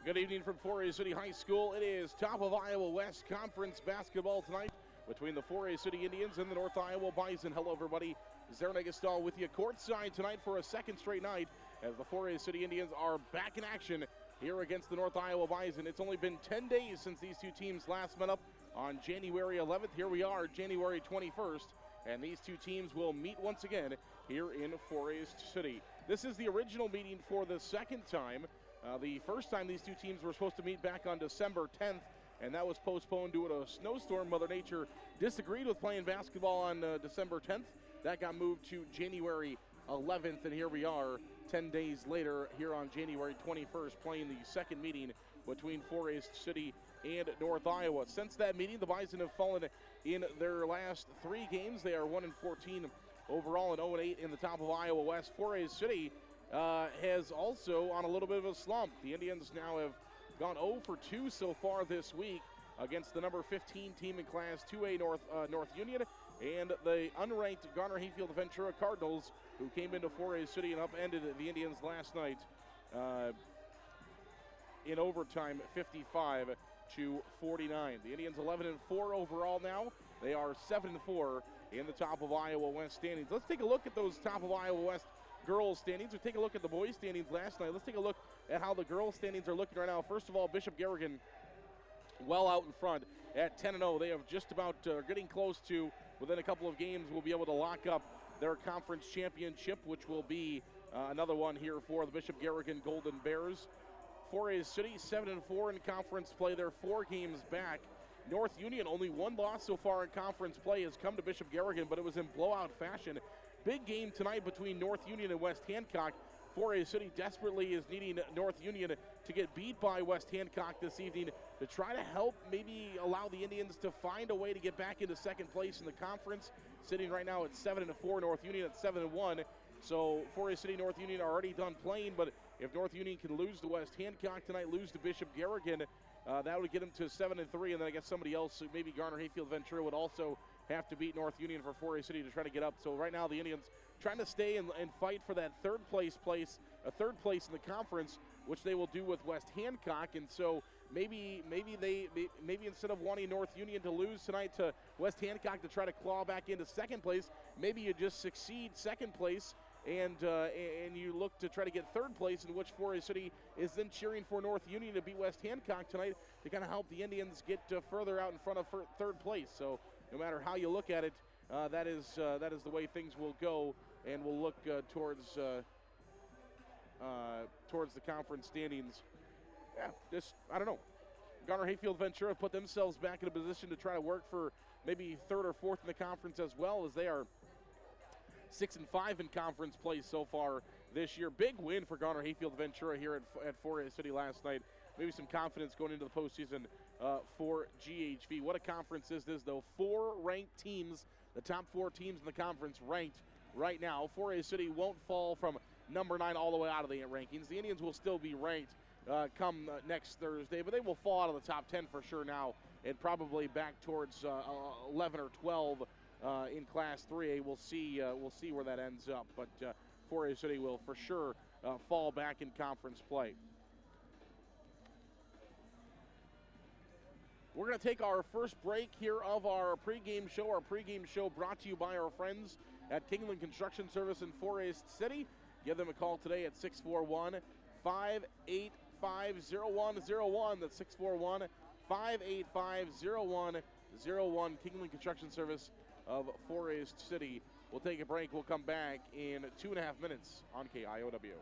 Good evening from 4A City High School. It is top of Iowa West Conference basketball tonight between the 4A City Indians and the North Iowa Bison. Hello, everybody. Zerna Gastal with you courtside tonight for a second straight night as the 4A City Indians are back in action here against the North Iowa Bison. It's only been 10 days since these two teams last met up on January 11th. Here we are, January 21st, and these two teams will meet once again here in 4A City. This is the original meeting for the second time. The first time these two teams were supposed to meet back on December 10th, and that was postponed due to a snowstorm. Mother Nature disagreed with playing basketball on December 10th. That got moved to January 11th, and here we are 10 days later here on January 21st playing the second meeting between 4A City and North Iowa. Since that meeting, the Bison have fallen in their last three games. They are 1-14 overall and 0-8 in the top of Iowa West. 4A City has also on a little bit of a slump. The Indians now have gone 0 for 2 so far this week against the number 15 team in Class 2A North Union and the unranked Garner-Hayfield Ventura Cardinals, who came into 4A City and upended the Indians last night in overtime, 55-49. The Indians 11-4 overall now. They are 7-4 in the top of Iowa West standings. Let's take a look at those top of Iowa West girls standings. We'll take a look at the boys standings last night. Let's take a look at how the girls standings are looking right now. First of all, Bishop Garrigan well out in front at 10-0. They have just about getting close to, within a couple of games, will be able to lock up their conference championship, which will be another one here for the Bishop Garrigan Golden Bears. 4A City 7-4 in conference play. They're 4 games back. North Union, only one loss so far in conference play, has come to Bishop Garrigan, but it was in blowout fashion. Big game tonight between North Union and West Hancock. 4A City desperately is needing North Union to get beat by West Hancock this evening to try to help maybe allow the Indians to find a way to get back into second place in the conference. Sitting right now at 7-4, North Union at 7-1. So 4A City, North Union are already done playing, but if North Union can lose to West Hancock tonight, lose to Bishop Garrigan, that would get them to 7-3, and then I guess somebody else, maybe Garner-Hayfield Ventura, would also have to beat North Union for 4A City to try to get up. So right now the Indians trying to stay and fight for that third place in the conference, which they will do with West Hancock. And so maybe instead of wanting North Union to lose tonight to West Hancock to try to claw back into second place, maybe you just succeed second place and you look to try to get third place, in which 4A City is then cheering for North Union to beat West Hancock tonight to kind of help the Indians get further out in front of third place. So no matter how you look at it, that is the way things will go, and we'll look towards the conference standings. Yeah, I don't know. Garner-Hayfield Ventura put themselves back in a position to try to work for maybe third or fourth in the conference as well, as they are 6-5 in conference play so far this year. Big win for Garner-Hayfield Ventura here at 4A City last night. Maybe some confidence going into the postseason for GHV. What a conference is this, though? 4 ranked teams, the top 4 teams in the conference ranked right now. 4A City won't fall from number 9 all the way out of the rankings. The Indians will still be ranked come next Thursday, but they will fall out of the top 10 for sure now and probably back towards 11 or 12 in Class 3A. We'll see where that ends up, but 4A City will for sure fall back in conference play. We're going to take our first break here of our pregame show. Our pregame show brought to you by our friends at Kingland Construction Service in 4A City. Give them a call today at 641-585-0101. That's 641-585-0101. Kingland Construction Service of 4A City. We'll take a break. We'll come back in 2.5 minutes on KIOW.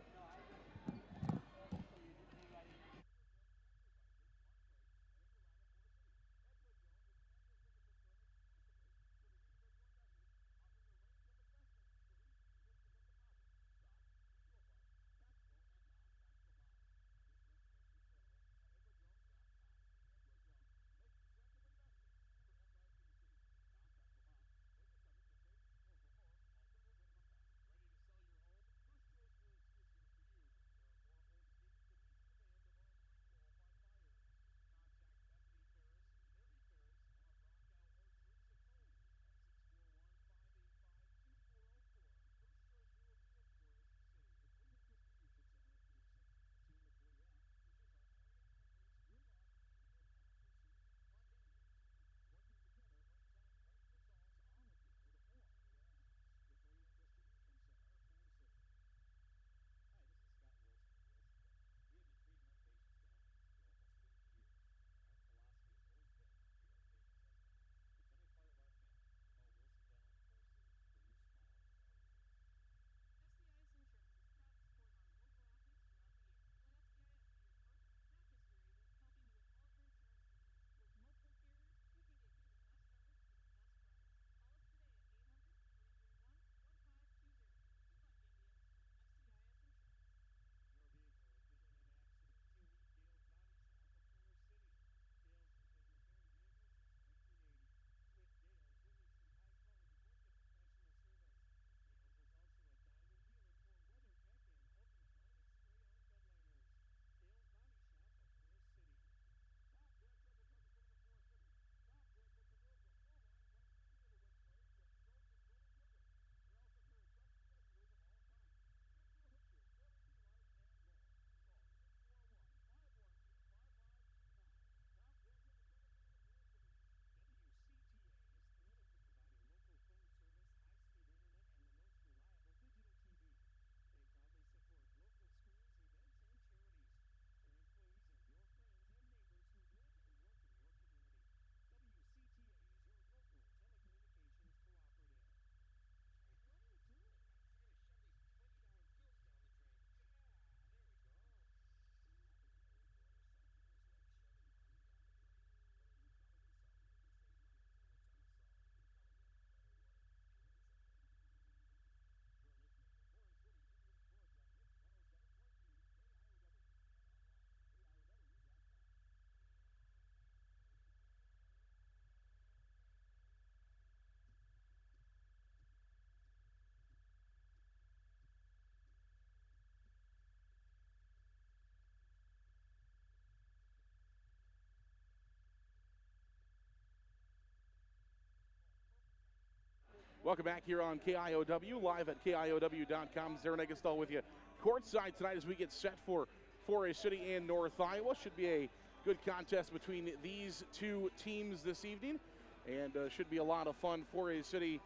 Welcome back here on KIOW, live at KIOW.com. Zarin Eggestal with you courtside tonight as we get set for 4A City and North Iowa. Should be a good contest between these two teams this evening, and should be a lot of fun. 4A City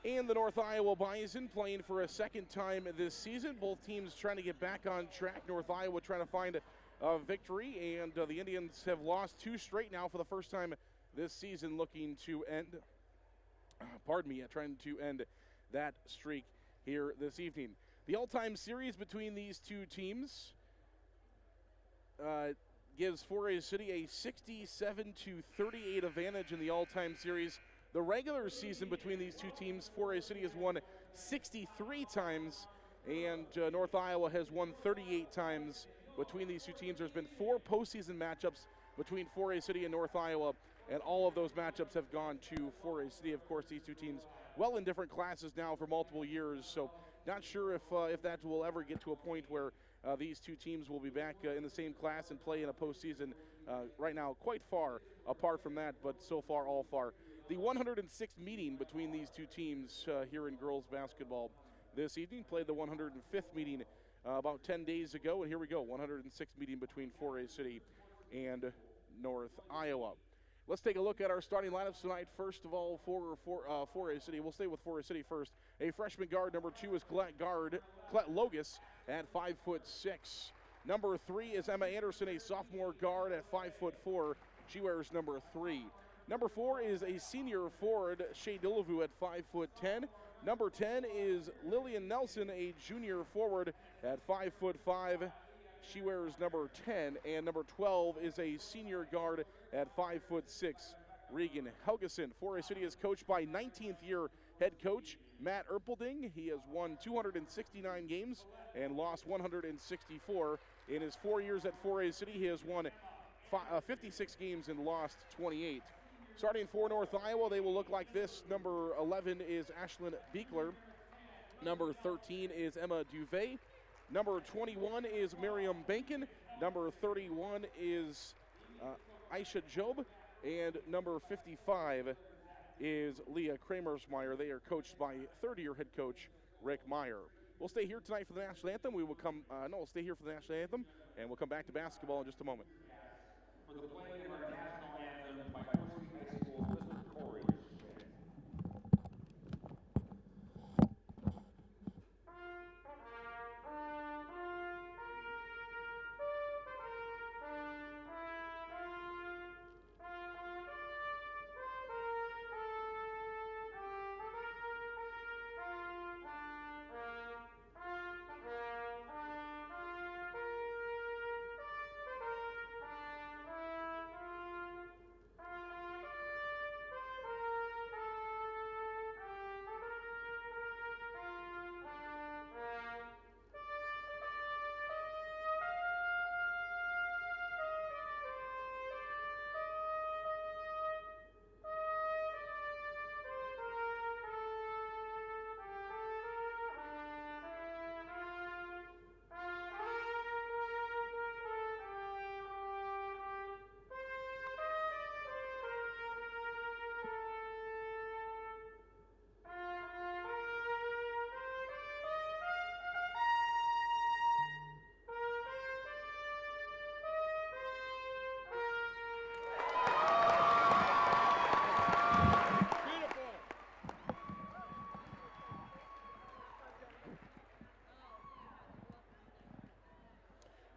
and the North Iowa Bison playing for a second time this season. Both teams trying to get back on track. North Iowa trying to find a victory, and the Indians have lost 2 straight now for the first time this season, looking to end, trying to end that streak here this evening. The all-time series between these two teams gives 4A City a 67-38 advantage in the all-time series. The regular season between these two teams, 4A City has won 63 times, and North Iowa has won 38 times between these two teams. There's been 4 postseason matchups between 4A City and North Iowa, and all of those matchups have gone to 4A City. Of course, these two teams well in different classes now for multiple years, so not sure if that will ever get to a point where these two teams will be back in the same class and play in a postseason. Right now, quite far apart from that, but so far, all far. The 106th meeting between these two teams here in girls basketball this evening played the 105th meeting about 10 days ago, and here we go, 106th meeting between 4A City and North Iowa. Let's take a look at our starting lineups tonight. First of all, for 4A City, we'll stay with 4A City first. A freshman guard, number 2 is Colette Logus at 5'6". Number 3 is Emma Anderson, a sophomore guard at 5'4". She wears number 3. Number 4 is a senior forward, Shea Dillavu at 5'10". Number 10 is Lillian Nelson, a junior forward at 5'5". She wears number 10, and number 12 is a senior guard at 5'6", Regan Helgeson. 4A City is coached by 19th year head coach Matt Erpelding. He has won 269 games and lost 164. In his 4 years at 4A City, he has won 56 games and lost 28. Starting for North Iowa, they will look like this. Number 11 is Ashlyn Beekler. Number 13 is Emma Duvet. Number 21 is Miriam Bankin. Number 31 is Aisha Job. And number 55 is Leah Kramersmeyer. They are coached by third-year head coach Rick Meyer. We'll stay here tonight for the national anthem. We'll stay here for the national anthem, and we'll come back to basketball in just a moment. For the playing of our national anthem by Fort High School, Mr. Corey.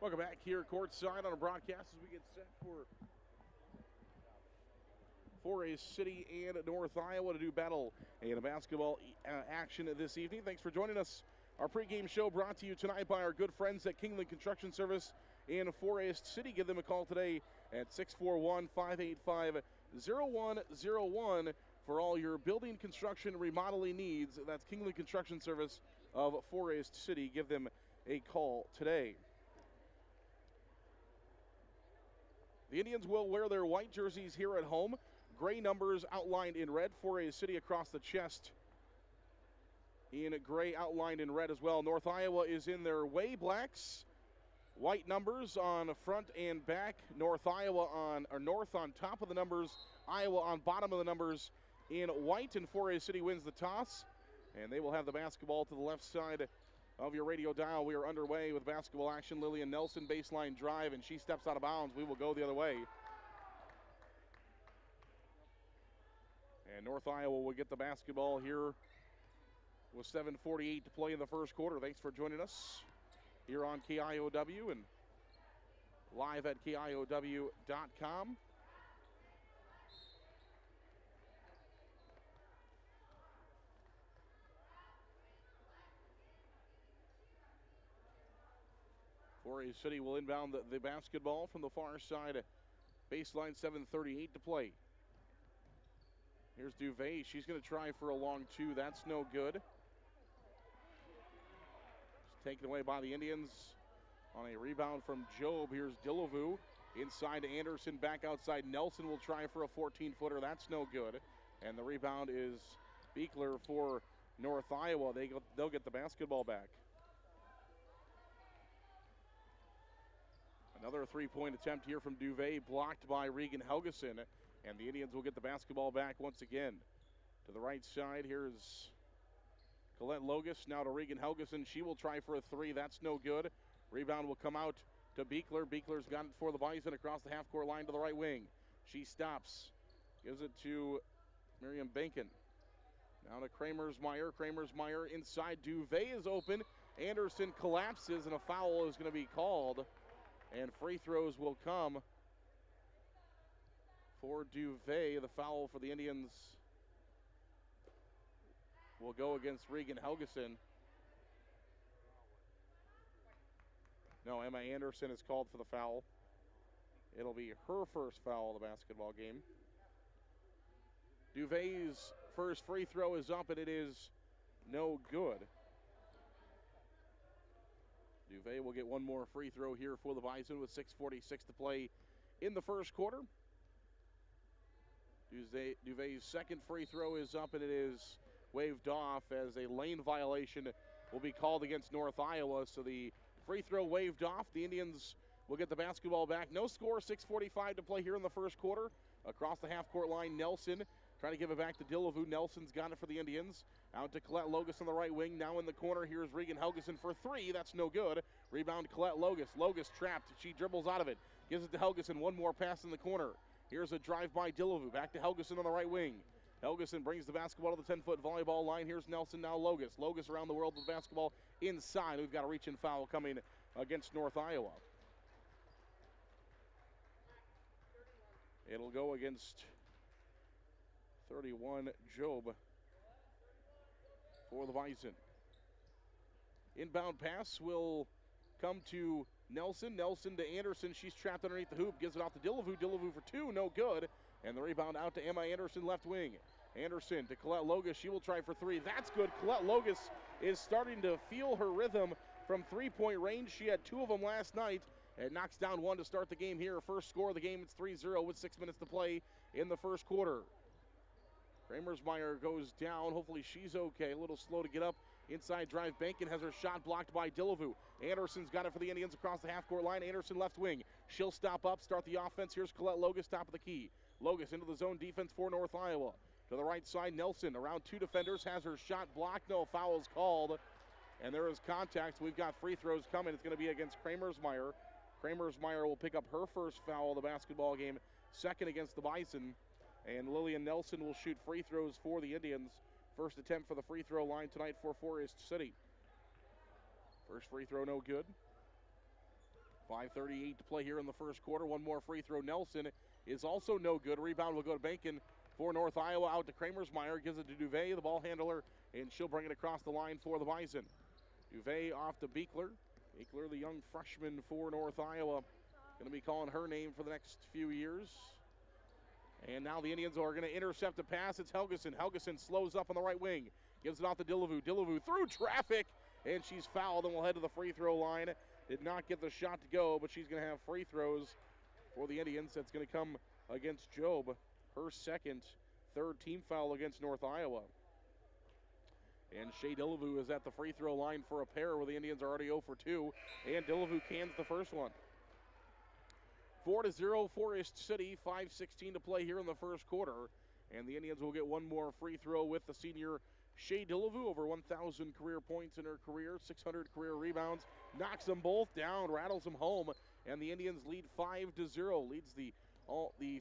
Welcome back here courtside on a broadcast as we get set for 4A City and North Iowa to do battle in a basketball action this evening. Thanks for joining us. Our pregame show brought to you tonight by our good friends at Kingland Construction Service in 4A City. Give them a call today at 641-585-0101 for all your building, construction, remodeling needs. That's Kingland Construction Service of 4A City. Give them a call today. The Indians will wear their white jerseys here at home. Gray numbers outlined in red. 4A City across the chest in gray outlined in red as well. North Iowa is in their way blacks. White numbers on front and back. North on top of the numbers. Iowa on bottom of the numbers. in white, and Forest City wins the toss. And they will have the basketball to the left side of your radio dial. We are underway with basketball action. Lillian Nelson, baseline drive, and she steps out of bounds. We will go the other way. And North Iowa will get the basketball here with 7:48 to play in the first quarter. Thanks for joining us here on KIOW and live at KIOW.com. Forest City will inbound the basketball from the far side. Baseline, 7:38 to play. Here's Duvet. She's going to try for a long two. That's no good. It's taken away by the Indians on a rebound from Job. Here's Dillevue. Inside to Anderson. Back outside. Nelson will try for a 14-footer. That's no good. And the rebound is Beekler for North Iowa. They'll get the basketball back. Another three-point attempt here from Duvet, blocked by Regan Helgeson, and the Indians will get the basketball back once again. To the right side, here's Colette Logus, now to Regan Helgeson. She will try for a three. That's no good. Rebound will come out to Beekler. Beekler's got it for the Bison across the half-court line to the right wing. She stops, gives it to Miriam Bankin. Now to Kramersmeyer. Kramersmeyer inside. Duvet is open. Anderson collapses, and a foul is going to be called. And free throws will come for Duvet. The foul for the Indians will go against Regan Helgeson. No, Emma Anderson is called for the foul. It'll be her first foul of the basketball game. Duvet's first free throw is up, and it is no good. Duvet will get one more free throw here for the Bison with 6:46 to play in the first quarter. Duvet's second free throw is up, and it is waved off as a lane violation will be called against North Iowa. So the free throw waved off. The Indians will get the basketball back. No score, 6:45 to play here in the first quarter. Across the half-court line, Nelson trying to give it back to Dillevue. Nelson's got it for the Indians. Out to Colette Logus on the right wing. Now in the corner, here's Regan Helgeson for three. That's no good. Rebound, Colette Logus. Logus trapped. She dribbles out of it. Gives it to Helgeson. One more pass in the corner. Here's a drive by Dillevue. Back to Helgeson on the right wing. Helgeson brings the basketball to the 10-foot volleyball line. Here's Nelson, now Logus. Logus around the world with the basketball inside. We've got a reach-in foul coming against North Iowa. It'll go against 31, Job, for the Bison. Inbound pass will come to Nelson. Nelson to Anderson. She's trapped underneath the hoop. Gives it off to Dillevue. Dillevue for two. No good. And the rebound out to Emma Anderson, left wing. Anderson to Colette Logus. She will try for three. That's good. Colette Logus is starting to feel her rhythm from three-point range. She had two of them last night and knocks down one to start the game here. First score of the game, it's 3-0 with 6 minutes to play in the first quarter. Kramersmeyer goes down. Hopefully she's okay. A little slow to get up. Inside drive. Bankin has her shot blocked by Dillevue. Anderson's got it for the Indians across the half-court line. Anderson left wing. She'll stop up, start the offense. Here's Colette Logus, top of the key. Logus into the zone defense for North Iowa. To the right side, Nelson around two defenders. Has her shot blocked. No, foul is called. And there is contact. We've got free throws coming. It's going to be against Kramersmeyer. Kramersmeyer will pick up her first foul of the basketball game. Second against the Bison. And Lillian Nelson will shoot free throws for the Indians. First attempt for the free throw line tonight for Forest City. First free throw, no good. 5:38 to play here in the first quarter. One more free throw. Nelson is also no good. Rebound will go to Bankin for North Iowa. Out to Kramersmeyer. Gives it to Duvet, the ball handler, and she'll bring it across the line for the Bison. Duvet off to Beekler. Beekler, the young freshman for North Iowa. Going to be calling her name for the next few years. And now the Indians are going to intercept a pass. It's Helgeson. Helgeson slows up on the right wing. Gives it off to Dillevue. Dillevue through traffic, and she's fouled, and we'll head to the free throw line. Did not get the shot to go, but she's going to have free throws for the Indians. That's going to come against Job. Her second, third team foul against North Iowa. And Shea Dillevue is at the free throw line for a pair where the Indians are already 0 for 2. And Dillevue cans the first one. 4-0 Forest City, 5:16 to play here in the first quarter. And the Indians will get one more free throw with the senior Shea Dillevue, over 1,000 career points in her career, 600 career rebounds, knocks them both down, rattles them home, and the Indians lead 5-0, leads the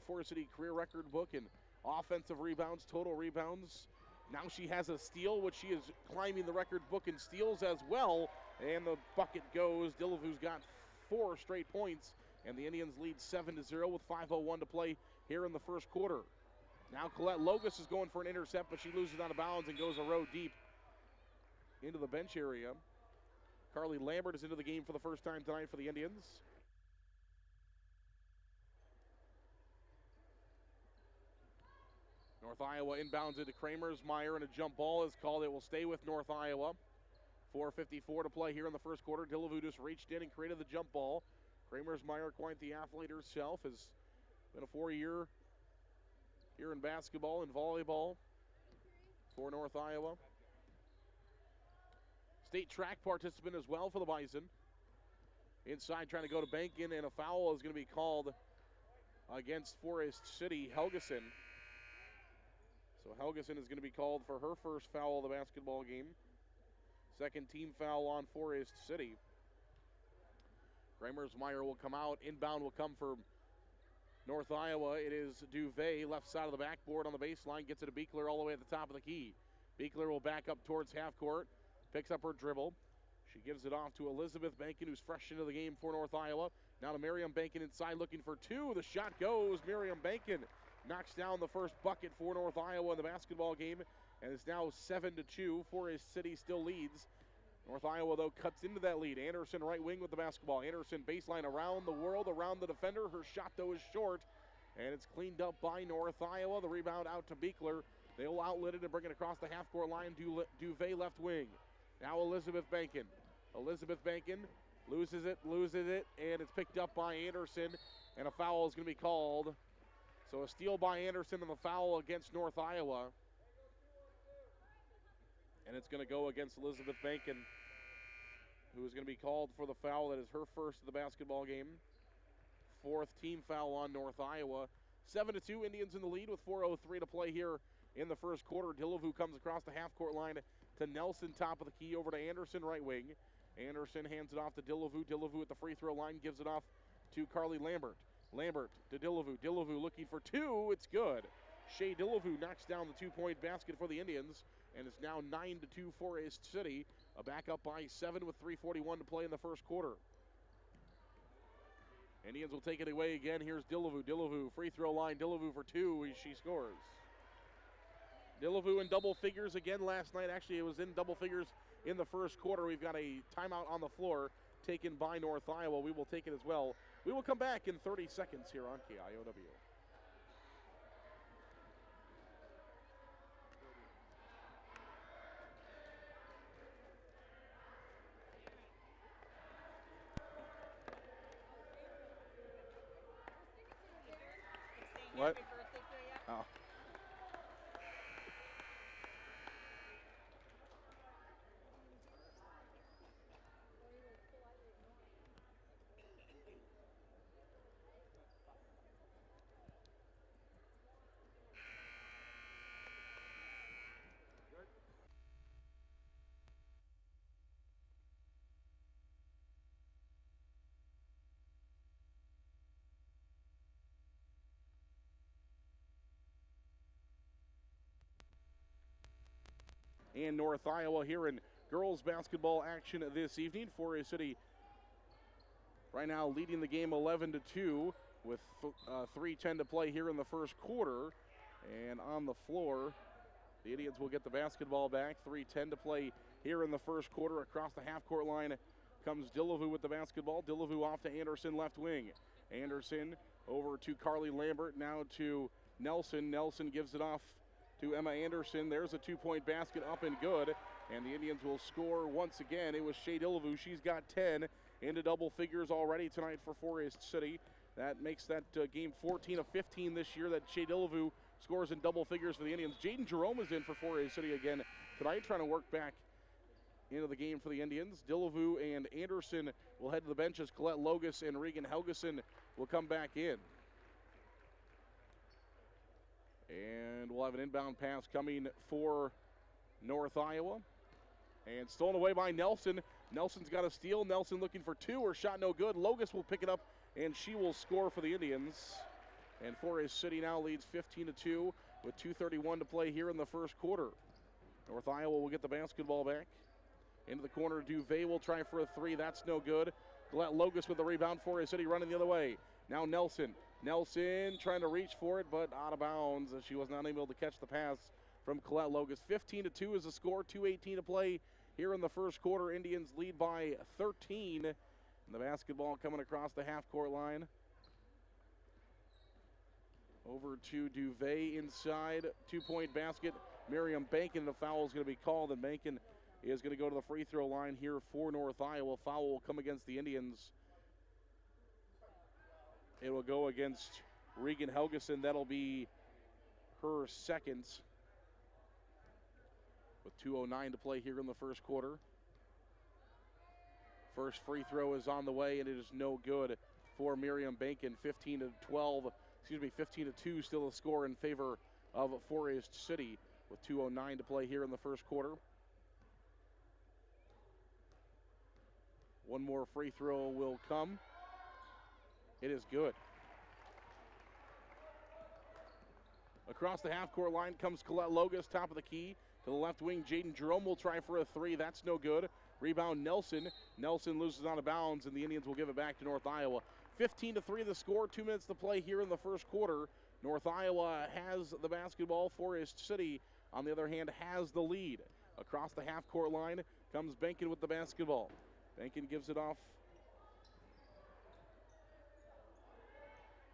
Forest City career record book in offensive rebounds, total rebounds. Now she has a steal, which she is climbing the record book in steals as well, and the bucket goes. Dillevue's got 4 straight points, and the Indians lead 7-0 with 5:01 to play here in the first quarter. Now Colette Logus is going for an intercept, but she loses out of bounds and goes a row deep into the bench area. Carly Lambert is into the game for the first time tonight for the Indians. North Iowa inbounds into Kramersmeyer, and a jump ball is called. It will stay with North Iowa. 4:54 to play here in the first quarter. Dillevue just reached in and created the jump ball. Kramersmeyer, quite the athlete herself, has been a 4-year here in basketball and volleyball for North Iowa. State track participant as well for the Bison. Inside trying to go to Bankin, and a foul is going to be called against Forest City, Helgeson. So Helgeson is going to be called for her first foul of the basketball game. Second team foul on Forest City. Kramersmeyer will come out. Inbound will come for North Iowa. It is Duvet, left side of the backboard on the baseline, gets it to Beekler all the way at the top of the key. Beekler will back up towards half court, picks up her dribble. She gives it off to Elizabeth Bankin, who's fresh into the game for North Iowa. Now to Miriam Bankin inside, looking for 2. The shot goes. Miriam Bankin knocks down the first bucket for North Iowa in the basketball game, and it's now 7-2. Forest City still leads. North Iowa, though, cuts into that lead. Anderson right wing with the basketball. Anderson baseline around the world, around the defender. Her shot, though, is short, and it's cleaned up by North Iowa. The rebound out to Beekler. They'll outlet it and bring it across the half-court line. Duvet left wing. Now Elizabeth Bankin. Elizabeth Bankin loses it, and it's picked up by Anderson, and a foul is going to be called. So a steal by Anderson and the foul against North Iowa. And it's going to go against Elizabeth Bankin, who is going to be called for the foul. That is her first of the basketball game. 4th team foul on North Iowa. 7-2, Indians in the lead with 4:03 to play here in the first quarter. Dillevue comes across the half-court line to Nelson, top of the key, over to Anderson, right wing. Anderson hands it off to Dillevue. Dillevue at the free throw line gives it off to Carly Lambert. Lambert to Dillevue. Dillevue looking for 2. It's good. Shea Dillevue knocks down the 2-point basket for the Indians, and it's now 9-2 Forest City. A back up by 7 with 3:41 to play in the first quarter. Indians will take it away again. Here's Dillevue. Dillevue, free throw line. Dillevue for 2. She scores. Dillevue in double figures again last night. Actually, it was in double figures in the first quarter. We've got a timeout on the floor taken by North Iowa. We will take it as well. We will come back in 30 seconds here on KIOW. What? Oh. And North Iowa here in girls basketball action this evening. Forest City right now leading the game 11-2 with 3:10 to play here in the first quarter. And on the floor, the Indians will get the basketball back. 3:10 to play here in the first quarter. Across the half-court line comes Dillevue with the basketball. Dillevue off to Anderson, left wing. Anderson over to Carly Lambert, now to Nelson. Nelson gives it off to Emma Anderson. There's a 2-point basket, up and good. And the Indians will score once again. It was Shea Dillevue. She's got 10 into double figures already tonight for Forest City. That makes that game 14 of 15 this year that Shea Dillevue scores in double figures for the Indians. Jaden Jerome is in for Forest City again tonight, trying to work back into the game for the Indians. Dillevue and Anderson will head to the benches. Colette Logus and Regan Helgeson will come back in. And we'll have have an inbound pass coming for North Iowa. And stolen away by Nelson. Nelson's got a steal. Nelson looking for two. Her shot no good. Logus will pick it up, and she will score for the Indians. And Forest City now leads 15-2 with 2:31 to play here in the first quarter. North Iowa will get the basketball back. Into the corner, Duvet will try for a three. That's no good. Colette Logus with the rebound. Forest City running the other way. Now Nelson. Nelson trying to reach for it, but out of bounds as she was not able to catch the pass from Colette Logus. 15-2 is the score. 2:18 to play here in the first quarter. Indians lead by 13. And the basketball coming across the half-court line. Over to Duvet inside. Two-point basket. Miriam Bankin, the foul is going to be called, and Bankin is going to go to the free throw line here for North Iowa. Foul will come against the Indians. It will go against Regan Helgeson. That'll be her second. With 2:09 to play here in the first quarter. First free throw is on the way, and it is no good for Miriam Bankin. 15-2 still the score in favor of Forest City with 2:09 to play here in the first quarter. One more free throw will come. It is good. Across the half-court line comes Colette Logus, top of the key. To the left wing, Jaden Jerome will try for a three. That's no good. Rebound, Nelson. Nelson loses out of bounds, and the Indians will give it back to North Iowa. 15-3 the score, 2 minutes to play here in the first quarter. North Iowa has the basketball. Forest City, on the other hand, has the lead. Across the half-court line comes Bankin with the basketball. Bankin gives it off.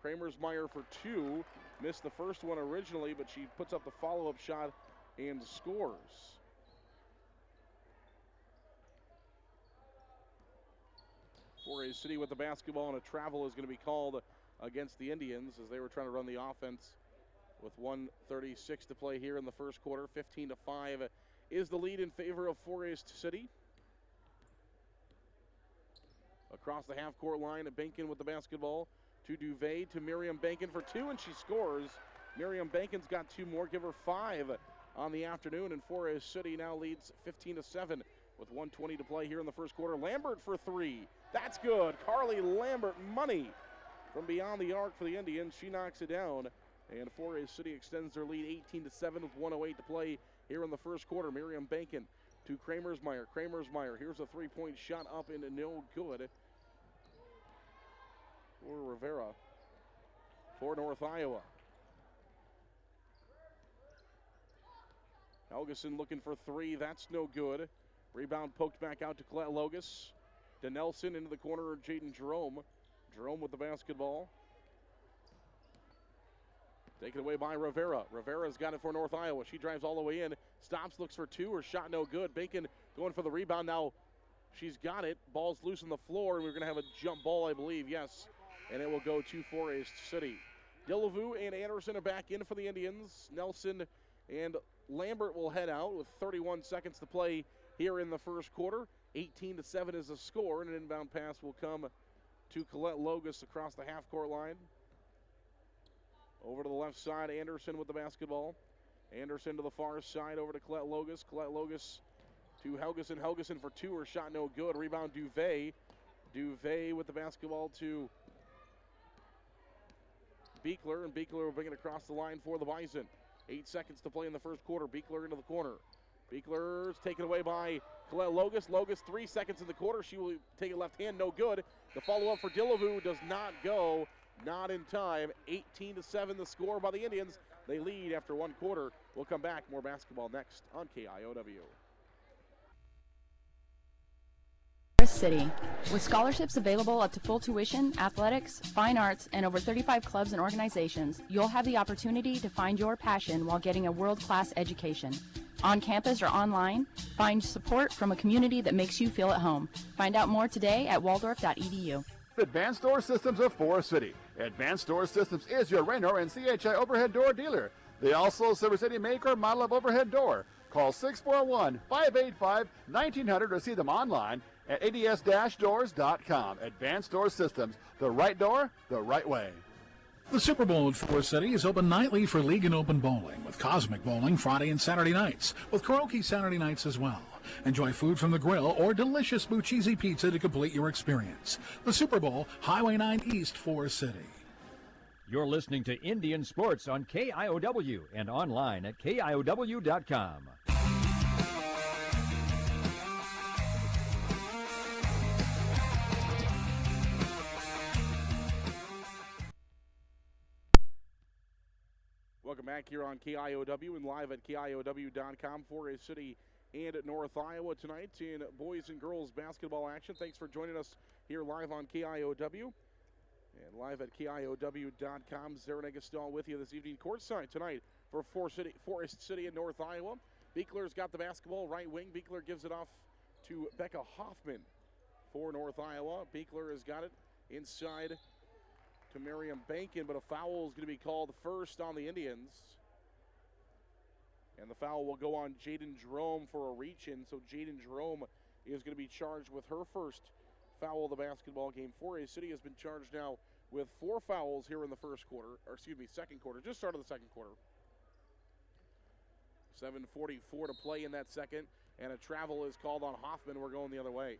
Kramersmeyer for two. Missed the first one originally, but she puts up the follow-up shot and scores. Forest City with the basketball, and a travel is going to be called against the Indians as they were trying to run the offense with 1:36 to play here in the first quarter. 15-5 is the lead in favor of Forest City. Across the half-court line, Bankin with the basketball to Duvet, to Miriam Bankin for two, and she scores. Miriam Bankin's got two more, give her 5 on the afternoon, and Forest City now leads 15-7 with 1:20 to play here in the first quarter. Lambert for three. That's good. Carly Lambert, money from beyond the arc for the Indians. She knocks it down, and Forest City extends their lead 18-7 with 1:08 to play here in the first quarter. Miriam Bankin to Kramersmeyer. Kramersmeyer, here's a three-point shot up and no good for Rivera for North Iowa. Helgeson looking for three. That's no good. Rebound poked back out to Colette Logus. To Nelson into the corner, Jaden Jerome. Jerome with the basketball. Taken away by Rivera. Rivera's got it for North Iowa. She drives all the way in. Stops, looks for two. Her shot no good. Bacon going for the rebound now. She's got it. Ball's loose on the floor, and we're going to have a jump ball, I believe. Yes. And it will go to Forest City. Delavu and Anderson are back in for the Indians. Nelson and Lambert will head out with 31 seconds to play here in the first quarter. 18-7 is the score, and an inbound pass will come to Colette Logus across the half-court line. Over to the left side, Anderson with the basketball. Anderson to the far side, over to Colette Logus. Colette Logus to Helgeson. Helgeson for two, her shot no good. Rebound, Duvet. Duvet with the basketball to Beekler, and Beekler will bring it across the line for the Bison. 8 seconds to play in the first quarter. Beekler into the corner. Beekler's taken away by Colette Logus. Logus 3 seconds in the quarter. She will take it left hand, no good. The follow-up for Delavu does not go, not in time. 18-7 the score by the Indians. They lead after one quarter. We'll come back. More basketball next on KIOW. City. With scholarships available up to full tuition, athletics, fine arts, and over 35 clubs and organizations, you'll have the opportunity to find your passion while getting a world-class education. On campus or online, find support from a community that makes you feel at home. Find out more today at waldorf.edu. Advanced Door Systems of Forest City. Advanced Door Systems is your Raynor and CHI overhead door dealer. They also service any make or model of overhead door. Call 641-585-1900 or see them online at ads-doors.com. Advanced Door Systems, the right door, the right way. The Super Bowl at Forest City is open nightly for league and open bowling, with Cosmic Bowling Friday and Saturday nights, with karaoke Saturday nights as well. Enjoy food from the grill or delicious Bucchese pizza to complete your experience. The Super Bowl, Highway 9 East, Forest City. You're listening to Indian Sports on KIOW and online at KIOW.com. Welcome back here on KIOW and live at KIOW.com. Forest City and North Iowa tonight in boys and girls basketball action. Thanks for joining us here live on KIOW and live at KIOW.com. Zarin Egestal with you this evening. Courtside tonight for Forest City and North Iowa. Beekler's got the basketball, right wing. Beekler gives it off to Becca Hoffman for North Iowa. Beekler has got it inside to Miriam Bankin, but a foul is going to be called first on the Indians. And the foul will go on Jaden Jerome for a reach-in, so Jaden Jerome is going to be charged with her first foul of the basketball game. Forest City has been charged now with 4 fouls here in the second quarter, just started the second quarter. 7:44 to play in that second, and a travel is called on Hoffman. We're going the other way.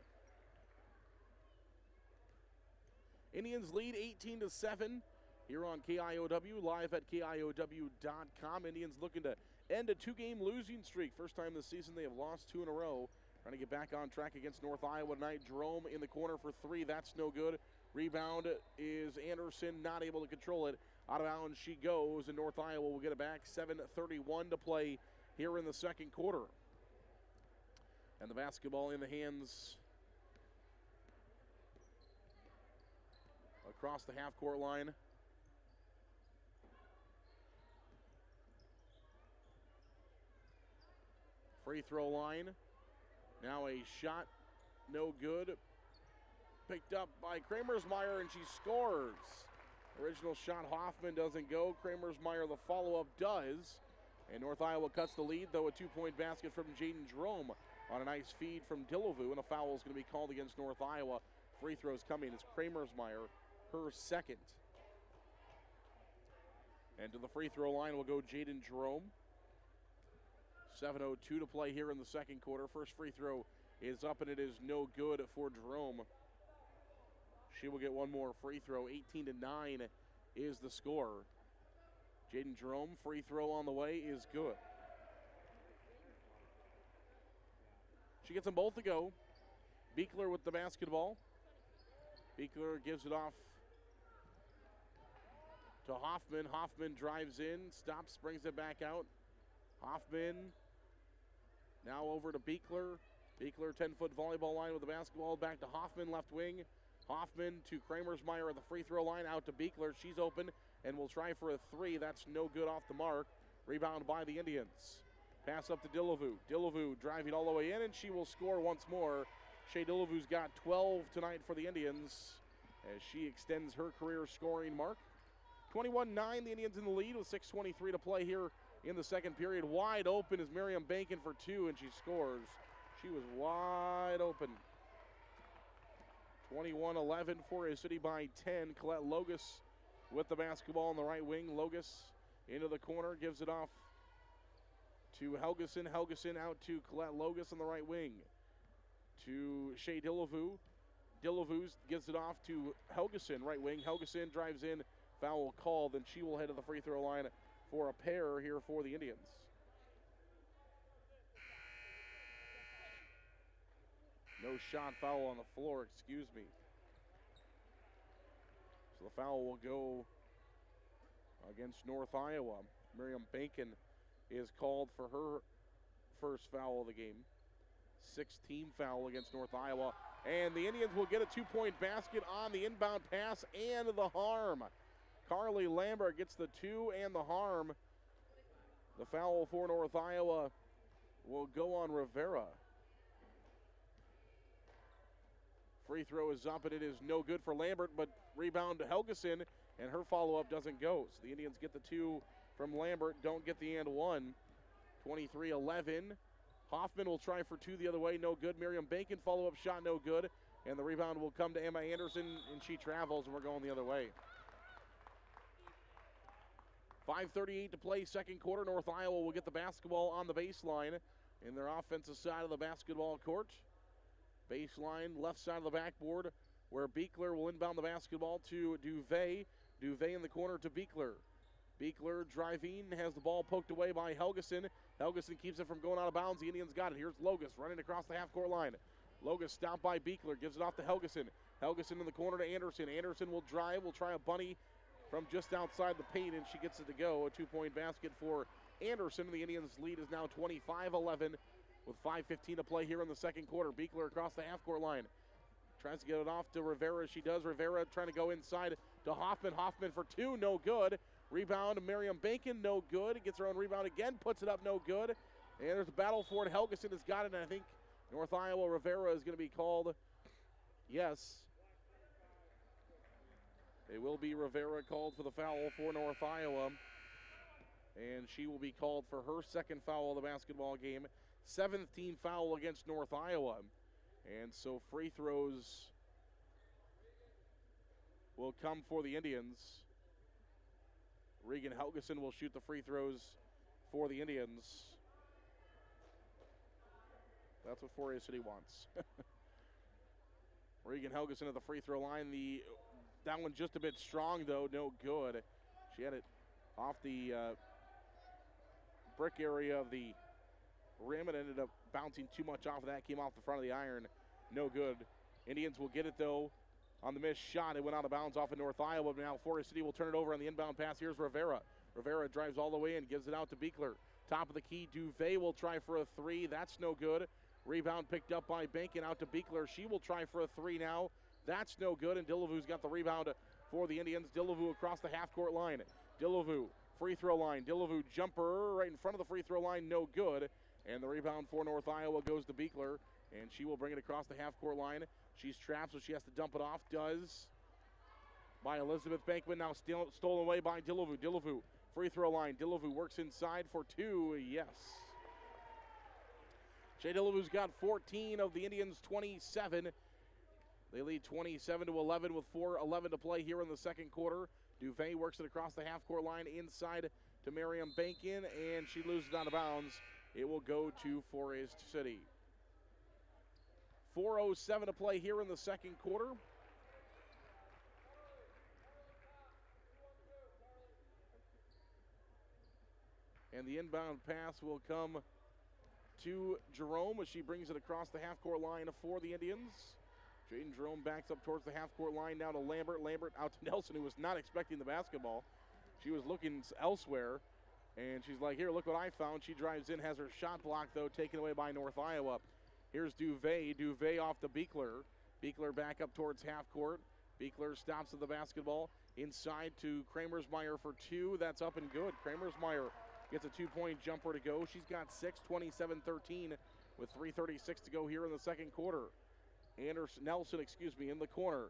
Indians lead 18-7 here on KIOW, live at KIOW.com. Indians looking to end a 2-game losing streak. First time this season they have lost 2 in a row. Trying to get back on track against North Iowa tonight. Jerome in the corner for 3. That's no good. Rebound is Anderson, not able to control it. Out of bounds she goes, and North Iowa will get it back. 7:31 to play here in the second quarter. And the basketball in the hands across the half-court line. Free throw line. Now a shot, no good. Picked up by Kramersmeyer, and she scores. Original shot, Hoffman doesn't go. Kramersmeyer, the follow-up, does. And North Iowa cuts the lead, though a 2-point basket from Jaden Jerome on a nice feed from Dillevue, and a foul is going to be called against North Iowa. Free throws coming as Kramersmeyer, her second. And to the free throw line will go Jaden Jerome. 7:02 to play here in the second quarter. First free throw is up, and it is no good for Jerome. She will get one more free throw. 18-9 is the score. Jaden Jerome, free throw on the way, is good. She gets them both to go. Beekler with the basketball. Beekler gives it off to Hoffman. Hoffman drives in, stops, brings it back out. Hoffman now over to Beekler. Beekler 10-foot volleyball line with the basketball. Back to Hoffman, left wing. Hoffman to Kramersmeyer at the free throw line. Out to Beekler. She's open and will try for a 3. That's no good off the mark. Rebound by the Indians. Pass up to Dillevue. Dillevue driving all the way in, and she will score once more. Shea Dillevue's got 12 tonight for the Indians as she extends her career scoring mark. 21-9, the Indians in the lead with 6:23 to play here in the second period. Wide open is Miriam Bankin for 2, and she scores. She was wide open. 21-11 for a City by 10. Colette Logus with the basketball on the right wing. Logus into the corner, gives it off to Helgeson. Helgeson out to Colette Logus on the right wing. To Shea Dillevue. Dillevue gives it off to Helgeson, right wing. Helgeson drives in, foul called, and she will head to the free throw line for a pair here for the Indians. No shot, foul on the floor, excuse me. So the foul will go against North Iowa. Miriam Bankin is called for her first foul of the game. 6-team foul against North Iowa. And the Indians will get a 2-point basket on the inbound pass and the harm. Carly Lambert gets the 2 and the harm. The foul for North Iowa will go on Rivera. Free throw is up, and it is no good for Lambert, but rebound to Helgeson, and her follow-up doesn't go. So the Indians get the 2 from Lambert, don't get the and 1. 23-11. Hoffman will try for 2 the other way, no good. Miriam Bankin follow-up shot, no good. And the rebound will come to Emma Anderson, and she travels, and we're going the other way. 5:38 to play, second quarter. North Iowa will get the basketball on the baseline in their offensive side of the basketball court. Baseline, left side of the backboard, where Beekler will inbound the basketball to Duvet. Duvet in the corner to Beekler. Beekler driving, has the ball poked away by Helgeson. Helgeson keeps it from going out of bounds. The Indians got it. Here's Logus running across the half-court line. Logus stopped by Beekler, gives it off to Helgeson. Helgeson in the corner to Anderson. Anderson will drive, will try a bunny from just outside the paint, and she gets it to go. A two-point basket for Anderson. The Indians' lead is now 25-11 with 5:15 to play here in the second quarter. Beekler across the half-court line. Tries to get it off to Rivera. She does. Rivera trying to go inside to Hoffman. Hoffman for two, no good. Rebound to Miriam Bacon, no good. Gets her own rebound again, puts it up, no good. And there's a battle for it. Helgeson has got it, and I think North Iowa Rivera is going to be called. Yes. It will be Rivera called for the foul for North Iowa. And she will be called for her second foul of the basketball game. 17th foul against North Iowa. And so free throws will come for the Indians. Regan Helgeson will shoot the free throws for the Indians. That's what 4A City wants. Regan Helgeson at the free throw line. That one just a bit strong, though, no good. She had it off the brick area of the rim. It ended up bouncing too much off of that. Came off the front of the iron. No good. Indians will get it, though, on the missed shot. It went out of bounds off of North Iowa. But now 4A City will turn it over on the inbound pass. Here's Rivera. Rivera drives all the way and gives it out to Beekler. Top of the key, Duvet will try for a three. That's no good. Rebound picked up by Bacon out to Beekler. She will try for a three now. That's no good. And Dillavu's got the rebound for the Indians. Dillavu across the half-court line. Dillavu, free throw line. Dillavu jumper right in front of the free throw line. No good. And the rebound for North Iowa goes to Beekler. And she will bring it across the half-court line. She's trapped, so she has to dump it off. Does by Elizabeth Bankman. Now stolen away by Dillavu. Dillavu, free throw line. Dillavu works inside for two. Yes. Jay Dillavu's got 14 of the Indians' 27. They lead 27-11 with 4:11 to play here in the second quarter. Duvet works it across the half-court line inside to Miriam Bacon, and she loses it out of bounds. It will go to Forest City. 4:07 to play here in the second quarter. And the inbound pass will come to Jerome as she brings it across the half-court line for the Indians. Jaden Jerome backs up towards the half-court line now to Lambert. Lambert out to Nelson, who was not expecting the basketball. She was looking elsewhere, and she's like, here, look what I found. She drives in, has her shot blocked, though, taken away by North Iowa. Here's Duvet. Duvet off to Beekler. Beekler back up towards half-court. Beekler stops at the basketball. Inside to Kramersmeyer for two. That's up and good. Kramersmeyer gets a two-point jumper to go. She's got 6, 27-13 with 3:36 to go here in the second quarter. Nelson in the corner.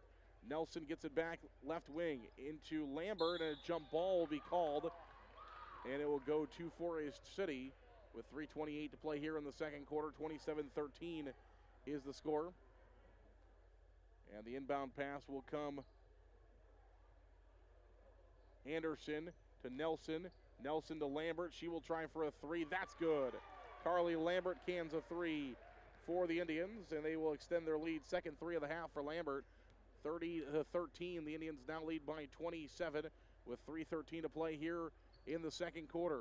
Nelson gets it back left wing into Lambert, and a jump ball will be called. And it will go to Forest City with 3:28 to play here in the second quarter. 27-13 is the score. And the inbound pass will come Anderson to Nelson. Nelson to Lambert. She will try for a three. That's good. Carly Lambert cans a three for the Indians, and they will extend their lead. Second three of the half for Lambert. 30-13. The Indians now lead by 27 with 3:13 to play here in the second quarter.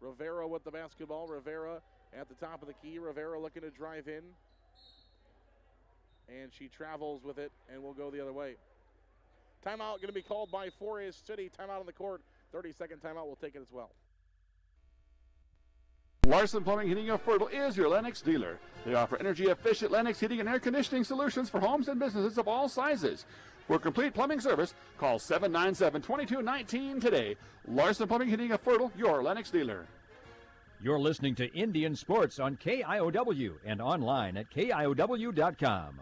Rivera with the basketball. Rivera at the top of the key. Rivera looking to drive in. And she travels with it and will go the other way. Timeout going to be called by Forest City. Timeout on the court. 30-second timeout. We'll take it as well. Larsen Plumbing, Heating of Fertile is your Lennox dealer. They offer energy-efficient Lennox heating and air conditioning solutions for homes and businesses of all sizes. For complete plumbing service, call 797-2219 today. Larsen Plumbing, Heating of Fertile, your Lennox dealer. You're listening to Indian Sports on KIOW and online at KIOW.com.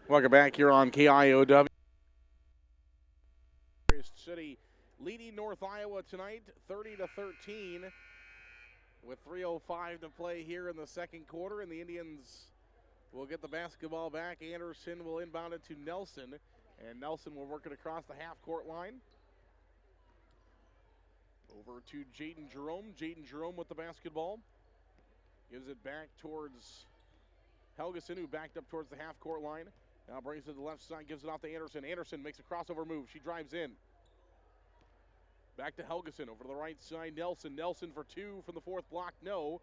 Welcome back here on KIOW. City leading North Iowa tonight, 30-13, with 3:05 to play here in the second quarter. And the Indians will get the basketball back. Anderson will inbound it to Nelson, and Nelson will work it across the half-court line. Over to Jaden Jerome. Jaden Jerome with the basketball. Gives it back towards Helgeson, who backed up towards the half-court line. Now brings it to the left side, gives it off to Anderson. Anderson makes a crossover move. She drives in. Back to Helgeson, over to the right side. Nelson. Nelson for two from the fourth block. No.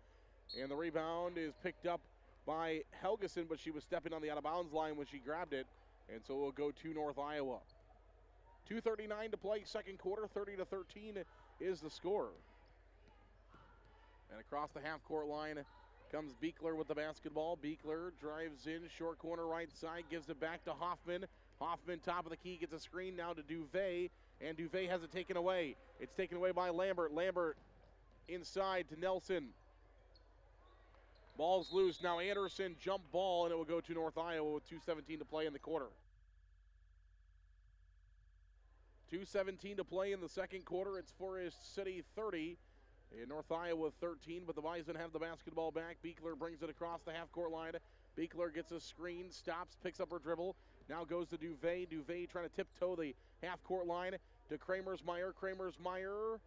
And the rebound is picked up by Helgeson, but she was stepping on the out-of-bounds line when she grabbed it. And so we'll go to North Iowa. 2:39 to play, second quarter. 30-13 is the score. And across the half-court line comes Beekler with the basketball. Beekler drives in, short corner right side, gives it back to Hoffman. Hoffman, top of the key, gets a screen now to Duvet, and Duvet has it taken away. It's taken away by Lambert. Lambert inside to Nelson. Ball's loose. Now Anderson, jump ball, and it will go to North Iowa with 2:17 to play in the quarter. 2:17 to play in the second quarter. It's Forest City 30. In North Iowa 13, but the Bison have the basketball back. Beekler brings it across the half-court line. Beekler gets a screen, stops, picks up her dribble. Now goes to Duvet. Duvet trying to tiptoe the half-court line to Kramersmeyer. Kramersmeyer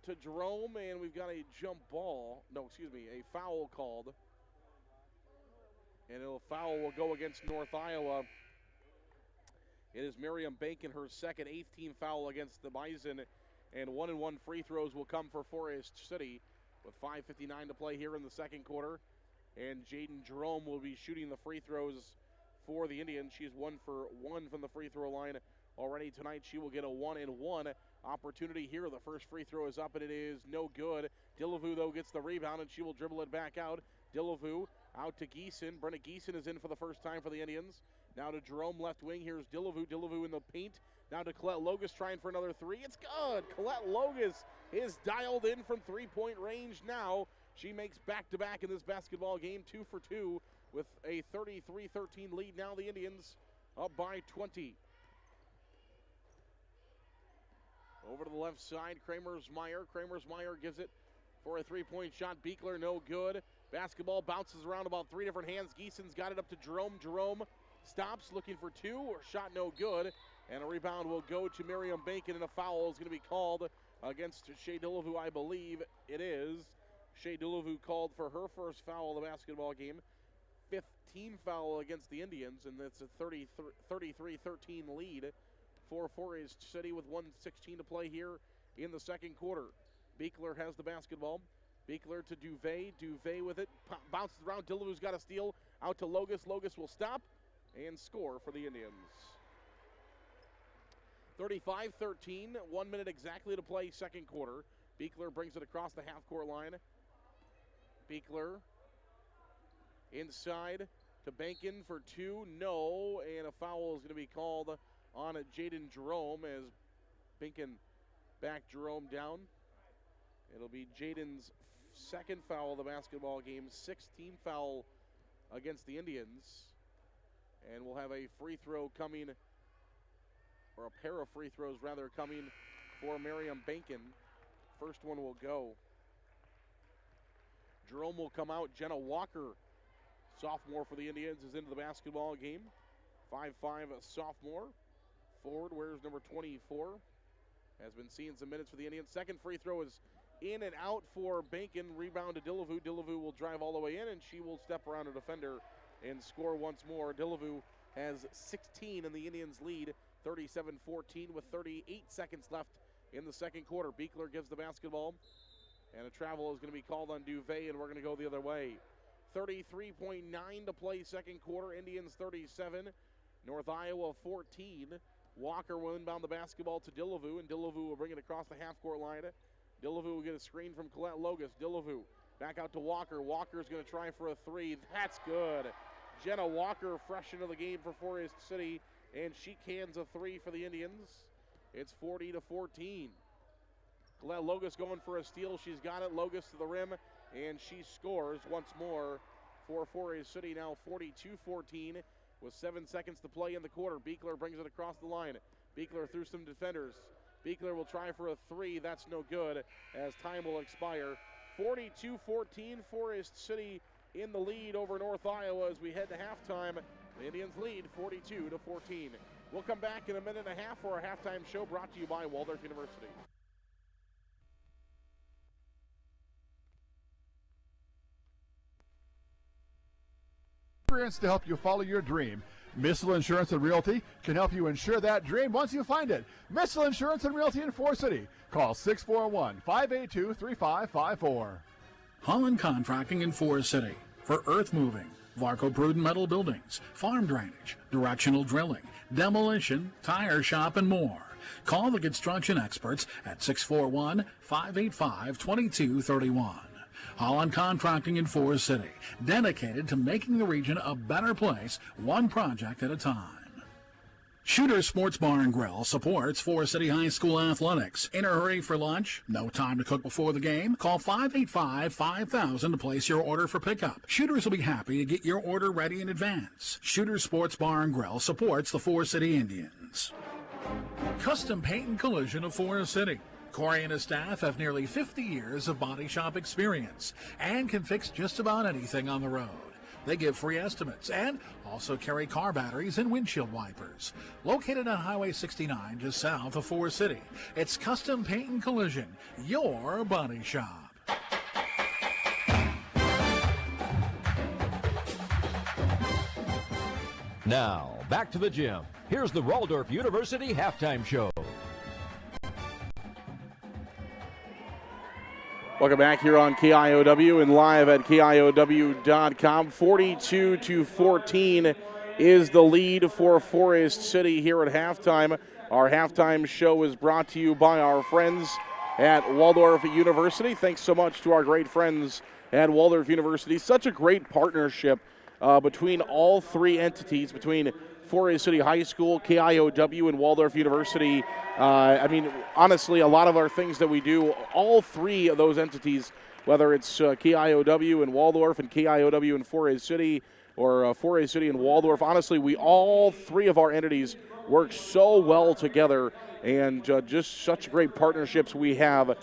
to Jerome, and we've got a jump ball. No, excuse me, a foul called. And a foul will go against North Iowa. It is Miriam Bacon, her second, 8th team foul against the Bison. And 1-and-1 free throws will come for Forest City with 5:59 to play here in the second quarter. And Jaden Jerome will be shooting the free throws for the Indians. She's 1 for 1 from the free throw line already tonight. She will get a 1-and-1 opportunity here. The first free throw is up, and it is no good. Dillevue, though, gets the rebound, and she will dribble it back out. Dillevue out to Geeson. Brenna Geeson is in for the first time for the Indians. Now to Jerome, left wing. Here's Dillevue. Dillevue in the paint. Now to Colette Logus trying for another three. It's good. Colette Logus is dialed in from three-point range now. She makes back-to-back in this basketball game, 2 for 2 with a 33-13 lead. Now the Indians up by 20. Over to the left side, Kramersmeyer. Kramersmeyer gives it for a three-point shot. Beekler, no good. Basketball bounces around about 3 different hands. Geeson's got it up to Jerome. Jerome stops, looking for 2, or shot no good. And a rebound will go to Miriam Bacon, and a foul is going to be called against Shea Dillevue, I believe it is. Shea Dillevue called for her first foul of the basketball game. 15 foul against the Indians, and that's a 33-13 lead for Forest City with 1:16 to play here in the second quarter. Beekler has the basketball. Beekler to Duvet. Duvet with it. Bounces around. Dillevue's got a steal. Out to Logus. Logus will stop and score for the Indians. 35-13. 1 minute exactly to play second quarter. Beekler brings it across the half-court line. Beekler inside to Bankin for 2. No. And a foul is going to be called on Jaden Jerome as Bankin backed Jerome down. It'll be Jaden's second foul of the basketball game, 16 foul against the Indians. And we'll have a free throw coming, or a pair of free throws rather, coming for Miriam Bankin. First one will go. Jerome will come out. Jenna Walker, sophomore for the Indians, is into the basketball game. 5'5", a sophomore. Forward wears number 24. Has been seeing some minutes for the Indians. Second free throw is in and out for Bankin. Rebound to Dillevue. Dillevue will drive all the way in, and she will step around a defender and score once more. Dillevue has 16 in the Indians lead, 37-14 with 38 seconds left in the second quarter. Beekler gives the basketball, and a travel is going to be called on Duvet, and we're going to go the other way. 33.9 to play second quarter. Indians 37, North Iowa 14. Walker will inbound the basketball to Dillevue, and Dillevue will bring it across the half-court line. Dillevue will get a screen from Colette Logus. Dillevue back out to Walker. Walker's going to try for a 3. That's good. Jenna Walker fresh into the game for Forest City, and she cans a 3 for the Indians. It's 40-14. Colette Logus going for a steal. She's got it. Logus to the rim, and she scores once more for Forest City. Now 42-14 with 7 seconds to play in the quarter. Beekler brings it across the line. Beekler through some defenders. Beekler will try for a 3. That's no good as time will expire. 42-14, Forest City in the lead over North Iowa as we head to halftime. The Indians lead 42-14. We'll come back in a minute and a half for our halftime show brought to you by Waldorf University. To help you follow your dream. Missile Insurance and Realty can help you insure that dream once you find it. Missile Insurance and Realty in Forest City. Call 641-582-3554. Holland Contracting in Forest City for earth moving, Varco Prudent metal buildings, farm drainage, directional drilling, demolition, tire shop, and more. Call the construction experts at 641-585-2231. Holland Contracting in Forest City, dedicated to making the region a better place, one project at a time. Shooter Sports Bar and Grill supports Forest City High School athletics. In a hurry for lunch? No time to cook before the game? Call 585-5000 to place your order for pickup. Shooters will be happy to get your order ready in advance. Shooter Sports Bar and Grill supports the Forest City Indians. Custom Paint and Collision of Forest City. Corey and his staff have nearly 50 years of body shop experience and can fix just about anything on the road. They give free estimates and also carry car batteries and windshield wipers. Located on Highway 69 just south of Forest City, it's Custom Paint and Collision, your body shop. Now, back to the gym. Here's the Waldorf University halftime show. Welcome back here on KIOW and live at KIOW.com. 42-14 is the lead for Forest City here at halftime. Our halftime show is brought to you by our friends at Waldorf University. Thanks so much to our great friends at Waldorf University. Such a great partnership between all three entities, between Forest City High School, KIOW, and Waldorf University. I mean, honestly, a lot of our things that we do, all three of those entities, whether it's KIOW and Waldorf and KIOW and Forest City, or Forest City and Waldorf, honestly, all three of our entities work so well together, and just such great partnerships we have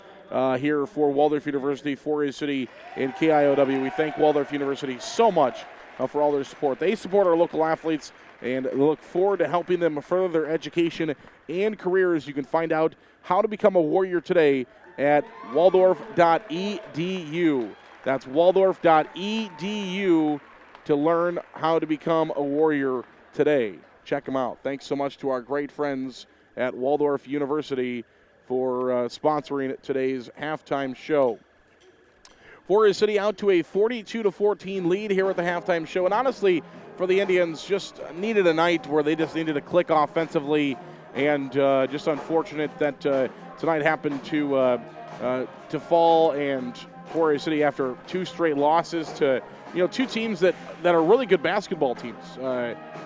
here for Waldorf University, Forest City, and KIOW. We thank Waldorf University so much for all their support. They support our local athletes and look forward to helping them further their education and careers. You can find out how to become a Warrior today at waldorf.edu. That's waldorf.edu to learn how to become a Warrior today. Check them out. Thanks so much to our great friends at Waldorf University for sponsoring today's halftime show. Forest City out to a 42-14 lead here at the halftime show. And honestly, for the Indians, just needed a night where they just needed to click offensively, and just unfortunate that tonight happened to fall, and Forest City, after two straight losses to two teams that are really good basketball teams.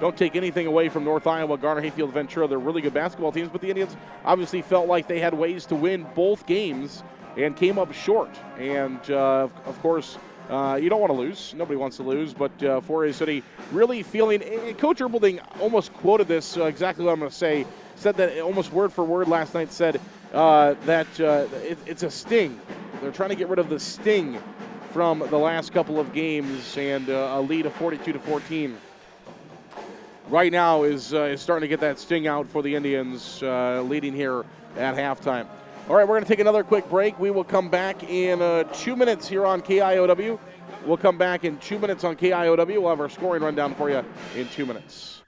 Don't take anything away from North Iowa, Garner, Hayfield, Ventura. They're really good basketball teams, but the Indians obviously felt like they had ways to win both games and came up short. And, of course, you don't want to lose. Nobody wants to lose, but Forest City really feeling, and Coach Erbelding almost quoted this, exactly what I'm going to say, said that almost word for word last night, said that it's a sting. They're trying to get rid of the sting from the last couple of games, and a lead of 42-14 right now is starting to get that sting out for the Indians, leading here at halftime. All right, we're going to take another quick break. We will come back in 2 minutes here on KIOW. We'll come back in 2 minutes on KIOW. We'll have our scoring rundown for you in 2 minutes.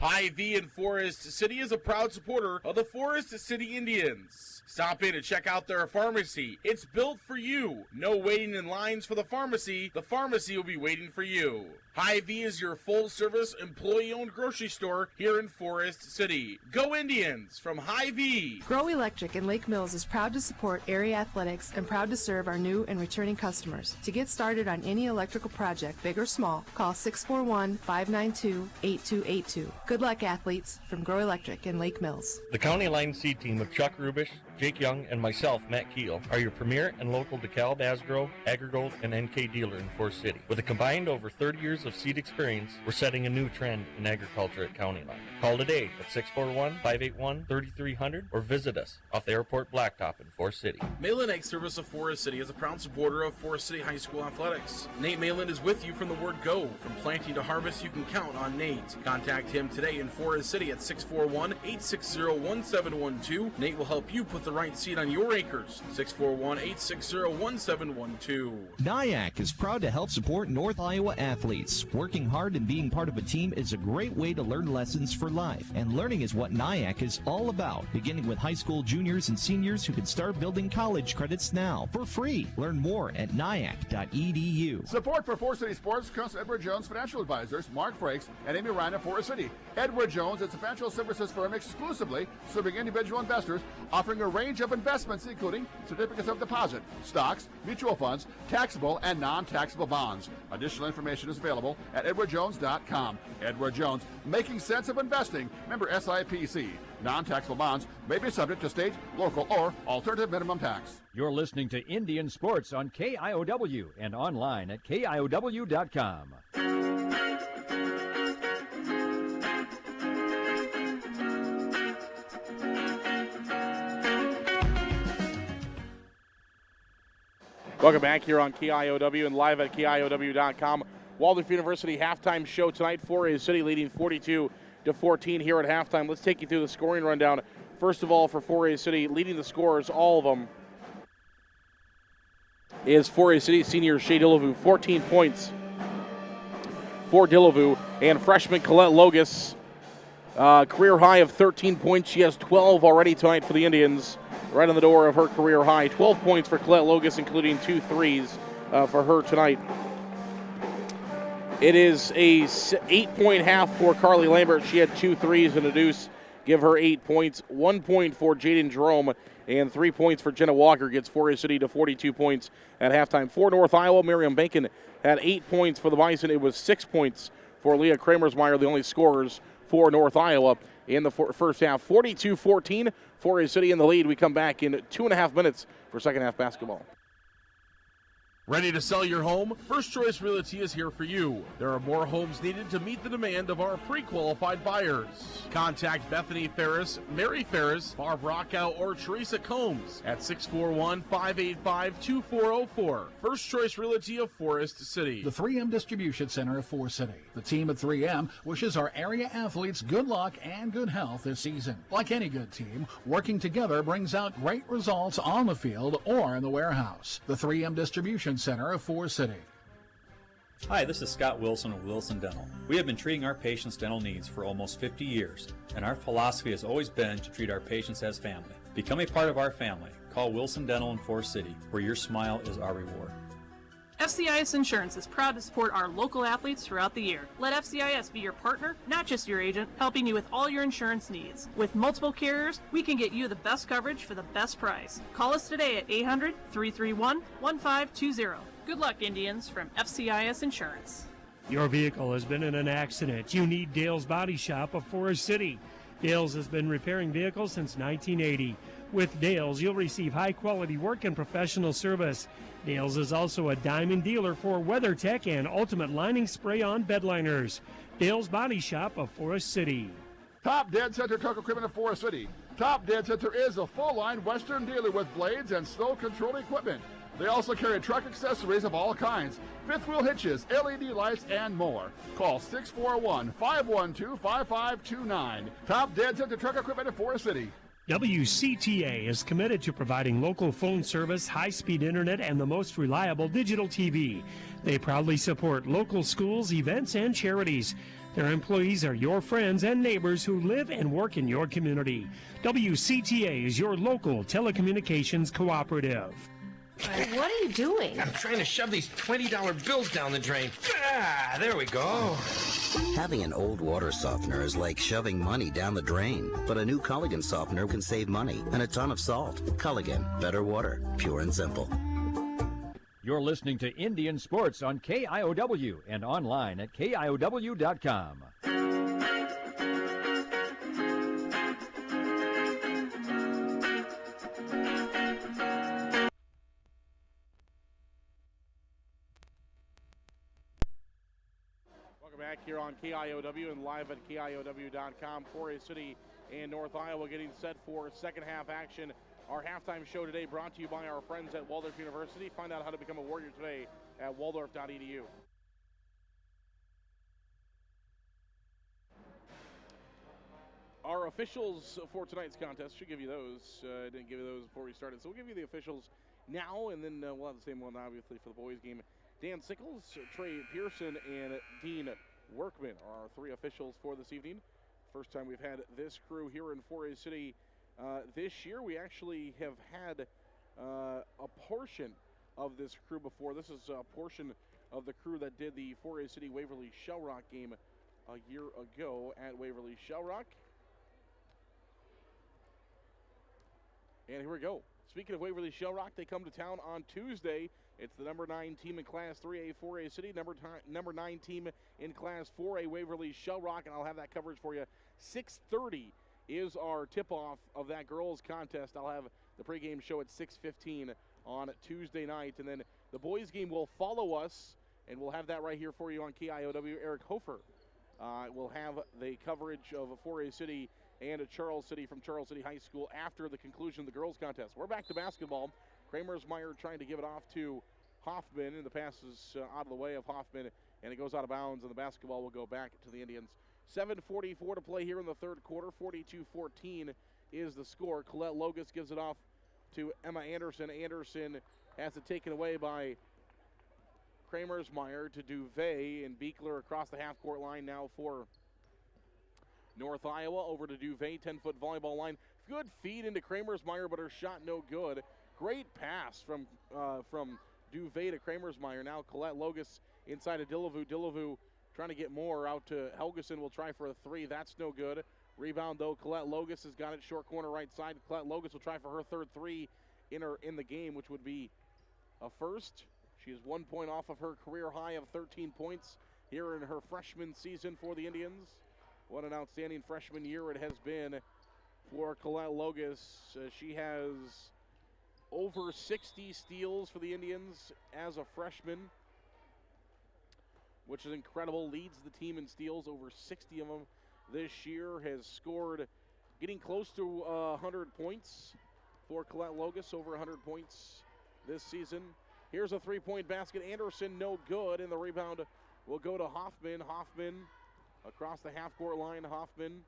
Hy-Vee in Forest City is a proud supporter of the Forest City Indians. Stop in and check out their pharmacy. It's built for you. No waiting in lines for the pharmacy. The pharmacy will be waiting for you. Hy-Vee is your full-service, employee-owned grocery store here in Forest City. Go Indians from Hy-Vee. Grow Electric in Lake Mills is proud to support area athletics and proud to serve our new and returning customers. To get started on any electrical project, big or small, call 641-592-8282. Good luck, athletes, from Grow Electric in Lake Mills. The County Line C team of Chuck Rubish, Jake Young, and myself, Matt Keel, are your premier and local DeKalb, Asgrow, Agrigold, and NK dealer in Forest City. With a combined over 30 years of seed experience, we're setting a new trend in agriculture at County Line. Call today at 641-581-3300 or visit us off the Airport Blacktop in Forest City. Malin Egg Service of Forest City is a proud supporter of Forest City High School athletics. Nate Malin is with you from the word go. From planting to harvest, you can count on Nate. Contact him today in Forest City at 641-860-1712. Nate will help you put the right seed on your acres. 641-860-1712. NIAC is proud to help support North Iowa athletes. Working hard and being part of a team is a great way to learn lessons for life, and learning is what NIAC is all about, beginning with high school juniors and seniors who can start building college credits now for free. Learn more at niac.edu. Support for Forest City Sports comes from Edward Jones Financial Advisors, Mark Frakes, and Amy Ryan of Forest City. Edward Jones is a financial services firm exclusively serving individual investors, offering a range of investments including certificates of deposit, stocks, mutual funds, taxable and non-taxable bonds. Additional information is available at edwardjones.com. Edward Jones, making sense of investing. Member SIPC. Non-taxable bonds may be subject to state, local, or alternative minimum tax. You're listening to Indian Sports on KIOW and online at KIOW.com. Welcome back here on KIOW and live at KIOW.com. Waldorf University halftime show tonight. 4A City leading 42-14 here at halftime. Let's take you through the scoring rundown. First of all, for 4A City, leading the scorers, all of them, is 4A City senior Shea Dillevue, 14 points for Dillevue. And freshman Colette Logus, career high of 13 points. She has 12 already tonight for the Indians. Right on the door of her career high. 12 points for Colette Logus, including 2 threes for her tonight. It is a 8-point half for Carly Lambert. She had 2 threes and a deuce. Give her 8 points. 1 point for Jaden Jerome and 3 points for Jenna Walker. Gets 4A City to 42 points at halftime. For North Iowa, Miriam Bankin had 8 points for the Bison. It was 6 points for Leah Kramersmeyer, the only scorers for North Iowa in the first half. 42-14, 4A City in the lead. We come back in 2.5 minutes for second half basketball. Ready to sell your home? First Choice Realty is here for you. There are more homes needed to meet the demand of our pre-qualified buyers. Contact Bethany Ferris, Mary Ferris, Barb Rockow, or Teresa Combs at 641-585-2404. First Choice Realty of Forest City. The 3M Distribution Center of Forest City. The team at 3M wishes our area athletes good luck and good health this season. Like any good team, working together brings out great results on the field or in the warehouse. The 3M Distribution Center of Forest City. Hi, this is Scott Wilson of Wilson Dental. We have been treating our patients' dental needs for almost 50 years, and our philosophy has always been to treat our patients as family. Become a part of our family. Call Wilson Dental in Forest City, where your smile is our reward. FCIS Insurance is proud to support our local athletes throughout the year. Let FCIS be your partner, not just your agent, helping you with all your insurance needs. With multiple carriers, we can get you the best coverage for the best price. Call us today at 800-331-1520. Good luck, Indians, from FCIS Insurance. Your vehicle has been in an accident. You need Dale's Body Shop of Forest City. Dale's has been repairing vehicles since 1980. With Dale's, you'll receive high-quality work and professional service. Dale's is also a diamond dealer for WeatherTech and Ultimate Lining Spray-On bed liners. Dale's Body Shop of Forest City. Top Dead Center Truck Equipment of Forest City. Top Dead Center is a full-line Western dealer with blades and snow control equipment. They also carry truck accessories of all kinds, fifth wheel hitches, LED lights, and more. Call 641-512-5529. Top Dead Center Truck Equipment of Forest City. WCTA is committed to providing local phone service, high-speed internet, and the most reliable digital TV. They proudly support local schools, events, and charities. Their employees are your friends and neighbors who live and work in your community. WCTA is your local telecommunications cooperative. What are you doing? I'm trying to shove these $20 bills down the drain. Ah, there we go. Having an old water softener is like shoving money down the drain. But a new Culligan softener can save money and a ton of salt. Culligan, better water, pure and simple. You're listening to Indian Sports on KIOW and online at KIOW.com. Welcome back here on KIOW and live at KIOW.com. 4A City and North Iowa getting set for second half action. Our halftime show today brought to you by our friends at Waldorf University. Find out how to become a Warrior today at waldorf.edu. Our officials for tonight's contest, should give you those. I didn't give you those before we started, so we'll give you the officials now, and then we'll have the same one, obviously, for the boys' game. Dan Sickles, Trey Pearson, and Dean Workman are our three officials for this evening. First time we've had this crew here in 4A City this year. We actually have had a portion of this crew before. This is a portion of the crew that did the 4A City Waverly Shell Rock game a year ago at Waverly Shell Rock. And here we go. Speaking of Waverly Shell Rock, they come to town on Tuesday. It's the number 9 team in Class 3A 4A City, number 9 team in Class 4A Waverly Shell Rock, and I'll have that coverage for you. 6:30 is our tip-off of that girls' contest. I'll have the pregame show at 6:15 on Tuesday night, and then the boys' game will follow us, and we'll have that right here for you on KIOW. Eric Hofer will have the coverage of 4A City and Charles City from Charles City High School after the conclusion of the girls' contest. We're back to basketball. Kramersmeyer trying to give it off to Hoffman, and the pass is out of the way of Hoffman, and it goes out of bounds, and the basketball will go back to the Indians. 7:44 to play here in the third quarter. 42-14 is the score. Colette Logus gives it off to Emma Anderson. Anderson has it taken away by Kramersmeyer to Duvet, and Beekler across the half-court line now for North Iowa. Over to Duvet, 10-foot volleyball line. Good feed into Kramersmeyer, but her shot no good. Great pass from Duvet to Kramersmeyer. Now Colette Logus inside of Dillevue. Dillevue trying to get more out to Helgeson. Will try for a three. That's no good. Rebound, though. Colette Logus has got it short corner right side. Colette Logus will try for her third three in the game, which would be a first. She is 1 point off of her career high of 13 points here in her freshman season for the Indians. What an outstanding freshman year it has been for Colette Logus. She has over 60 steals for the Indians as a freshman, which is incredible. Leads the team in steals, over 60 of them this year. Has scored, getting close to 100 points for Colette Logus, over 100 points this season. Here's a three-point basket. Anderson, no good, and the rebound will go to Hoffman. Hoffman across the half-court line. Hoffman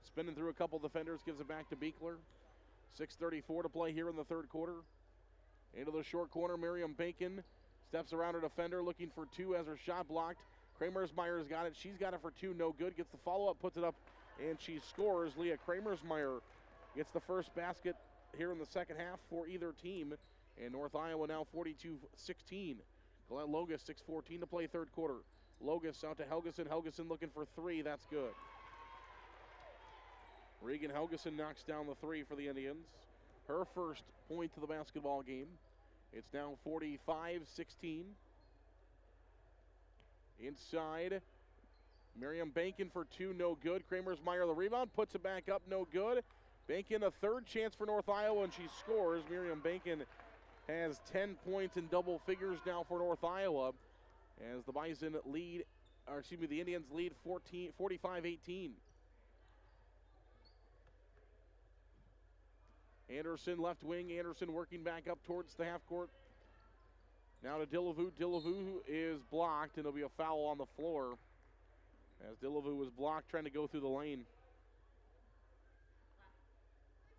spinning through a couple defenders, gives it back to Beekler. 6:34 to play here in the third quarter. Into the short corner, Miriam Bacon steps around her defender, looking for two as her shot blocked. Kramersmeyer's got it. She's got it for two, no good. Gets the follow-up, puts it up, and she scores. Leah Kramersmeyer gets the first basket here in the second half for either team. And North Iowa now 42-16. Colette Logus, 6:14 to play third quarter. Logus out to Helgeson. Helgeson looking for three. That's good. Regan Helgeson knocks down the three for the Indians. Her first point to the basketball game. It's now 45-16. Inside, Miriam Bankin for two, no good. Kramersmeyer the rebound, puts it back up, no good. Bankin a third chance for North Iowa, and she scores. Miriam Bankin has 10 points in double figures now for North Iowa as the Bison lead, or excuse me, the Indians lead 45-18. Anderson left wing. Anderson working back up towards the half court. Now to Dillevue. Dillevue is blocked, and there'll be a foul on the floor as Dillevue was blocked trying to go through the lane.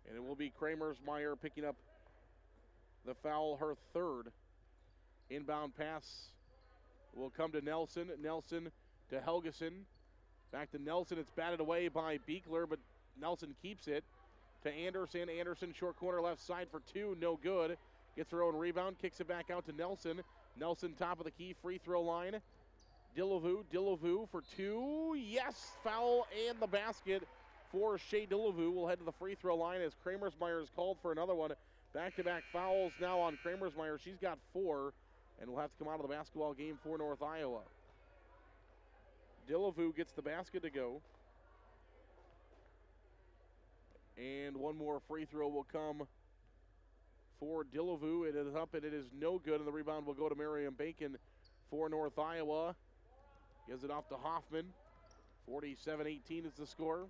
And it will be Kramersmeyer picking up the foul, her third. Inbound pass will come to Nelson. Nelson to Helgeson. Back to Nelson. It's batted away by Beekler, but Nelson keeps it. To Anderson. Anderson short corner left side for two. No good. Gets her own rebound. Kicks it back out to Nelson. Nelson top of the key. Free throw line. Dillevue. Dillevue for two. Yes. Foul and the basket for Shea Dillevue. Will head to the free throw line as Kramersmeyer is called for another one. Back-to-back fouls now on Kramersmeyer. She's got four and will have to come out of the basketball game for North Iowa. Dillevue gets the basket to go. And one more free throw will come for Dillevue. It is up and it is no good, and the rebound will go to Miriam Bacon for North Iowa. Gives it off to Hoffman. 47-18 is the score.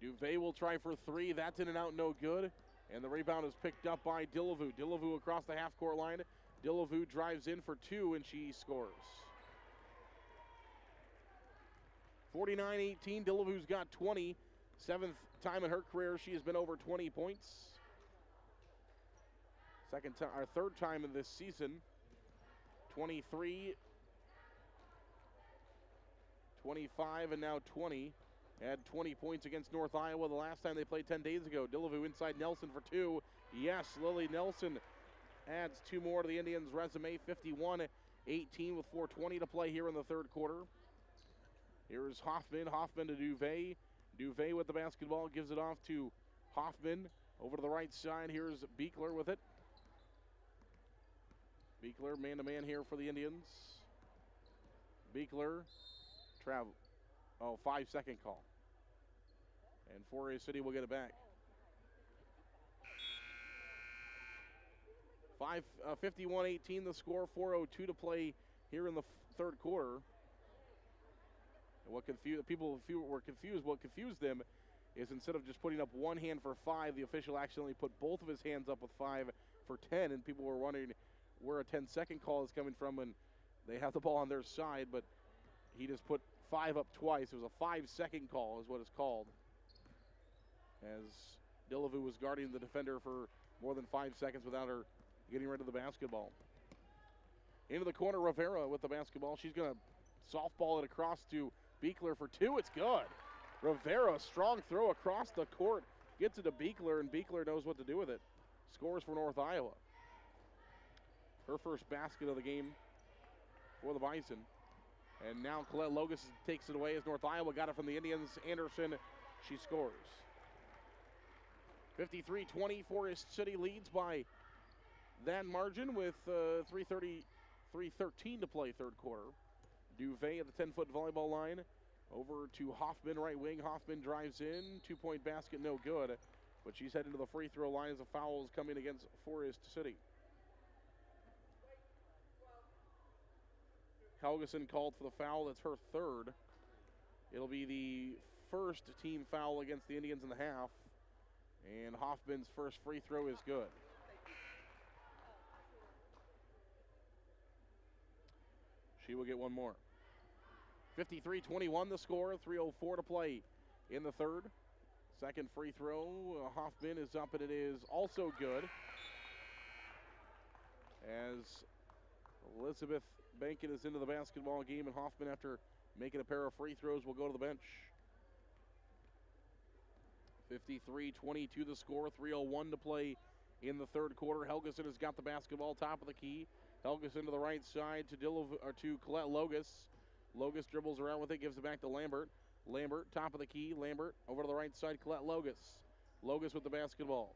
Duvet will try for three. That's in and out, no good. And the rebound is picked up by Dillevue. Dillevue across the half-court line. Dillevue drives in for two, and she scores. 49-18. Dillevue's got 20. Seventh time in her career she has been over 20 points. Third time in this season. 23, 25, and now 20. Had 20 points against North Iowa the last time they played 10 days ago. Dillevue inside Nelson for two. Yes, Lily Nelson adds two more to the Indians' resume. 51-18 with 4:20 to play here in the third quarter. Here's Hoffman. Hoffman to Duvet. Duvet with the basketball, gives it off to Hoffman. Over to the right side, here's Beekler with it. Beekler man-to-man here for the Indians. Beekler, travel. 5-second call. And Foray City will get it back. 51-18 the score, 4:02 to play here in the third quarter. And what were confused. What confused them is instead of just putting up one hand for 5, the official accidentally put both of his hands up with 5 for 10, and people were wondering where a 10-second call is coming from, and they have the ball on their side, but he just put 5 up twice. It was a 5-second call is what it's called, as Dillevue was guarding the defender for more than 5 seconds without her getting rid of the basketball. Into the corner, Rivera with the basketball. She's going to softball it across to Beekler for two. It's good. Rivera, strong throw across the court. Gets it to Beekler, and Beekler knows what to do with it. Scores for North Iowa. Her first basket of the game for the Bison. And now Colette Logus takes it away as North Iowa got it from the Indians. Anderson, she scores. 53-20, Forest City leads by that margin with 3:13 to play third quarter. Duvet at the 10-foot volleyball line. Over to Hoffman, right wing. Hoffman drives in. 2-point basket, no good. But she's heading to the free throw line as the foul is coming against Forest City. Helgeson called for the foul. That's her third. It'll be the first team foul against the Indians in the half. And Hoffman's first free throw is good. She will get one more. 53-21 the score, 3:04 to play in the third. Second free throw, Hoffman is up, and it is also good. As Elizabeth Bankin is into the basketball game, and Hoffman, after making a pair of free throws, will go to the bench. 53-22 the score, 3:01 to play in the third quarter. Helgeson has got the basketball, top of the key. Helgeson to the right side to Colette Logus. Logus dribbles around with it, gives it back to Lambert. Lambert, top of the key. Lambert over to the right side, Colette Logus. Logus with the basketball.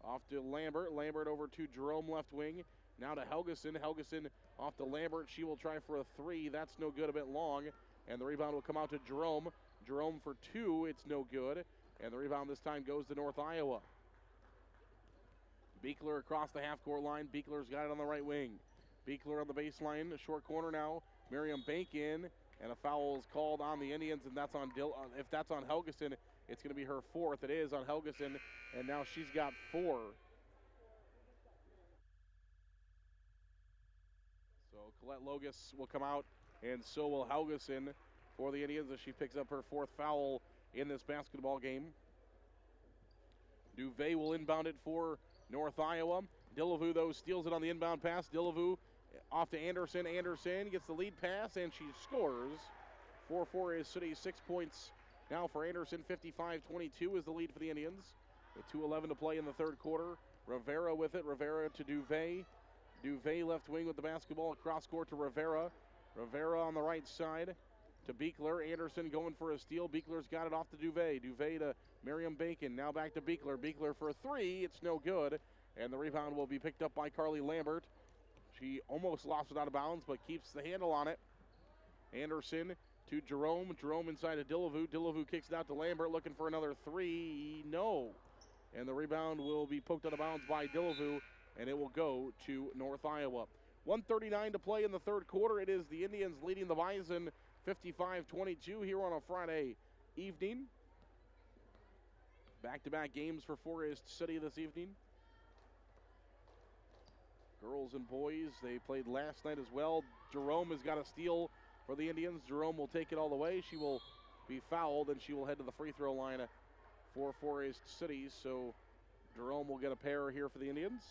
Off to Lambert. Lambert over to Jerome, left wing. Now to Helgeson. Helgeson off to Lambert. She will try for a three. That's no good, a bit long. And the rebound will come out to Jerome. Jerome for two. It's no good. And the rebound this time goes to North Iowa. Beekler across the half-court line. Beekler's got it on the right wing. Beekler on the baseline, short corner now. Miriam Bankin, and a foul is called on the Indians, and that's on if that's on Helgeson, it's going to be her fourth. It is on Helgeson, and now she's got 4. So Colette Logus will come out, and so will Helgeson for the Indians as she picks up her 4th foul in this basketball game. Duvet will inbound it for North Iowa. Dillevue, though, steals it on the inbound pass. Dillevue off to Anderson. Anderson gets the lead pass, and she scores. 4-4 is City, 6 points now for Anderson. 55-22 is the lead for the Indians. With 2:11 to play in the third quarter. Rivera with it. Rivera to Duvet. Duvet left wing with the basketball. Across court to Rivera. Rivera on the right side to Beekler. Anderson going for a steal. Beekler's got it off to Duvet. Duvet to Miriam Bacon. Now back to Beekler. Beekler for a three. It's no good. And the rebound will be picked up by Carly Lambert. She almost lost it out of bounds, but keeps the handle on it. Anderson to Jerome. Jerome inside of Dillevue. Dillevue kicks it out to Lambert, looking for another three. No. And the rebound will be poked out of bounds by Dillevue, and it will go to North Iowa. 1:39 to play in the third quarter. It is the Indians leading the Bison 55-22 here on a Friday evening. Back-to-back games for Forest City this evening. Girls and boys, they played last night as well. Jerome has got a steal for the Indians. Jerome will take it all the way. She will be fouled, and she will head to the free throw line for Forest City. So Jerome will get a pair here for the Indians.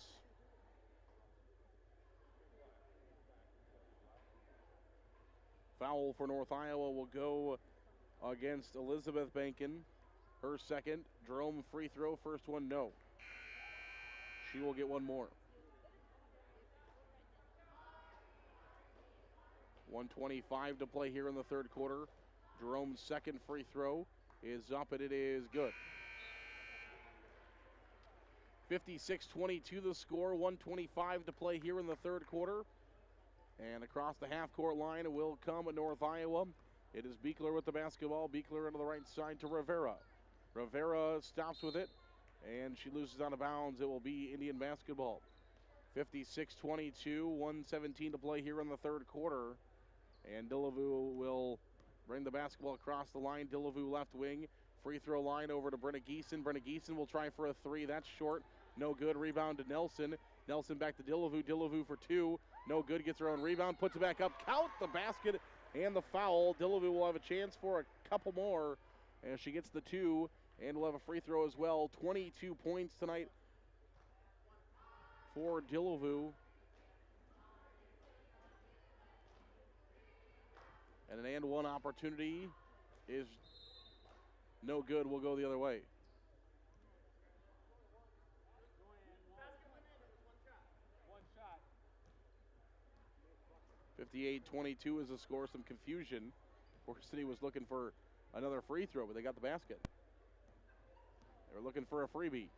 Foul for North Iowa will go against Elizabeth Bankin. Her second. Jerome free throw. First one, no. She will get one more. 1:25 to play here in the third quarter. Jerome's second free throw is up, and it is good. 56-22 the score. 1:25 to play here in the third quarter. And across the half-court line it will come at North Iowa. It is Beekler with the basketball. Beekler into the right side to Rivera. Rivera stops with it, and she loses out of bounds. It will be Indian basketball. 56-22, 1:17 to play here in the third quarter. And Dillevue will bring the basketball across the line. Dillevue left wing. Free throw line over to Brenna Geeson. Brenna Geeson will try for a three. That's short. No good. Rebound to Nelson. Nelson back to Dillevue. Dillevue for two. No good. Gets her own rebound. Puts it back up. Count the basket and the foul. Dillevue will have a chance for a couple more as she gets the two. And will have a free throw as well. 22 points tonight for Dillevue. And an and one opportunity is no good. Will go the other way. One shot. 58-22 is the score. Some confusion. Forest City was looking for another free throw, but they got the basket. They were looking for a freebie.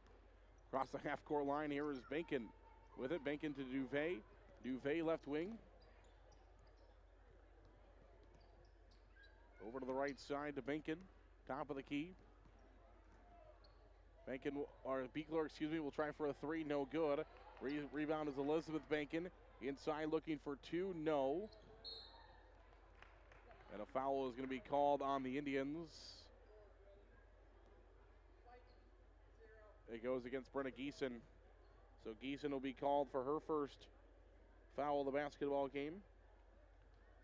Across the half-court line, here is Bankin with it. Bankin to Duvet. Duvet left wing. Over to the right side to Bankin. Top of the key. Beekler, will try for a three. No good. Rebound is Elizabeth Bankin. Inside looking for two. No. And a foul is going to be called on the Indians. It goes against Brenna Geeson. So Geeson will be called for her first foul of the basketball game.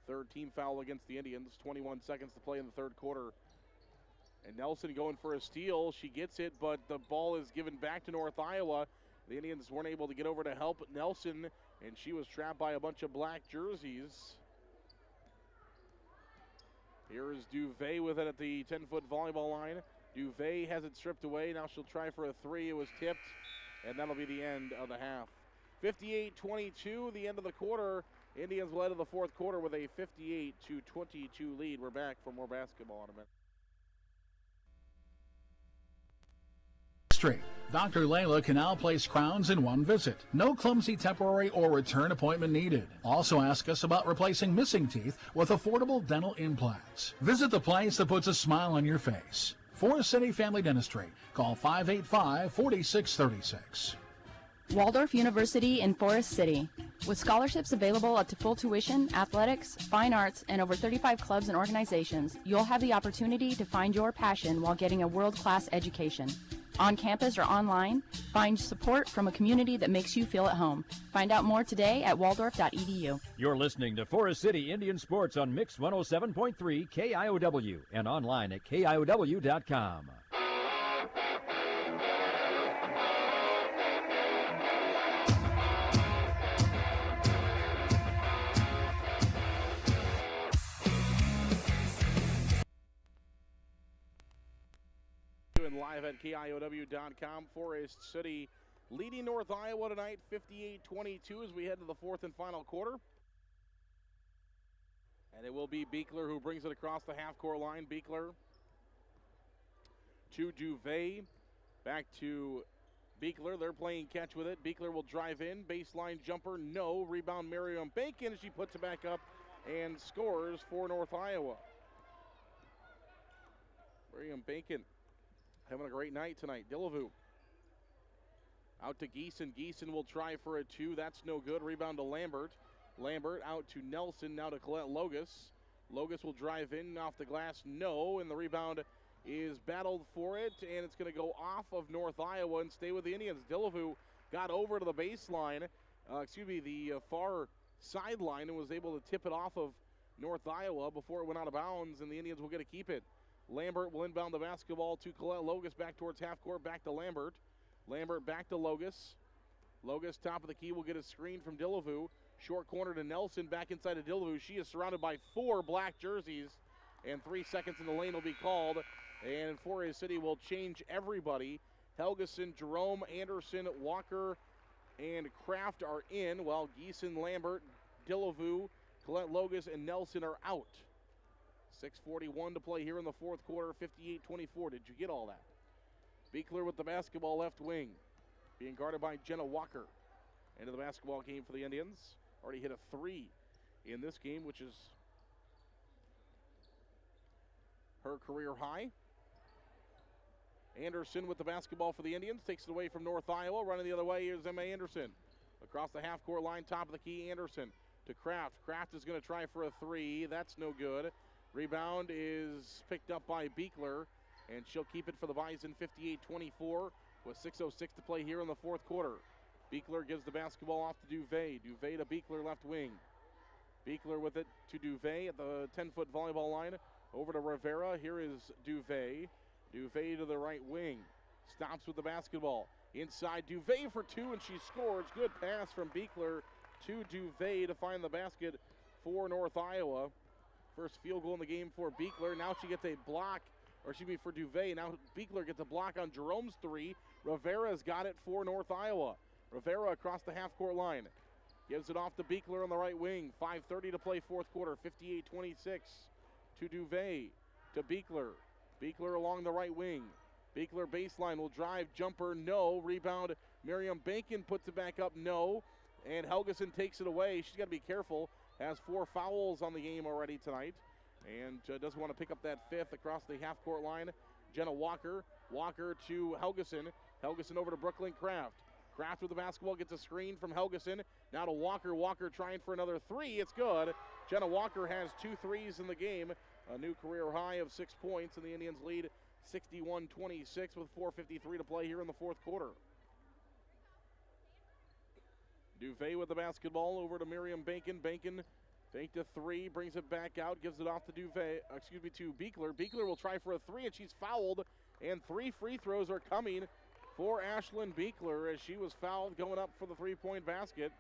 Third team foul against the Indians. 21 seconds to play in the third quarter. And Nelson going for a steal. She gets it, but the ball is given back to North Iowa. The Indians weren't able to get over to help Nelson, and she was trapped by a bunch of black jerseys. Here is Duvet with it at the 10-foot volleyball line. Duvet has it stripped away. Now she'll try for a three. It was tipped, and that'll be the end of the half. 58-22, the end of the quarter. Indians led in the fourth quarter with a 58-22 lead. We're back for more basketball in a minute. Street. Dr. Layla can now place crowns in one visit. No clumsy temporary or return appointment needed. Also ask us about replacing missing teeth with affordable dental implants. Visit the place that puts a smile on your face. Forest City Family Dentistry. Call 585-4636. Waldorf University in Forest City. With scholarships available up to full tuition, athletics, fine arts, and over 35 clubs and organizations, you'll have the opportunity to find your passion while getting a world-class education. On campus or online, find support from a community that makes you feel at home. Find out more today at waldorf.edu. You're listening to Forest City Indian Sports on Mix 107.3 KIOW and online at KIOW.com. Live at KIOW.com. Forest City leading North Iowa tonight, 58-22 as we head to the fourth and final quarter. And it will be Beekler who brings it across the half-court line. Beekler to Duvet. Back to Beekler. They're playing catch with it. Beekler will drive in. Baseline jumper, no. Rebound Miriam Bacon as she puts it back up and scores for North Iowa. Miriam Bacon having a great night tonight. Dillevue out to Geeson. Geeson will try for a two. That's no good. Rebound to Lambert. Lambert out to Nelson, now to Colette Logus. Logus will drive in off the glass, no, and the rebound is battled for it, and it's going to go off of North Iowa and stay with the Indians. Delavu got over to the baseline, the far sideline, and was able to tip it off of North Iowa before it went out of bounds, and the Indians will get to keep it. Lambert will inbound the basketball to Colette Logus, back towards half court, back to Lambert. Lambert back to Logus. Logus, top of the key, will get a screen from Delavu. Short corner to Nelson, back inside of Delavu. She is surrounded by 4 black jerseys, and 3 seconds in the lane will be called. And Forest City will change everybody. Helgeson, Jerome, Anderson, Walker, and Kraft are in, while Geeson, Lambert, Delavu, Colette Logus, and Nelson are out. 6:41 to play here in the fourth quarter, 58-24. Did you get all that? Beekler with the basketball, left wing, being guarded by Jenna Walker. Into the basketball game for the Indians. Already hit a 3 in this game, which is her career high. Anderson with the basketball for the Indians, takes it away from North Iowa. Running the other way, here's Emma Anderson. Across the half-court line, top of the key, Anderson to Kraft. Kraft is going to try for a 3. That's no good. Rebound is picked up by Beekler, and she'll keep it for the Bison, 58-24, with 6:06 to play here in the fourth quarter. Beekler gives the basketball off to Duvet. Duvet to Beekler, left wing. Beekler with it to Duvet at the 10-foot volleyball line. Over to Rivera. Here is Duvet. Duvet to the right wing. Stops with the basketball. Inside, Duvet for 2, and she scores. Good pass from Beekler to Duvet to find the basket for North Iowa. First field goal in the game for Beekler. Now she gets a block, for Duvet. Now Beekler gets a block on Jerome's 3. Rivera's got it for North Iowa. Rivera across the half-court line. Gives it off to Beekler on the right wing. 5:30 to play fourth quarter. 58-26 to Duvet. To Beekler. Beekler along the right wing. Beekler baseline will drive. Jumper, no. Rebound. Miriam Bankin puts it back up, no. And Helgeson takes it away. She's got to be careful. Has 4 fouls on the game already tonight. And doesn't want to pick up that 5th across the half-court line. Jenna Walker. Walker to Helgeson. Helgeson over to Brooklyn Kraft. Kraft with the basketball, gets a screen from Helgeson. Now to Walker. Walker trying for another 3. It's good. Jenna Walker has 2 threes in the game. A new career high of 6 points, and the Indians lead 61-26 with 4:53 to play here in the fourth quarter. Duvet with the basketball over to Miriam Bankin. Bankin faked a 3, brings it back out, gives it off to to Beekler. Beekler will try for a 3, and she's fouled, and 3 free throws are coming for Ashlyn Beekler as she was fouled going up for the 3-point basket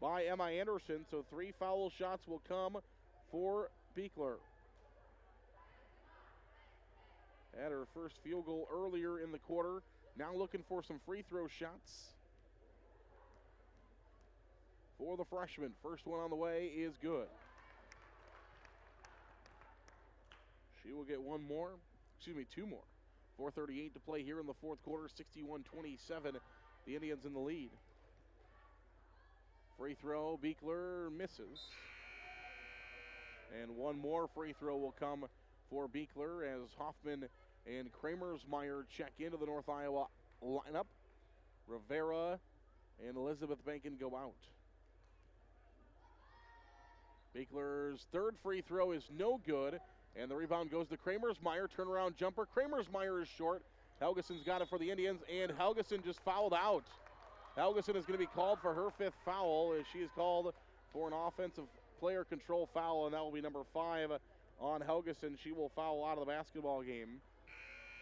by Emma Anderson. So 3 foul shots will come for Beekler. Had her first field goal earlier in the quarter. Now looking for some free throw shots for the freshman. First one on the way is good. She will get 2 more. 4:38 to play here in the fourth quarter, 61-27. The Indians in the lead. Free throw, Beekler misses. And 1 more free throw will come for Beekler as Hoffman and Kramersmeyer check into the North Iowa lineup. Rivera and Elizabeth Bankin go out. Beekler's 3rd free throw is no good. And the rebound goes to Kramersmeyer. Turnaround jumper. Kramersmeyer is short. Helgeson's got it for the Indians, and Helgeson just fouled out. Helgeson is going to be called for her 5th foul as she is called for an offensive player control foul, and that will be number 5 on Helgeson. She will foul out of the basketball game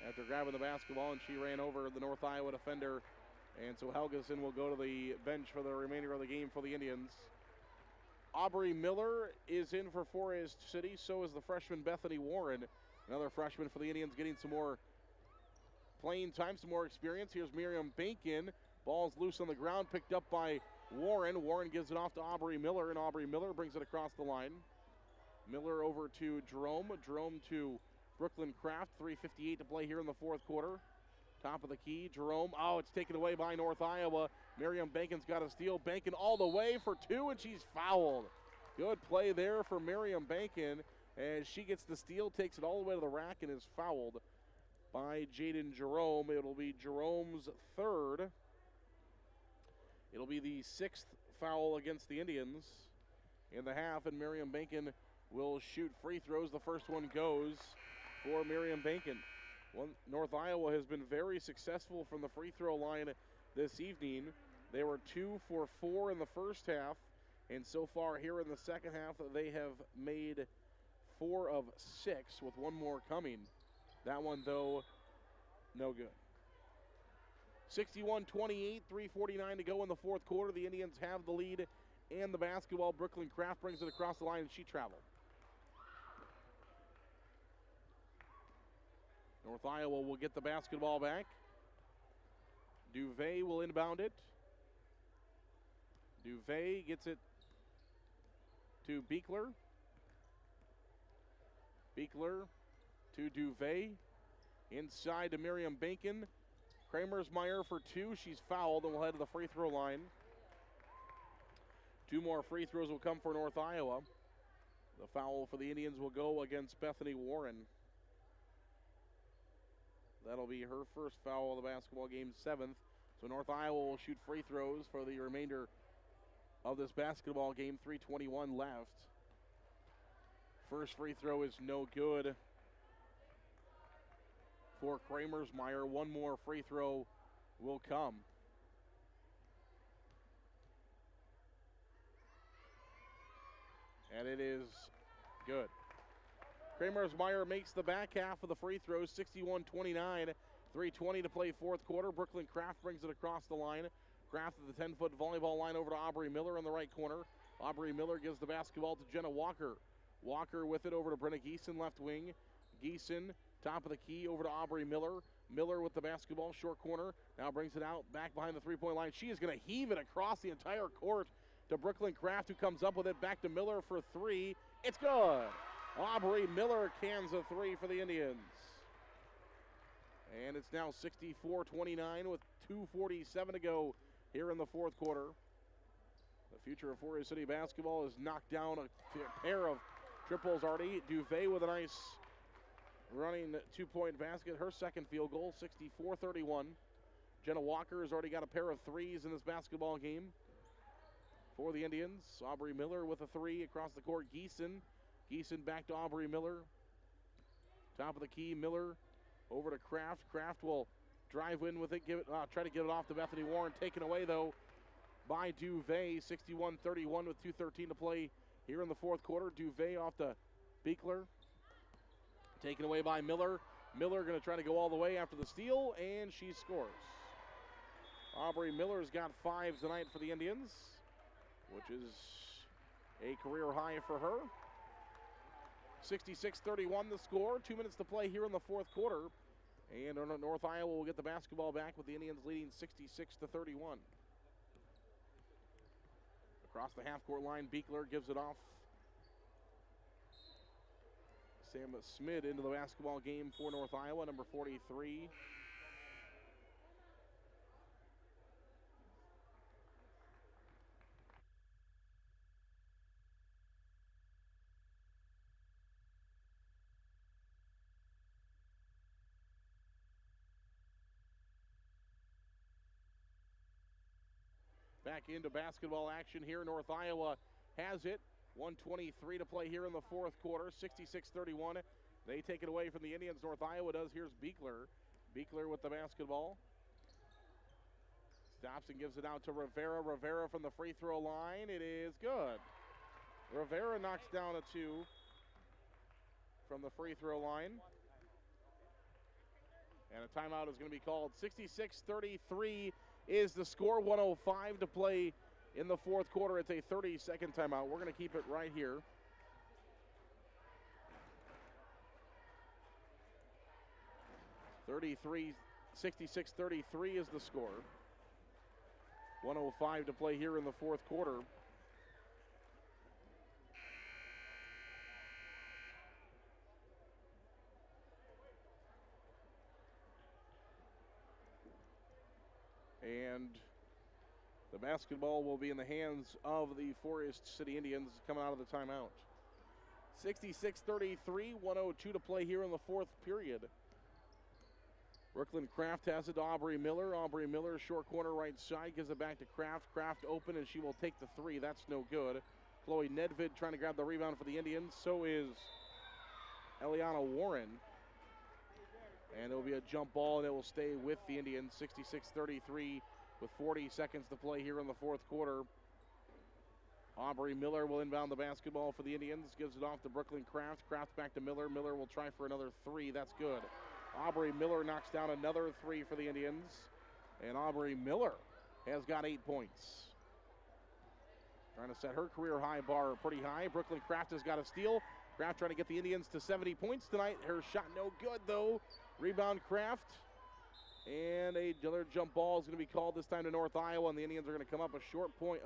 after grabbing the basketball, and she ran over the North Iowa defender. And so Helgeson will go to the bench for the remainder of the game for the Indians. Aubrey Miller is in for Forest City. So is the freshman Bethany Warren. Another freshman for the Indians getting some more playing time, some more experience. Here's Miriam Bankin. Ball's loose on the ground, picked up by Warren. Warren gives it off to Aubrey Miller, and Aubrey Miller brings it across the line. Miller over to Jerome. Jerome to Brooklyn Kraft. 3:58 to play here in the fourth quarter. Top of the key, Jerome. Oh, it's taken away by North Iowa. Miriam Bankin's got a steal. Bankin all the way for 2, and she's fouled. Good play there for Miriam Bankin as she gets the steal, takes it all the way to the rack, and is fouled by Jaden Jerome. It'll be Jerome's 3rd. It'll be the 6th foul against the Indians. in the half, and Miriam Bacon will shoot free throws. The first one goes for Miriam Bacon. North Iowa has been very successful from the free throw line this evening. They were 2 for 4 in the first half, and so far here in the second half, they have made 4 of 6 with one more coming. That one, though, no good. 61-28, 3:49 to go in the fourth quarter. The Indians have the lead and the basketball. Brooklyn Kraft brings it across the line, and she traveled. North Iowa will get the basketball back. Duvet will inbound it. Duvet gets it to Beekler. Beekler to Duvet. Inside to Miriam Bacon. Kramersmeyer for 2. She's fouled and will head to the free throw line. 2 more free throws will come for North Iowa. The foul for the Indians will go against Bethany Warren. That'll be her first foul of the basketball game, 7th. So North Iowa will shoot free throws for the remainder of this basketball game. 3:21 left. First free throw is no good for Kramersmeyer. One more free throw will come. And it is good. Kramersmeyer makes the back half of the free throws, 61-29. 3:20 to play fourth quarter. Brooklyn Kraft brings it across the line. Kraft at the 10-foot volleyball line over to Aubrey Miller in the right corner. Aubrey Miller gives the basketball to Jenna Walker. Walker with it over to Brenna Geeson, left wing. Geeson, top of the key, over to Aubrey Miller. Miller with the basketball, short corner. Now brings it out, back behind the three-point line. She is going to heave it across the entire court to Brooklyn Kraft, who comes up with it. Back to Miller for 3. It's good. Aubrey Miller cans a 3 for the Indians. And it's now 64-29 with 2:47 to go here in the fourth quarter. The future of Forest City basketball has knocked down a pair of triples already. Duvet with a nice running 2-point basket. Her second field goal, 64-31. Jenna Walker has already got a pair of threes in this basketball game for the Indians. Aubrey Miller with a 3 across the court. Geeson back to Aubrey Miller. Top of the key, Miller over to Kraft. Kraft will drive in with it, try to get it off to Bethany Warren. Taken away, though, by Duvet. 61-31 with 2:13 to play here in the fourth quarter. Duvet off to Beekler. Taken away by Miller. Miller going to try to go all the way after the steal, and she scores. Aubrey Miller's got 5 tonight for the Indians, which is a career high for her. 66-31 the score. 2 minutes to play here in the fourth quarter. And North Iowa will get the basketball back with the Indians leading 66-31. Across the half-court line, Beekler gives it off. Sam Smith into the basketball game for North Iowa, number 43. Back into basketball action here. North Iowa has it. 1:23 to play here in the fourth quarter. 66-31. They take it away from the Indians. North Iowa does. Here's Beekler. Beekler with the basketball. Stops and gives it out to Rivera. Rivera from the free throw line. It is good. Rivera knocks down a 2 from the free throw line. And a timeout is going to be called. 66-33 is the score. 1:05 to play in the fourth quarter. It's a 30-second timeout. We're going to keep it right here. (66-33) is the score. 1:05 to play here in the fourth quarter. And the basketball will be in the hands of the Forest City Indians coming out of the timeout. 66-33, 1:02 to play here in the fourth period. Brooklyn Kraft has it to Aubrey Miller. Aubrey Miller, short corner right side, gives it back to Kraft. Kraft open, and she will take the 3. That's no good. Chloe Nedvid trying to grab the rebound for the Indians. So is Eliana Warren. And it will be a jump ball, and it will stay with the Indians. 66-33 with 40 seconds to play here in the fourth quarter. Aubrey Miller will inbound the basketball for the Indians. Gives it off to Brooklyn Kraft. Kraft back to Miller. Miller will try for another three. That's good. Aubrey Miller knocks down another three for the Indians. And Aubrey Miller has got 8 points. Trying to set her career high bar pretty high. Brooklyn Kraft has got a steal. Kraft trying to get the Indians to 70 points tonight. Her shot no good, though. Rebound Kraft. And another jump ball is going to be called this time to North Iowa, and the Indians are going to come up a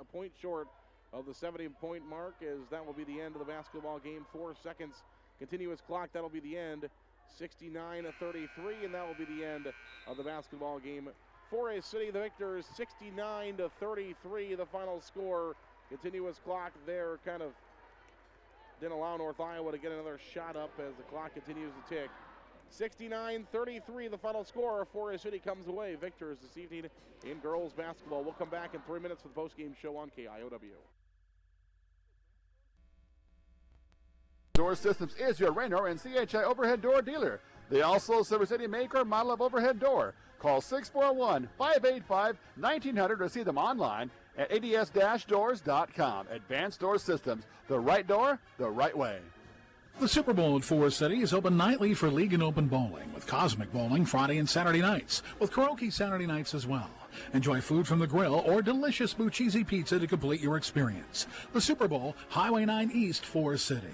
point short of the 70-point mark, as that will be the end of the basketball game. 4 seconds continuous clock. That'll be the end. 69-33, and that will be the end of the basketball game. Forest City, the victors, 69-33, the final score. Continuous clock there kind of didn't allow North Iowa to get another shot up as the clock continues to tick. 69-33, the final score. Forest City comes away victors this evening in girls basketball. We'll come back in 3 minutes for the postgame show on KIOW. Door Systems is your Raynor and CHI overhead door dealer. They also service any make or model of overhead door. Call 641-585-1900 or see them online at ads-doors.com. Advanced Door Systems, the right door, the right way. The Super Bowl at Forest City is open nightly for league and open bowling, with Cosmic Bowling Friday and Saturday nights, with karaoke Saturday nights as well. Enjoy food from the grill or delicious cheesy pizza to complete your experience. The Super Bowl, Highway 9 East, Forest City.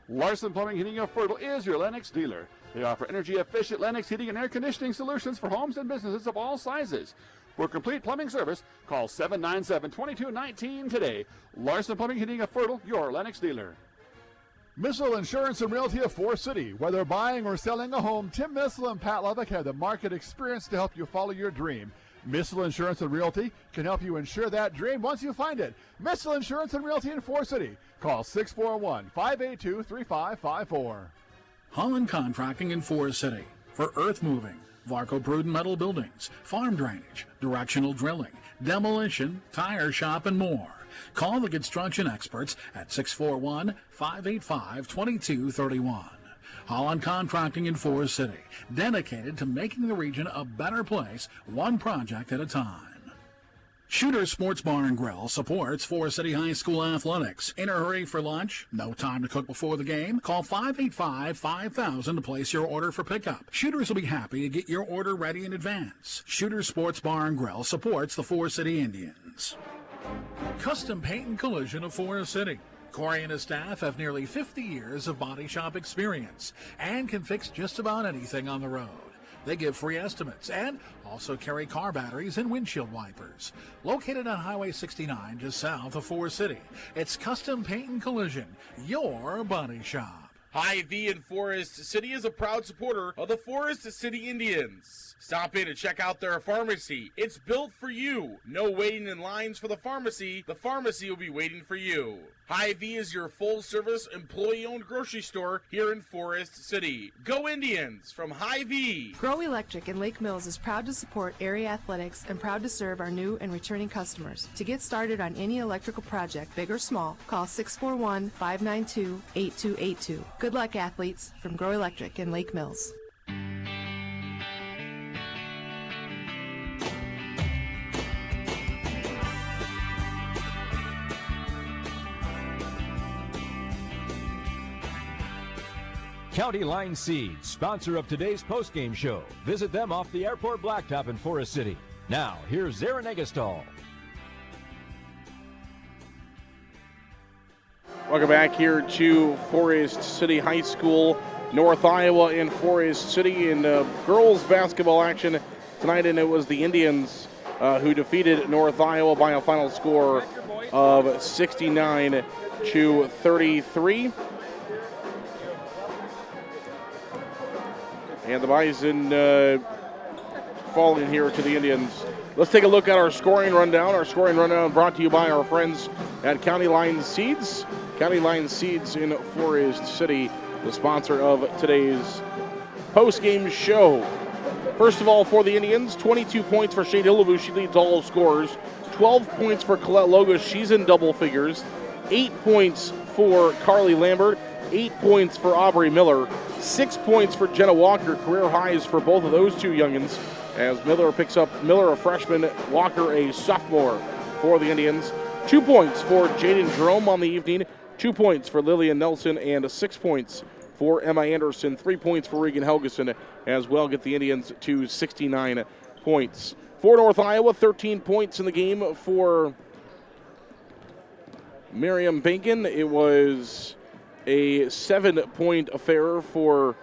Larsen Plumbing, Heating of Fertile is your Lennox dealer. They offer energy-efficient Lennox heating and air conditioning solutions for homes and businesses of all sizes. For complete plumbing service, call 797-2219 today. Larsen Plumbing, Heating of Fertile, your Lennox dealer. Missile Insurance and Realty of Forest City. Whether buying or selling a home, Tim Missile and Pat Lovick have the market experience to help you follow your dream. Missile Insurance and Realty can help you insure that dream once you find it. Missile Insurance and Realty in Forest City. Call 641-582-3554. Holland Contracting in Forest City for earth moving, Varco-Pruden metal buildings, farm drainage, directional drilling, demolition, tire shop, and more. Call the construction experts at 641-585-2231. Holland Contracting in Forest City, dedicated to making the region a better place, one project at a time. Shooter Sports Bar and Grill supports Forest City High School athletics. In a hurry for lunch? No time to cook before the game? Call 585-5000 to place your order for pickup. Shooters will be happy to get your order ready in advance. Shooter Sports Bar and Grill supports the Forest City Indians. Custom Paint and Collision of Forest City. Corey and his staff have nearly 50 years of body shop experience and can fix just about anything on the road. They give free estimates and also carry car batteries and windshield wipers. Located on Highway 69 just south of Forest City, it's Custom Paint and Collision, your body shop. Hy-Vee in Forest City is a proud supporter of the Forest City Indians. Stop in and check out their pharmacy. It's built for you. No waiting in lines for the pharmacy. The pharmacy will be waiting for you. Hy-Vee is your full-service, employee-owned grocery store here in Forest City. Go Indians from Hy-Vee. Grow Electric in Lake Mills is proud to support area athletics and proud to serve our new and returning customers. To get started on any electrical project, big or small, call 641-592-8282. Good luck, athletes, from Grow Electric in Lake Mills. County Line Seeds, sponsor of today's postgame show. Visit them off the airport blacktop in Forest City. Now, here's Zarin Egestal. Welcome back here to Forest City High School, North Iowa in Forest City in girls basketball action tonight, and it was the Indians who defeated North Iowa by a final score of 69-33. And the Bison falling here to the Indians. Let's take a look at our scoring rundown. Our scoring rundown brought to you by our friends at County Line Seeds. County Line Seeds in Forest City, the sponsor of today's post-game show. First of all, for the Indians, 22 points for Shade Illavu. She leads all scorers. 12 points for Colette Logos. She's in double figures. 8 points for Carly Lambert, 8 points for Aubrey Miller, 6 points for Jenna Walker, career highs for both of those two youngins, as Miller picks up a freshman, Walker a sophomore for the Indians. 2 points for Jaden Jerome on the evening, 2 points for Lillian Nelson, and 6 points for Emma Anderson, 3 points for Regan Helgeson as well, get the Indians to 69 points. For North Iowa, 13 points in the game for Miriam Bacon. It was a 7-point affair for,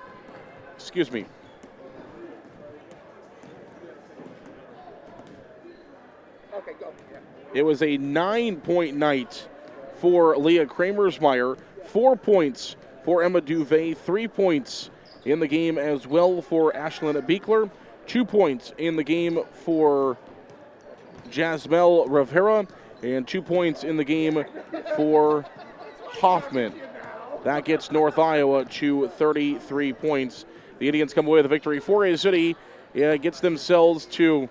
It was a 9-point night for Leah Kramersmeyer, 4 points for Emma Duvet, 3 points in the game as well for Ashlyn Beekler, 2 points in the game for Jasmel Rivera, and 2 points in the game for Hoffman. That gets North Iowa to 33 points. The Indians come away with a victory. Forest City gets themselves to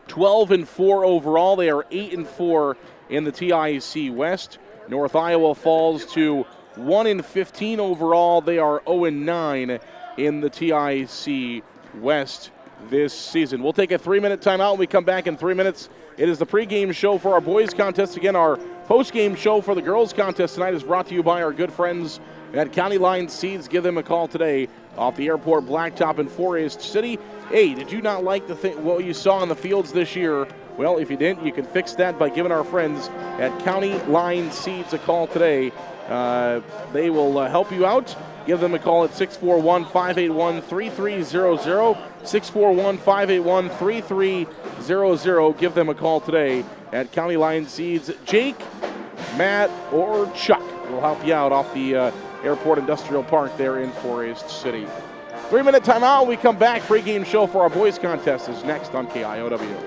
12-4 overall. They are 8-4 in the TIC West. North Iowa falls to 1-15 overall. They are 0-9 in the TIC West this season. We'll take a 3-minute timeout when we come back in 3 minutes. It is the pregame show for our boys contest. Again, our postgame show for the girls contest tonight is brought to you by our good friends at County Line Seeds. Give them a call today off the airport blacktop in Forest City. Hey, did you not like what you saw in the fields this year? Well, if you didn't, you can fix that by giving our friends at County Line Seeds a call today. They will help you out. Give them a call at 641-581-3300. 641-581-3300. Give them a call today at County Line Seeds. Jake, Matt, or Chuck will help you out off the Airport Industrial Park there in Forest City. 3-minute timeout. We come back. Pregame show for our boys contest is next on KIOW.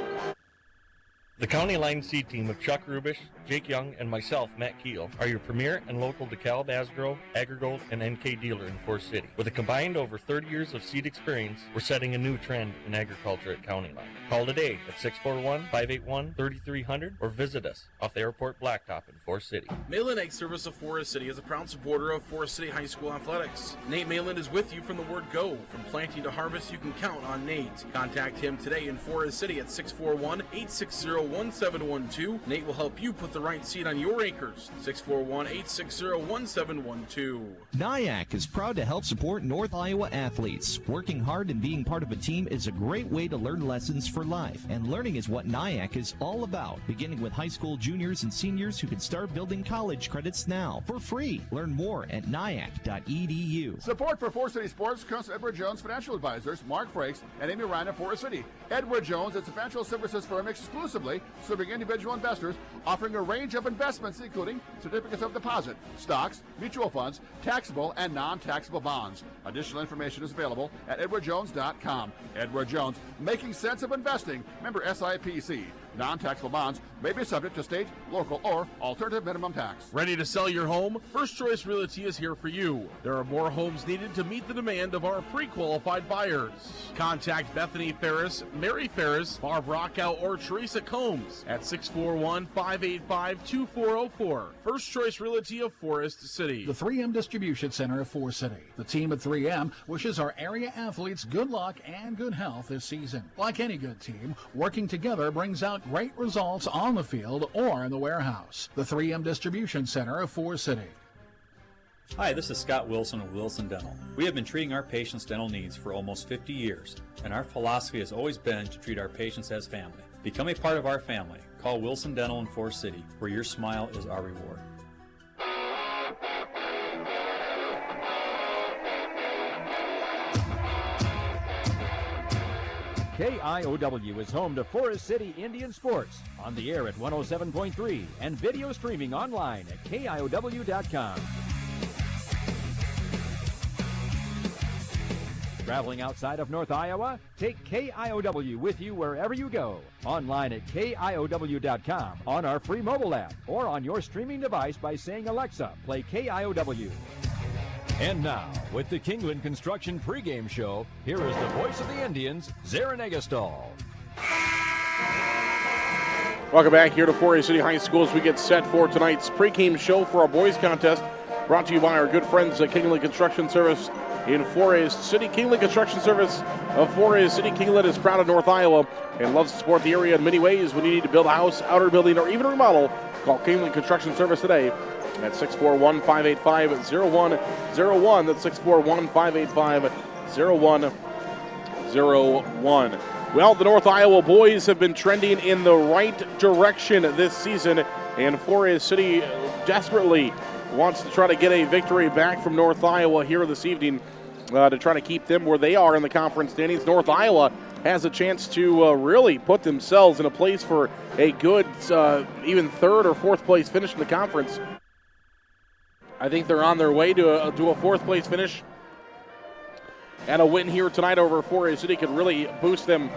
The County Line Seed team of Chuck Rubish, Jake Young, and myself, Matt Keel, are your premier and local DeKalb, Asgrow, AgriGold, and NK dealer in Forest City. With a combined over 30 years of seed experience, we're setting a new trend in agriculture at County Line. Call today at 641-581-3300 or visit us off the Airport Blacktop in Forest City. Malin Egg Service of Forest City is a proud supporter of Forest City High School athletics. Nate Malin is with you from the word go. From planting to harvest, you can count on Nate. Contact him today in Forest City at 641-860-1712. Nate will help you put the right seed on your acres. 641-860-1712. NIAC is proud to help support North Iowa athletes. Working hard and being part of a team is a great way to learn lessons for life, and learning is what NIAC is all about, beginning with high school juniors and seniors who can start building college credits now for free. Learn more at niac.edu. Support for Forest City Sports comes from Edward Jones Financial Advisors, Mark Frakes, and Amy Ryan of Forest City. Edward Jones is a financial services firm exclusively serving individual investors, offering a range of investments including certificates of deposit, stocks, mutual funds, taxable and non-taxable bonds. Additional information is available at edwardjones.com. Edward Jones, making sense of investing. Member SIPC. Non-taxable bonds may be subject to state, local, or alternative minimum tax. Ready to sell your home? First Choice Realty is here for you. There are more homes needed to meet the demand of our pre-qualified buyers. Contact Bethany Ferris, Mary Ferris, Barb Rockow, or Teresa Combs at 641-585-2404. First Choice Realty of Forest City. The 3M Distribution Center of Forest City. The team at 3M wishes our area athletes good luck and good health this season. Like any good team, working together brings out great results on the field or in the warehouse. The 3M Distribution Center of Forest City. Hi, this is Scott Wilson of Wilson Dental. We have been treating our patients' dental needs for almost 50 years, and our philosophy has always been to treat our patients as family. Become a part of our family. Call Wilson Dental in Forest City, where your smile is our reward. KIOW is home to Forest City Indian Sports, on the air at 107.3 and video streaming online at KIOW.com. Traveling outside of North Iowa? Take KIOW with you wherever you go. Online at KIOW.com, on our free mobile app, or on your streaming device by saying, Alexa, play KIOW. And now, with the Kingland Construction pregame show, here is the voice of the Indians, Zarin Egestal. Welcome back here to 4A City High School as we get set for tonight's pregame show for our boys contest, brought to you by our good friends at Kingland Construction Service in 4A City. Kingland Construction Service of 4A City. Kingland is proud of North Iowa and loves to support the area in many ways. When you need to build a house, outer building, or even remodel, call Kingland Construction Service today at 641-585-0101. That's 641-585-0101. Well, the North Iowa boys have been trending in the right direction this season, and 4A City desperately wants to try to get a victory back from North Iowa here this evening to try to keep them where they are in the conference standings. North Iowa has a chance to really put themselves in a place for a good even third or fourth place finish in the conference. I think they're on their way to a fourth place finish. And a win here tonight over 4A City could really boost them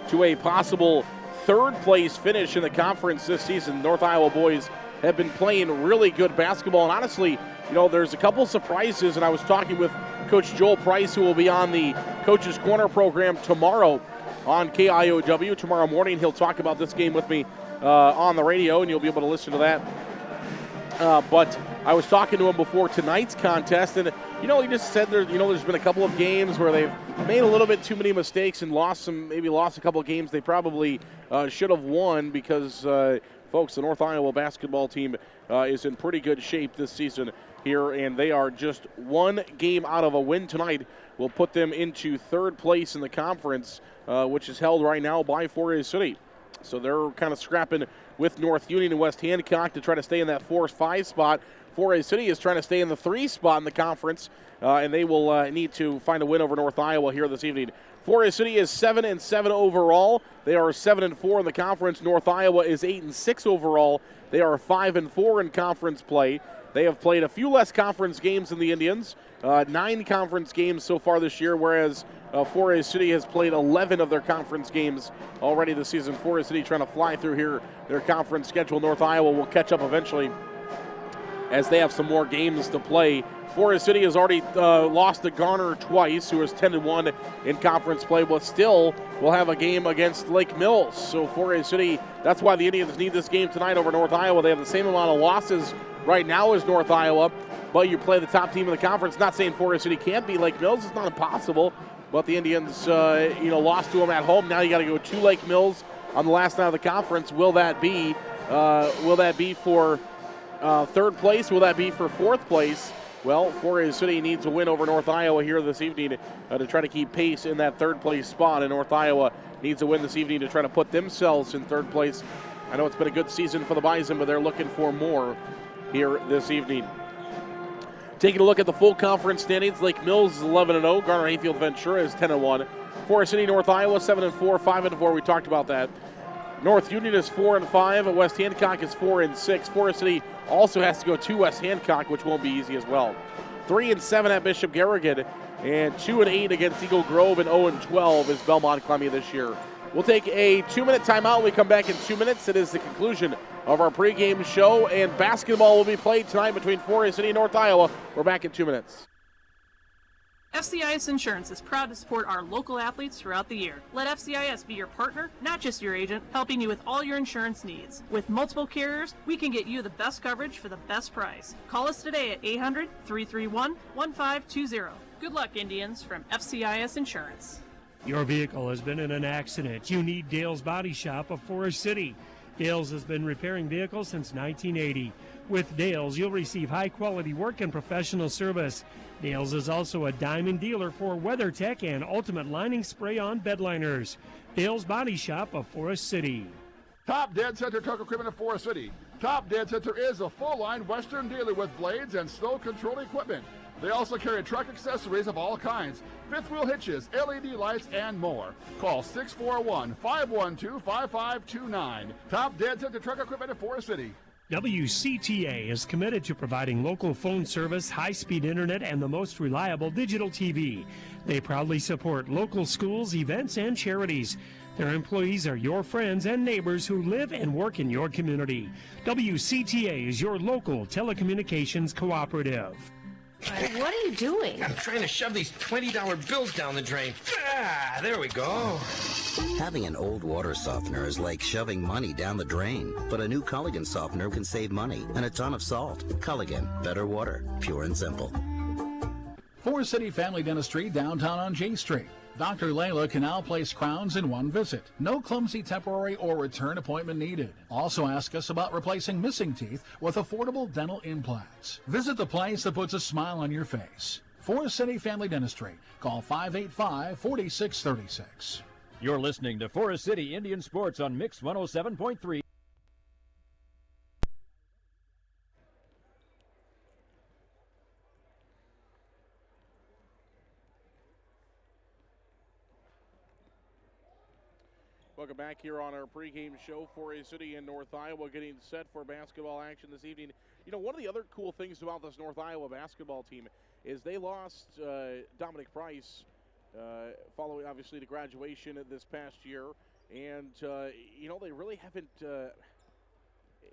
to a possible third place finish in the conference this season. North Iowa boys have been playing really good basketball. And honestly, you know, there's a couple surprises. And I was talking with Coach Joel Price, who will be on the Coach's Corner program tomorrow on KIOW. Tomorrow morning, he'll talk about this game with me on the radio, and you'll be able to listen to that. But I was talking to him before tonight's contest, and he just said there's been a couple of games where they've made a little bit too many mistakes and lost a couple of games they probably should have won because, folks, the North Iowa basketball team is in pretty good shape this season here, and they are just one game out of a win tonight. Will put them into third place in the conference, which is held right now by 4A City. So they're kind of scrapping with North Union and West Hancock to try to stay in that 4-5 spot. 4A City is trying to stay in the 3 spot in the conference, and they will need to find a win over North Iowa here this evening. 4A City is 7-7 overall. They are 7-4 in the conference. North Iowa is 8-6 overall. They are 5-4 in conference play. They have played a few less conference games than the Indians, 9 conference games so far this year, whereas 4A City has played 11 of their conference games already this season. 4A City trying to fly through here their conference schedule. North Iowa will catch up eventually as they have some more games to play. 4A City has already lost to Garner twice, who is 10-1 in conference play, but still will have a game against Lake Mills. So 4A City, that's why the Indians need this game tonight over North Iowa. They have the same amount of losses right now as North Iowa, but you play the top team in the conference. Not saying 4A City can't beat Lake Mills. It's not impossible, but the Indians, lost to them at home. Now you got to go to Lake Mills on the last night of the conference. Will that be for third place? Will that be for fourth place? Well, 4A City needs a win over North Iowa here this evening to try to keep pace in that third place spot. And North Iowa needs a win this evening to try to put themselves in third place. I know it's been a good season for the Bison, but they're looking for more here this evening. Taking a look at the full conference standings, Lake Mills is 11-0. Garner Hayfield Ventura is 10-1. 4A City, North Iowa 7-4, 5-4. We talked about that. North Union is 4-5. West Hancock is 4-6. 4A City also has to go to West Hancock, which won't be easy as well. 3-7 at Bishop Garrigan, and 2-8 against Eagle Grove, and 0-12 is Belmont Columbia this year. We'll take a 2-minute timeout. When we come back in 2 minutes. It is the conclusion of our pregame show, and basketball will be played tonight between 4A City and North Iowa. We're back in 2 minutes. FCIS Insurance is proud to support our local athletes throughout the year. Let FCIS be your partner, not just your agent, helping you with all your insurance needs. With multiple carriers, we can get you the best coverage for the best price. Call us today at 800-331-1520. Good luck, Indians, from FCIS Insurance. Your vehicle has been in an accident. You need Dale's Body Shop of Forest City. Dale's has been repairing vehicles since 1980. With Dale's, you'll receive high-quality work and professional service. Dale's is also a diamond dealer for WeatherTech and Ultimate Lining Spray-On bed liners. Dale's Body Shop of Forest City. Top Dead Center Truck Equipment of Forest City. Top Dead Center is a full-line Western dealer with blades and snow control equipment. They also carry truck accessories of all kinds, fifth wheel hitches, LED lights, and more. Call 641-512-5529. Top Dead Center Truck Equipment of Forest City. WCTA is committed to providing local phone service, high-speed internet, and the most reliable digital TV. They proudly support local schools, events, and charities. Their employees are your friends and neighbors who live and work in your community. WCTA is your local telecommunications cooperative. What are you doing? I'm trying to shove these $20 bills down the drain. There we go. Having an old water softener is like shoving money down the drain, but a new Culligan softener can save money and a ton of salt. Culligan, better water, pure and simple. Forest City Family Dentistry, downtown on J Street. Dr. Layla can now place crowns in one visit. No clumsy temporary or return appointment needed. Also ask us about replacing missing teeth with affordable dental implants. Visit the place that puts a smile on your face. Forest City Family Dentistry. Call 585-4636. You're listening to Forest City Indian Sports on Mix 107.3. Welcome back here on our pregame show. Forest City in North Iowa getting set for basketball action this evening. You know, one of the other cool things about this North Iowa basketball team is they lost Dominic Price following, obviously, the graduation this past year. And, you know, they really haven't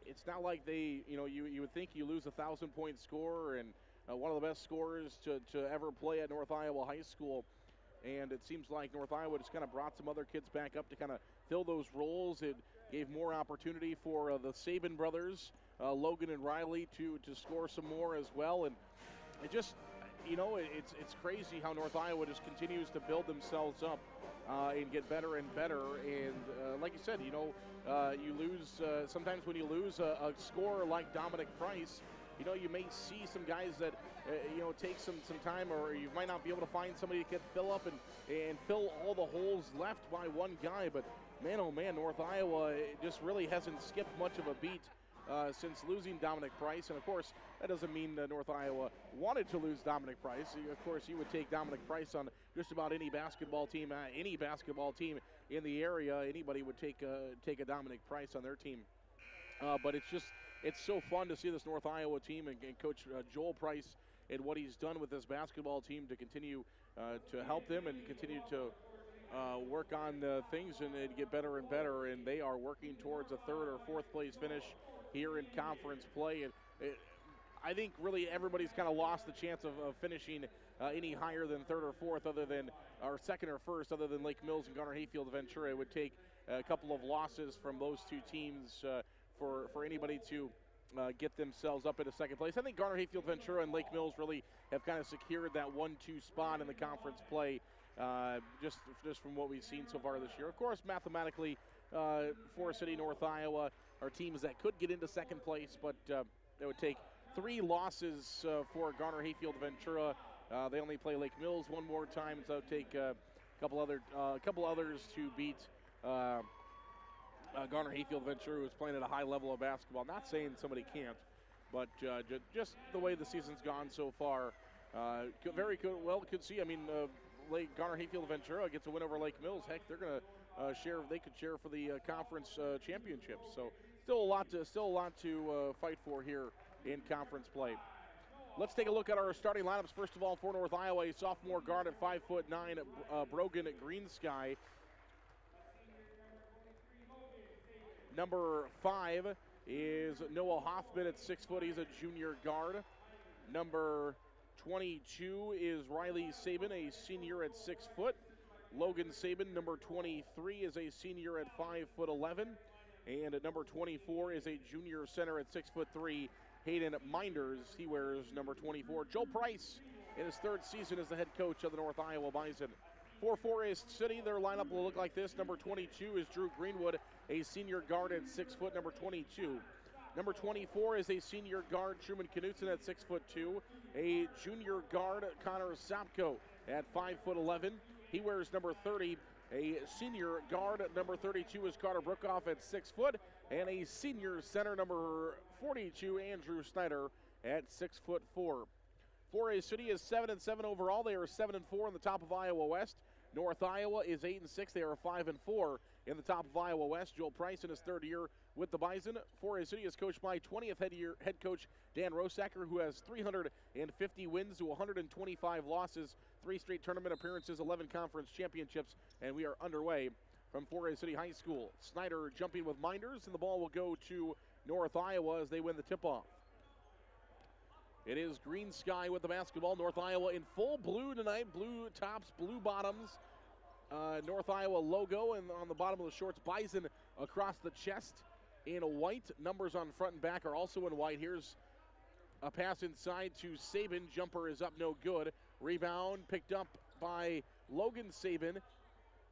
it's not like they, you know, you would think you lose a 1,000-point scorer and one of the best scorers to ever play at North Iowa High School. And it seems like North Iowa just kind of brought some other kids back up to kind of fill those roles. It gave more opportunity for the Saban brothers, Logan and Riley, to score some more as well. And it just, you know, it's crazy how North Iowa just continues to build themselves up and get better and better. And like you said, you know, you lose, sometimes when you lose a scorer like Dominic Price, you know, you may see some guys that, you know, take some time, or you might not be able to find somebody that can fill up and fill all the holes left by one guy. But, man, oh, man, North Iowa just really hasn't skipped much of a beat since losing Dominic Price. And, of course, that doesn't mean North Iowa wanted to lose Dominic Price. Of course, you would take Dominic Price on just about any basketball team in the area. Anybody would take a Dominic Price on their team. But it's so fun to see this North Iowa team and Coach Joel Price and what he's done with this basketball team to continue to help them and continue to work on things and get better and better. And they are working towards a third or fourth place finish here in conference play. And I think really everybody's kind of lost the chance of finishing any higher than third or fourth, or second or first, other than Lake Mills and Garner Hayfield Ventura. It would take a couple of losses from those two teams for anybody to get themselves up into second place. I think Garner Hayfield Ventura and Lake Mills really have kind of secured that 1-2 spot in the conference play just from what we've seen so far this year. Of course, mathematically, Forest City, North Iowa are teams that could get into second place, but it would take 3 losses for Garner Hayfield Ventura. They only play Lake Mills one more time, so it would take a couple others to beat Garner Hayfield Ventura, who's playing at a high level of basketball. Not saying somebody can't, but just the way the season's gone so far, very good. Well, could see. I mean, Garner Hayfield Ventura gets a win over Lake Mills. Heck, they're going to share. They could share for the conference championships. So still a lot to fight for here in conference play. Let's take a look at our starting lineups. First of all, for North Iowa, a sophomore guard at 5'9", Brogan Greensky. Number 5 is Noah Hoffman at 6 foot. He's a junior guard. Number 22 is Riley Saban, a senior at 6 foot. Logan Saban, number 23, is a senior at 5'11". And at number 24 is a junior center at 6'3". Hayden Minders, he wears number 24. Joe Price, in his 3rd season as the head coach of the North Iowa Bison. For Forest City, their lineup will look like this. Number 22 is Drew Greenwood, a senior guard at 6 foot, number 22. Number 24 is a senior guard, Truman Knutson at 6'2". A junior guard, Connor Sapko at 5'11". He wears number 30. A senior guard, number 32, is Carter Brookoff at 6 foot. And a senior center, number 42, Andrew Snyder at 6'4". Forest City is 7-7 overall. They are 7-4 in the top of Iowa West. North Iowa is 8-6. They are 5-4 in the top of Iowa West. Joel Price in his 3rd year with the Bison. Forest City is coached by 20th head coach Dan Rosacker, who has 350 wins to 125 losses, 3 straight tournament appearances, 11 conference championships, and we are underway from Forest City High School. Snyder jumping with Minders, and the ball will go to North Iowa as they win the tip-off. It is Greensky with the basketball. North Iowa in full blue tonight. Blue tops, blue bottoms. North Iowa logo, and on the bottom of the shorts, Bison across the chest in white. Numbers on front and back are also in white. Here's a pass inside to Saban. Jumper is up, no good. Rebound picked up by Logan Saban.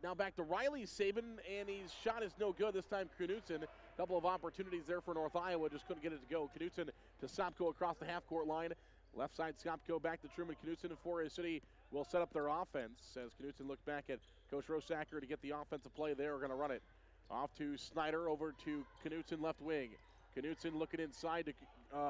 Now back to Riley Saban, and his shot is no good. This time Knutson. A couple of opportunities there for North Iowa, just couldn't get it to go. Knutson to Sopko across the half-court line. Left side Sopko back to Truman Knutson, and Forest City will set up their offense as Knutson looked back at Coach Rosacker to get the offensive play. They are going to run it. Off to Snyder, over to Knutson, left wing. Knutson looking inside to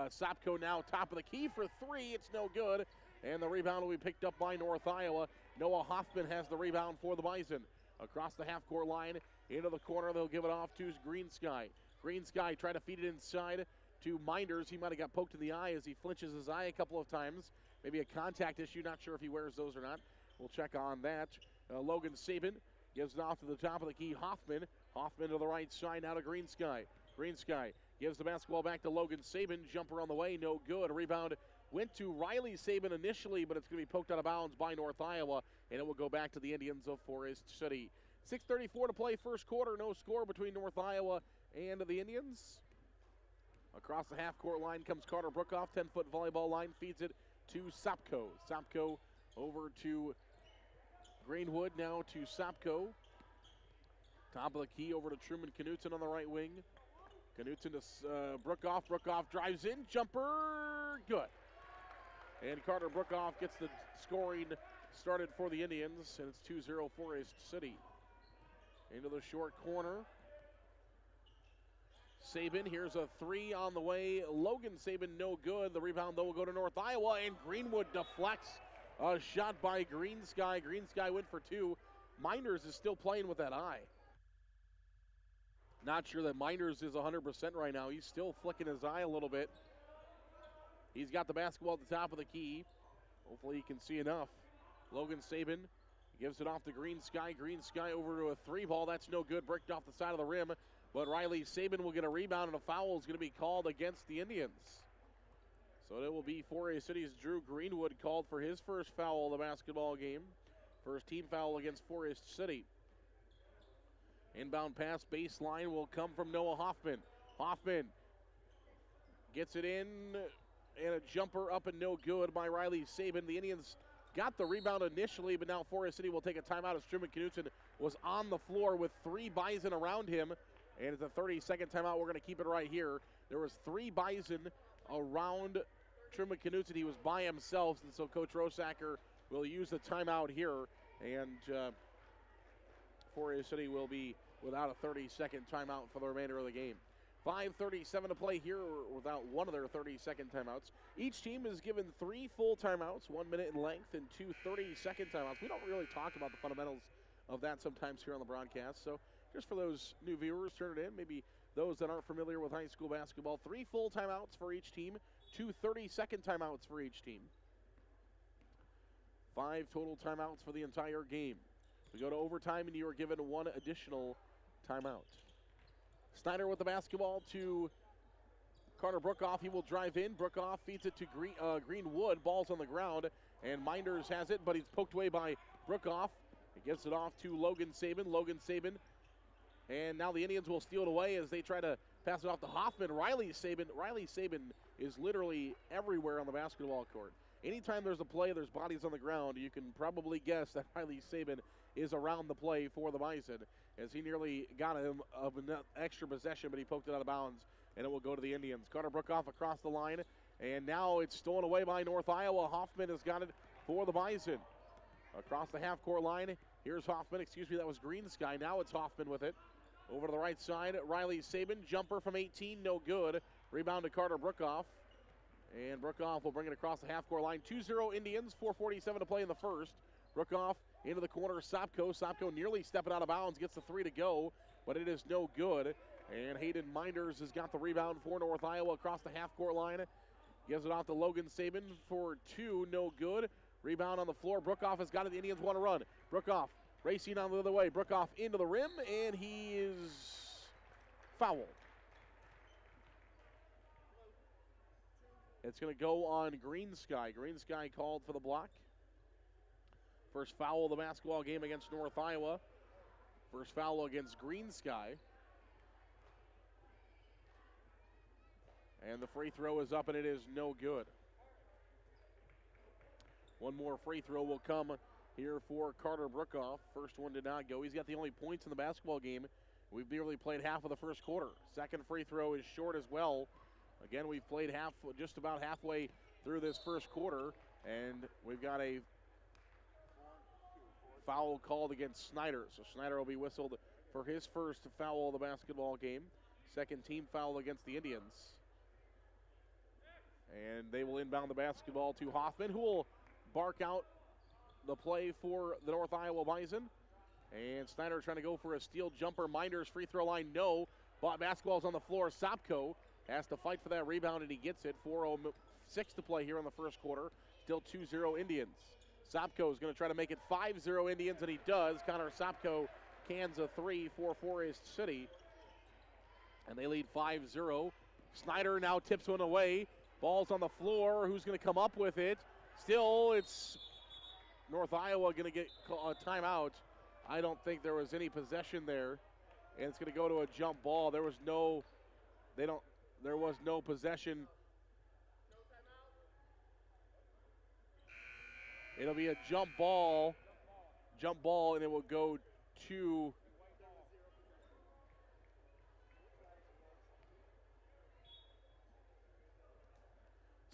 Sopko now, top of the key for three. It's no good, and the rebound will be picked up by North Iowa. Noah Hoffman has the rebound for the Bison. Across the half-court line, into the corner, they'll give it off to Green Sky. Green Sky trying to feed it inside to Minders. He might have got poked in the eye as he flinches his eye a couple of times. Maybe a contact issue, not sure if he wears those or not. We'll check on that. Logan Saban gives it off to the top of the key. Hoffman to the right side, now to Green Sky. Green Sky gives the basketball back to Logan Saban. Jumper on the way, no good. Rebound went to Riley Saban initially, but it's going to be poked out of bounds by North Iowa, and it will go back to the Indians of Forest City. 6:34 to play first quarter. No score between North Iowa and the Indians. Across the half-court line comes Carter Brookoff. 10-foot volleyball line, feeds it to Sopko. Sopko over to Greenwood, now to Sopko. Top of the key over to Truman Knutson on the right wing. Knutson to Brookoff. Brookoff drives in. Jumper, good. And Carter Brookoff gets the scoring started for the Indians, and it's 2-0 Forest City. Into the short corner. Saban, here's a three on the way. Logan Saban, no good. The rebound, though, will go to North Iowa, and Greenwood deflects a shot by Green Sky. Green Sky went for two. Minders is still playing with that eye. Not sure that Minders is 100% right now. He's still flicking his eye a little bit. He's got the basketball at the top of the key. Hopefully he can see enough. Logan Saban gives it off to Green Sky. Green Sky over to a three ball. That's no good. Bricked off the side of the rim. But Riley Saban will get a rebound, and a foul is going to be called against the Indians. So it will be Forest City's Drew Greenwood called for his first foul of the basketball game. First team foul against Forest City. Inbound pass baseline will come from Noah Hoffman. Hoffman gets it in, and a jumper up and no good by Riley Saban. The Indians got the rebound initially, but now Forest City will take a timeout as Truman Knutson was on the floor with three Bison around him. And it's a 30-second timeout. We're going to keep it right here. There was three Bison around Truman Knutson. He was by himself, and so Coach Rosacker will use the timeout here. And Forest City will be without a 30-second timeout for the remainder of the game. 5:37 to play here without one of their 30-second timeouts. Each team is given 3 full timeouts, 1 minute in length, and 2 30-second timeouts. We don't really talk about the fundamentals of that sometimes here on the broadcast, so just for those new viewers, turn it in. Maybe those that aren't familiar with high school basketball. 3 full timeouts for each team, 2 30-second timeouts for each team. 5 total timeouts for the entire game. We go to overtime, and you are given 1 additional timeout. Snyder with the basketball to Carter Brookoff. He will drive in. Brookoff feeds it to Greenwood. Ball's on the ground, and Minders has it, but he's poked away by Brookoff. He gives it off to Logan Saban. Logan Saban. And now the Indians will steal it away as they try to pass it off to Hoffman. Riley Saban is literally everywhere on the basketball court. Anytime there's a play, there's bodies on the ground, you can probably guess that Riley Saban is around the play for the Bison, as he nearly got him of an extra possession, but he poked it out of bounds, and it will go to the Indians. Carter Brookoff across the line, and now it's stolen away by North Iowa. Hoffman has got it for the Bison. Across the half-court line, here's Hoffman. That was Green Sky. Now it's Hoffman with it. Over to the right side, Riley Saban. Jumper from 18, no good. Rebound to Carter Brookoff. And Brookoff will bring it across the half-court line. 2-0 Indians, 4:47 to play in the first. Brookoff into the corner, Sopko. Sopko nearly stepping out of bounds, gets the 3 to go, but it is no good. And Hayden Minders has got the rebound for North Iowa across the half-court line. Gives it off to Logan Saban for 2, no good. Rebound on the floor. Brookoff has got it. The Indians want to run. Brookoff racing on the other way. Brookoff into the rim, and he is fouled. It's going to go on Green Sky. Green Sky called for the block. First foul of the basketball game against North Iowa. First foul against Green Sky. And the free throw is up, and it is no good. One more free throw will come here for Carter Brookoff. First one did not go. He's got the only points in the basketball game. We've barely played half of the first quarter. Second free throw is short as well. Again, we've played just about halfway through this first quarter, and we've got a foul called against Snyder. So Snyder will be whistled for his first foul of the basketball game. Second team foul against the Indians. And they will inbound the basketball to Hoffman, who will bark out the play for the North Iowa Bison. And Snyder trying to go for a steal jumper. Minders free throw line, no. Basketball's on the floor. Sopko has to fight for that rebound, and he gets it. 4:06 to play here in the first quarter. Still 2-0 Indians. Sopko is going to try to make it 5-0 Indians, and he does. Connor Sopko cans a three for Forest City. And they lead 5-0. Snyder now tips one away. Ball's on the floor. Who's going to come up with it? Still, it's North Iowa going to get a timeout. I don't think there was any possession there. And it's going to go to a jump ball. There was no possession. It'll be a jump ball, and it will go to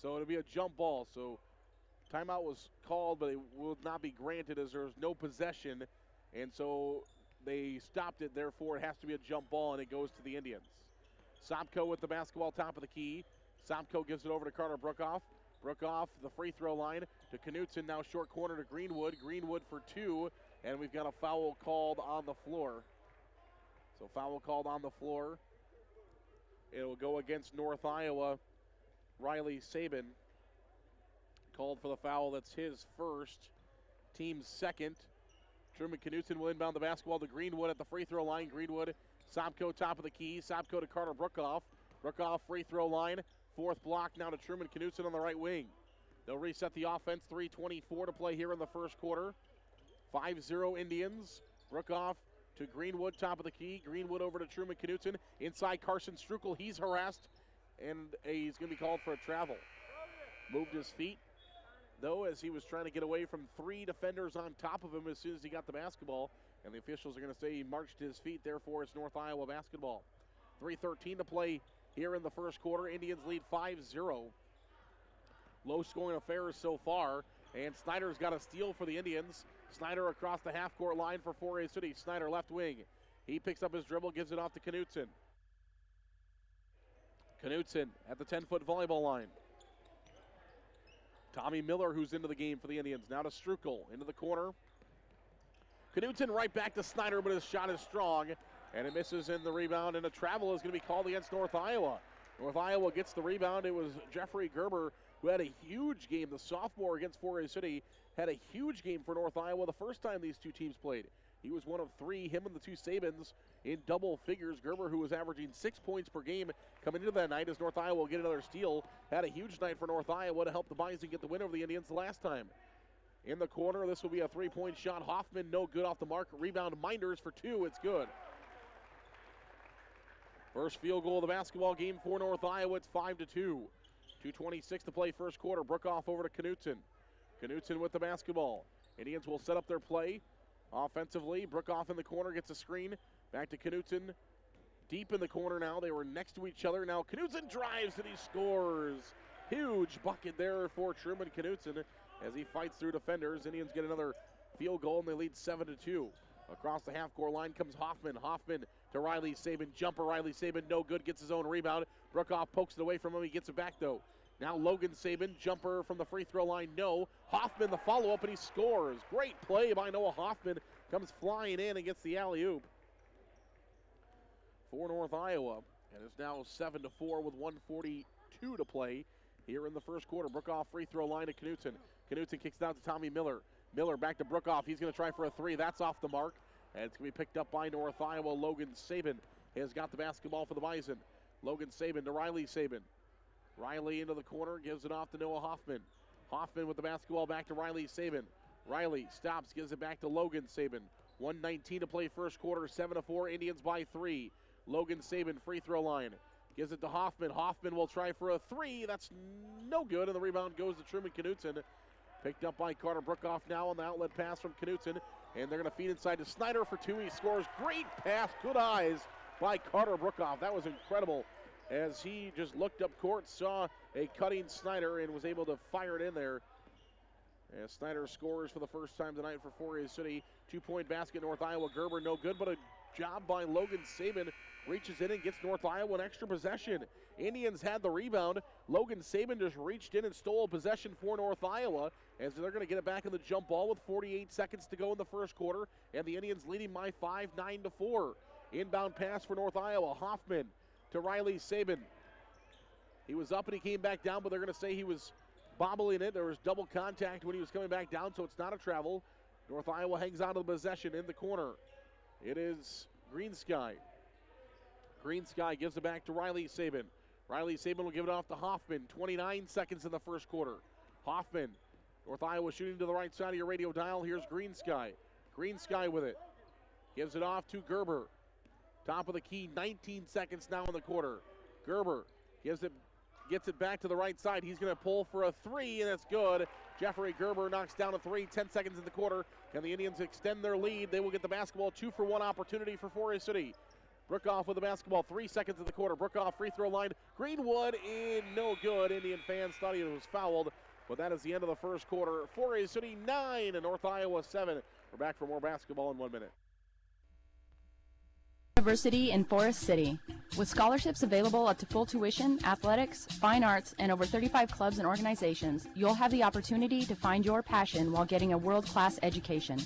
so it'll be a jump ball. So timeout was called, but it will not be granted as there's no possession, and so they stopped it. Therefore, it has to be a jump ball, and it goes to the Indians. Sopko with the basketball, top of the key. Sopko gives it over to Carter Brookoff. Brookoff, the free throw line to Knutson, now short corner to Greenwood. Greenwood for two, and we've got a foul called on the floor. So foul called on the floor. It will go against North Iowa. Riley Sabin called for the foul. That's his first, team's second. Truman Knutson will inbound the basketball to Greenwood at the free throw line. Greenwood, Sopko top of the key. Sopko to Carter Brookoff. Brookoff free throw line. Fourth block now to Truman Knutson on the right wing. They'll reset the offense. 3:24 to play here in the first quarter. 5-0 Indians. Brookoff to Greenwood, top of the key. Greenwood over to Truman Knutson. Inside Carson Strukel. He's harassed, and he's going to be called for a travel. Moved his feet, though, as he was trying to get away from three defenders on top of him as soon as he got the basketball. And the officials are going to say he marched his feet. Therefore, it's North Iowa basketball. 3:13 to play here in the first quarter. Indians lead 5-0. Low-scoring affairs so far. And Snyder's got a steal for the Indians. Snyder across the half-court line for Forest City. Snyder left wing. He picks up his dribble, gives it off to Knutson. Knutson at the 10-foot volleyball line. Tommy Miller, who's into the game for the Indians. Now to Strukel, into the corner. Knutson right back to Snyder, but his shot is strong. And it misses in the rebound, and a travel is going to be called against North Iowa. North Iowa gets the rebound. It was Jeffrey Gerber who had a huge game. The sophomore against Forest City had a huge game for North Iowa the first time these two teams played. He was one of three, him and the two Sabins, in double figures. Gerber, who was averaging 6 points per game coming into that night as North Iowa will get another steal, had a huge night for North Iowa to help the Bison get the win over the Indians the last time. In the corner, this will be a three-point shot. Hoffman, no good off the mark. Rebound, Minders for two. It's good. First field goal of the basketball game for North Iowa. It's 5-2. 2:26 to play first quarter. Brookoff over to Knutson. Knutson with the basketball. Indians will set up their play offensively. Brookoff in the corner gets a screen. Back to Knutson. Deep in the corner now. They were next to each other. Now Knutson drives and he scores. Huge bucket there for Truman Knutson as he fights through defenders. Indians get another field goal and they lead 7-2. Across the half-court line comes Hoffman. Hoffman to Riley Sabin. Jumper, Riley Sabin, no good. Gets his own rebound. Brookoff pokes it away from him. He gets it back, though. Now Logan Sabin. Jumper from the free throw line, no. Hoffman the follow-up, and he scores. Great play by Noah Hoffman. Comes flying in and gets the alley-oop for North Iowa. And it's now 7-4 with 1:42 to play here in the first quarter. Brookoff free throw line to Knutson. Knutson kicks it out to Tommy Miller. Miller back to Brookoff. He's going to try for a three. That's off the mark. And it's going to be picked up by North Iowa. Logan Sabin has got the basketball for the Bison. Logan Sabin to Riley Sabin. Riley into the corner, gives it off to Noah Hoffman. Hoffman with the basketball back to Riley Sabin. Riley stops, gives it back to Logan Saban. 1:19 to play first quarter, 7-4, Indians by 3. Logan Saban, free throw line. Gives it to Hoffman. Hoffman will try for a 3. That's no good, and the rebound goes to Truman Knutson. Picked up by Carter Brookoff now on the outlet pass from Knutson. And they're going to feed inside to Snyder for 2. He scores. Great pass. Good eyes by Carter Brookoff. That was incredible as he just looked up court, saw a cutting Snyder, and was able to fire it in there. As Snyder scores for the first time tonight for Forest City. 2-point basket, North Iowa. Gerber no good, but a job by Logan Saban. Reaches in and gets North Iowa an extra possession. Indians had the rebound. Logan Saban just reached in and stole a possession for North Iowa as they're going to get it back in the jump ball with 48 seconds to go in the first quarter. And the Indians leading by 5, 9-4. Inbound pass for North Iowa. Hoffman to Riley Saban. He was up and he came back down, but they're going to say he was bobbling it. There was double contact when he was coming back down, so it's not a travel. North Iowa hangs on to the possession in the corner. It is Green Sky. Green Sky gives it back to Riley Saban. Riley Saban will give it off to Hoffman. 29 seconds in the first quarter. Hoffman, North Iowa shooting to the right side of your radio dial. Here's Green Sky. Green Sky with it. Gives it off to Gerber. Top of the key, 19 seconds now in the quarter. Gerber gets it back to the right side. He's going to pull for a 3, and it's good. Jeffrey Gerber knocks down a 3, 10 seconds in the quarter. Can the Indians extend their lead? They will get the basketball. 2-for-1 opportunity for Forest City. Brookoff with the basketball, 3 seconds in the quarter. Brookoff free throw line. Greenwood in, no good. Indian fans thought he was fouled, but that is the end of the first quarter. Forest City 9 and North Iowa 7. We're back for more basketball in 1 minute. University in Forest City. With scholarships available up to full tuition, athletics, fine arts, and over 35 clubs and organizations, you'll have the opportunity to find your passion while getting a world-class education.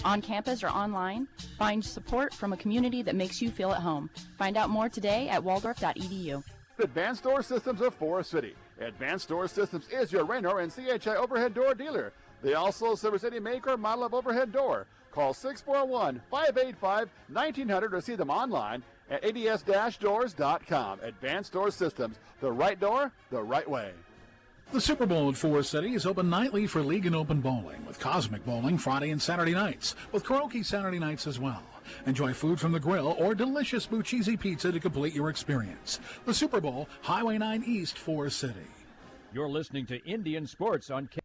On campus or online, find support from a community that makes you feel at home. Find out more today at waldorf.edu. Advanced Door Systems of Forest City. Advanced Door Systems is your Raynor and CHI overhead door dealer. They also service any make or model of overhead door. Call 641-585-1900 or see them online at ads-doors.com. Advanced Door Systems, the right door, the right way. The Super Bowl at Forest City is open nightly for League and Open Bowling, with Cosmic Bowling Friday and Saturday nights, with karaoke Saturday nights as well. Enjoy food from the grill or delicious Bucchese pizza to complete your experience. The Super Bowl, Highway 9 East, Forest City. You're listening to Indian Sports on K.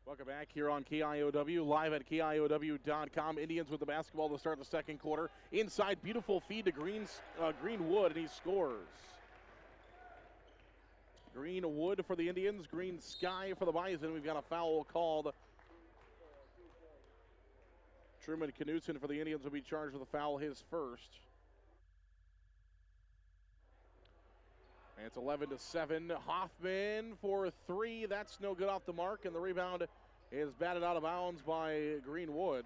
Welcome back here on KIOW, live at KIOW.com. Indians with the basketball to start the second quarter. Inside, beautiful feed to Greenwood, and he scores. Greenwood for the Indians, Green Sky for the Bison. We've got a foul called. Truman Knutson for the Indians will be charged with a foul, his first. And it's 11-7. Hoffman for 3. That's no good off the mark, and the rebound is batted out of bounds by Greenwood.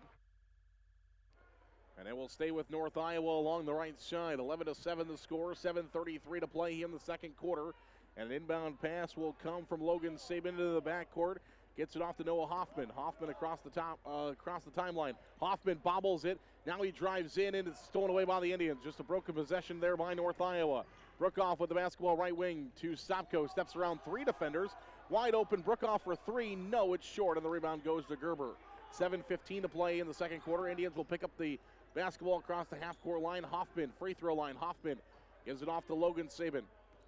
And it will stay with North Iowa along the right side. 11-7 the score, 7:33 to play in the second quarter. And an inbound pass will come from Logan Saban into the backcourt. Gets it off to Noah Hoffman. Hoffman across the timeline. Hoffman bobbles it. Now he drives in, and it's stolen away by the Indians. Just a broken possession there by North Iowa. Brookoff with the basketball right wing to Stopko. Steps around 3 defenders. Wide open. Brookoff for 3. No, it's short, and the rebound goes to Gerber. 7:15 to play in the second quarter. Indians will pick up the basketball across the half-court line. Hoffman, free throw line. Hoffman gives it off to Logan Saban.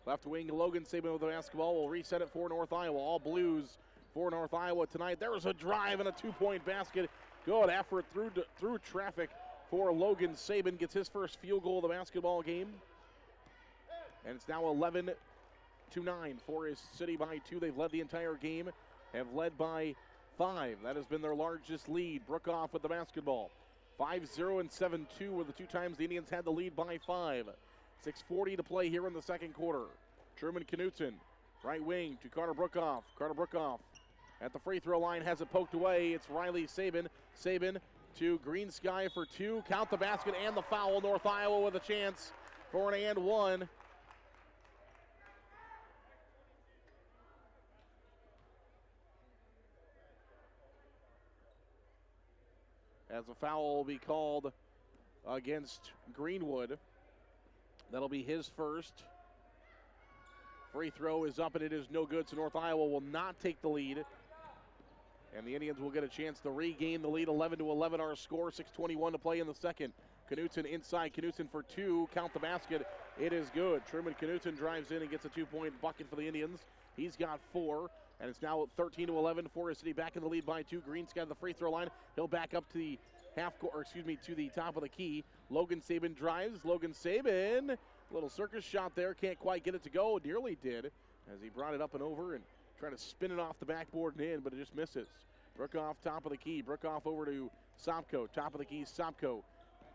Left wing, Logan Saban with the basketball. Will reset it for North Iowa. All blues for North Iowa tonight. There's a drive and a 2-point basket. Good effort through traffic for Logan Saban. Gets his first field goal of the basketball game. And it's now 11-9. Forest City by 2. They've led the entire game. Have led by 5. That has been their largest lead. Brookoff with the basketball. 5-0 and 7-2 were the 2 times the Indians had the lead by 5. 6:40 to play here in the second quarter. Truman Knutson, right wing to Carter Brookoff. Carter Brookoff at the free throw line has it poked away. It's Riley Saban. Saban to Green Sky for 2. Count the basket and the foul. North Iowa with a chance for an and 1. As a foul will be called against Greenwood. That'll be his first. Free throw is up and it is no good, so North Iowa will not take the lead. And the Indians will get a chance to regain the lead. 11-11 our score, 6:21 to play in the second. Knutson inside, Knutson for two, count the basket. It is good. Truman Knutson drives in and gets a 2-point bucket for the Indians. He's got 4, and it's now 13-11. Forest City back in the lead by 2. Green's got the free throw line. He'll back up to the to the top of the key. Logan Saban drives. Logan Saban, little circus shot there. Can't quite get it to go. Nearly did as he brought it up and over and tried to spin it off the backboard and in, but it just misses. Brookoff, top of the key. Brookoff over to Sopko. Top of the key, Sopko.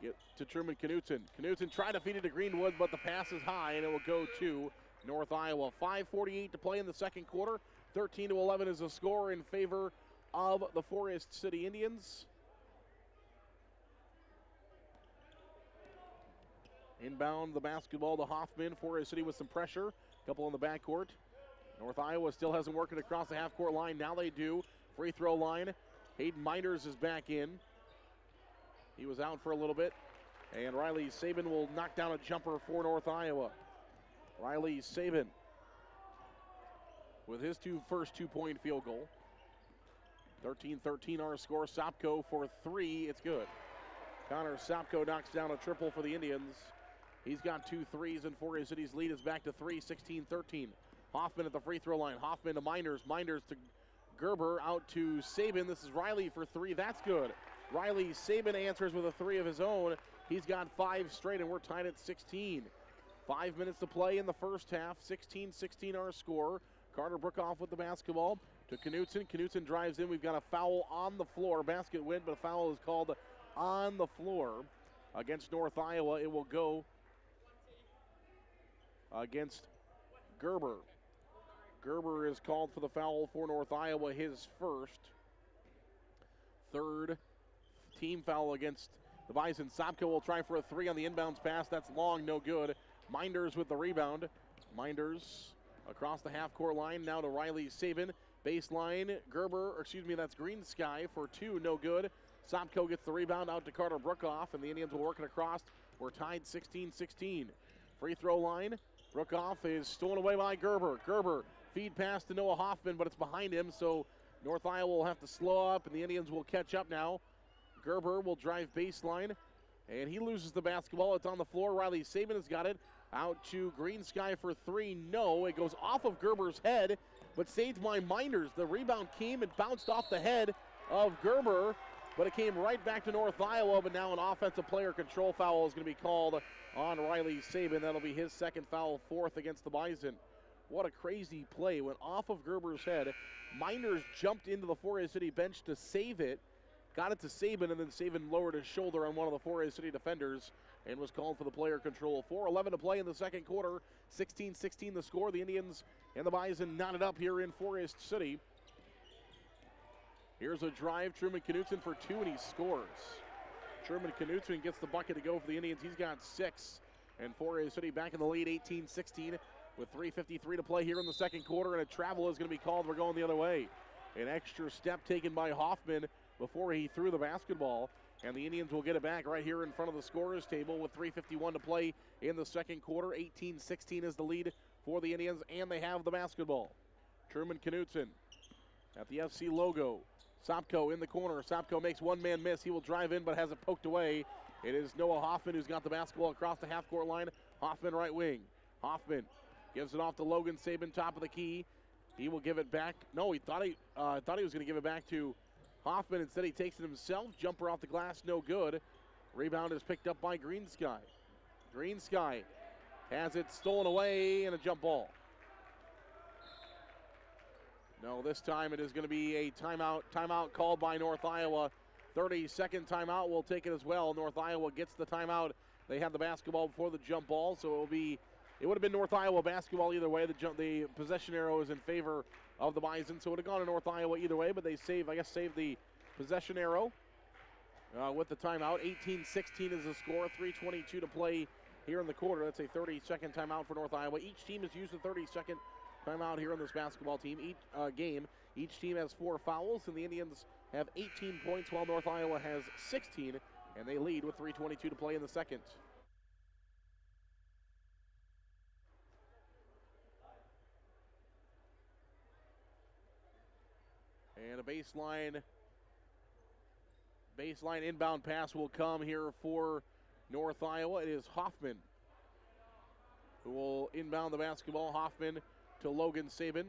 Get to Truman Knutson. Knutson tried to feed it to Greenwood, but the pass is high, and it will go to North Iowa. 5:48 to play in the second quarter. 13-11 is the score in favor of the Forest City Indians. Inbound the basketball to Hoffman. Forest City with some pressure. A couple on the backcourt. North Iowa still hasn't worked it across the half-court line. Now they do. Free throw line. Hayden Miners is back in. He was out for a little bit. And Riley Saban will knock down a jumper for North Iowa. Riley Saban with his first two-point field goal. 13-13 our score. Sopko for 3. It's good. Connor Sopko knocks down a triple for the Indians. He's got 2 threes, and Forest City's lead is back to 3, 16-13. Hoffman at the free throw line. Hoffman to Miners. Miners to Gerber. Out to Saban. This is Riley for 3. That's good. Riley Saban answers with a 3 of his own. He's got 5 straight, and we're tied at 16. 5 minutes to play in the first half. 16-16 our score. Carter Brookoff with the basketball to Knutson. Knutson drives in. We've got a foul on the floor. Basket win, but a foul is called on the floor against North Iowa. It will go against Gerber. Gerber is called for the foul for North Iowa, his first. Third team foul against the Bison. Sopko will try for a 3 on the inbounds pass. That's long, no good. Minders with the rebound. Minders across the half-court line. Now to Riley Saban. Baseline, that's Green Sky for 2, no good. Sopko gets the rebound out to Carter Brookoff, and the Indians will work it across. We're tied 16-16. Free throw line. Brookoff is stolen away by Gerber. Gerber, feed pass to Noah Hoffman, but it's behind him, so North Iowa will have to slow up, and the Indians will catch up now. Gerber will drive baseline, and he loses the basketball. It's on the floor. Riley Saban has got it. Out to Green Sky for 3. No, it goes off of Gerber's head, but saved by Miners. The rebound came and bounced off the head of Gerber, but it came right back to North Iowa, but now an offensive player control foul is going to be called on Riley Saban. That'll be his second foul, 4th against the Bison. What a crazy play. Went off of Gerber's head. Miners jumped into the Forest City bench to save it. Got it to Saban, and then Saban lowered his shoulder on one of the Forest City defenders and was called for the player control. 4:11 to play in the second quarter. 16-16 the score. The Indians and the Bison knotted up here in Forest City. Here's a drive. Truman Knutson for 2, and he scores. Truman Knutson gets the bucket to go for the Indians. He's got 6. And Forest City back in the lead, 18-16, with 3:53 to play here in the second quarter, and a travel is going to be called. We're going the other way. An extra step taken by Hoffman before he threw the basketball, and the Indians will get it back right here in front of the scorer's table with 3:51 to play in the second quarter. 18-16 is the lead for the Indians, and they have the basketball. Truman Knutson at the FC logo. Sopko in the corner. Sopko makes one man miss. He will drive in but has it poked away. It is Noah Hoffman who's got the basketball across the half-court line. Hoffman right wing. Hoffman gives it off to Logan Saban, top of the key. He will give it back. No, he thought he was going to give it back to Hoffman. Instead, he takes it himself. Jumper off the glass, no good. Rebound is picked up by Green Sky. Green Sky has it stolen away and a jump ball. No, this time it is going to be a timeout. Timeout called by North Iowa. 30-second timeout will take it as well. North Iowa gets the timeout. They have the basketball before the jump ball, so it would have been North Iowa basketball either way. The possession arrow is in favor of the Bison, so it would have gone to North Iowa either way, but they save the possession arrow with the timeout. 18-16 is the score. 3:22 to play here in the quarter. That's a 30-second timeout for North Iowa. Each team has used a 30-second timeout here on this basketball team. Game. Each team has 4 fouls, and the Indians have 18 points while North Iowa has 16. and they lead with 3:22 to play in the second. And a baseline inbound pass will come here for North Iowa. It is Hoffman who will inbound the basketball. Hoffman to Logan Sabin.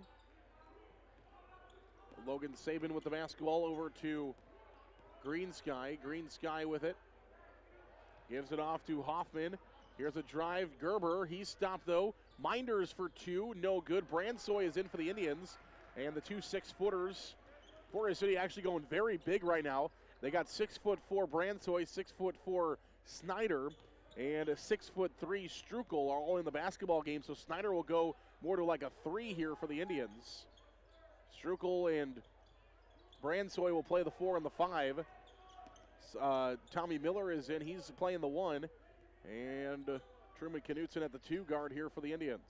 Logan Sabin with the basketball over to Green Sky. Green Sky with it. Gives it off to Hoffman. Here's a drive. Gerber, he's stopped though. Minders for two, no good. Bransoy is in for the Indians. And the two 6-footers. Forest City actually going very big right now. They got 6'4" Bransoy, 6'4" Snyder, and a 6'3" Strukel are all in the basketball game. So Snyder will go more to like a 3 here for the Indians. Strukel and Bransoy will play the 4 and the 5. Tommy Miller is in. He's playing the 1. And Truman Knutson at the 2 guard here for the Indians.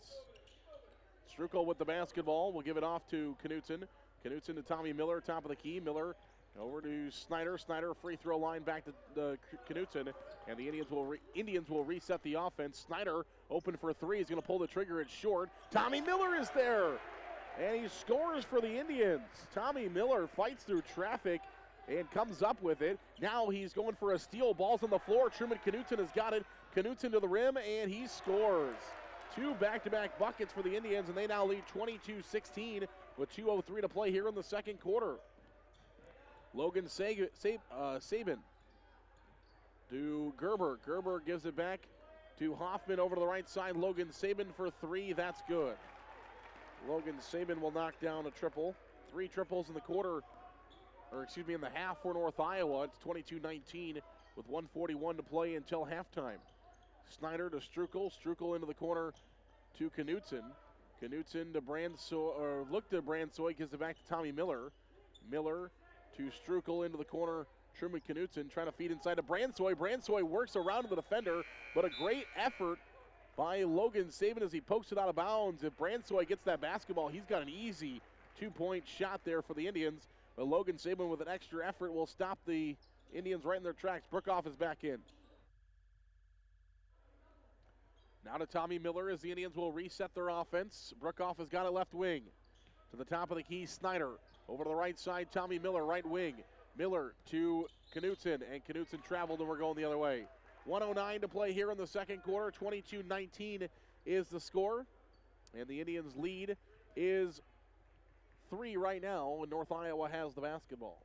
Strukel with the basketball. Will give it off to Knutson. Knutson to Tommy Miller, top of the key. Miller over to Snyder. Snyder free throw line back to Knutson. And the Indians will reset the offense. Snyder open for 3. He's going to pull the trigger. It's short. Tommy Miller is there. And he scores for the Indians. Tommy Miller fights through traffic and comes up with it. Now he's going for a steal. Ball's on the floor. Truman Knutson has got it. Knutson to the rim, and he scores. 2 back-to-back buckets for the Indians, and they now lead 22-16 with 2:03 to play here in the second quarter. Logan Sabin to Gerber. Gerber gives it back to Hoffman over to the right side. Logan Sabin for 3. That's good. Logan Sabin will knock down a triple. 3 triples in the quarter, in the half for North Iowa. It's 22-19 with 1:41 to play until halftime. Snyder to Strukel. Strukel into the corner to Knutson. Knutson to Bransoy, gives it back to Tommy Miller. Miller to Strukel into the corner. Truman Knutson trying to feed inside to Bransoy. Bransoy works around the defender, but a great effort by Logan Sabin as he pokes it out of bounds. If Bransoy gets that basketball, he's got an easy 2-point shot there for the Indians. But Logan Sabin with an extra effort will stop the Indians right in their tracks. Brookoff is back in. Now to Tommy Miller as the Indians will reset their offense. Brookoff has got it left wing. To the top of the key, Snyder. Over to the right side, Tommy Miller, right wing. Miller to Knutson, and Knutson traveled, and we're going the other way. 1:09 to play here in the second quarter. 22-19 is the score. And the Indians' lead is 3 right now, and North Iowa has the basketball.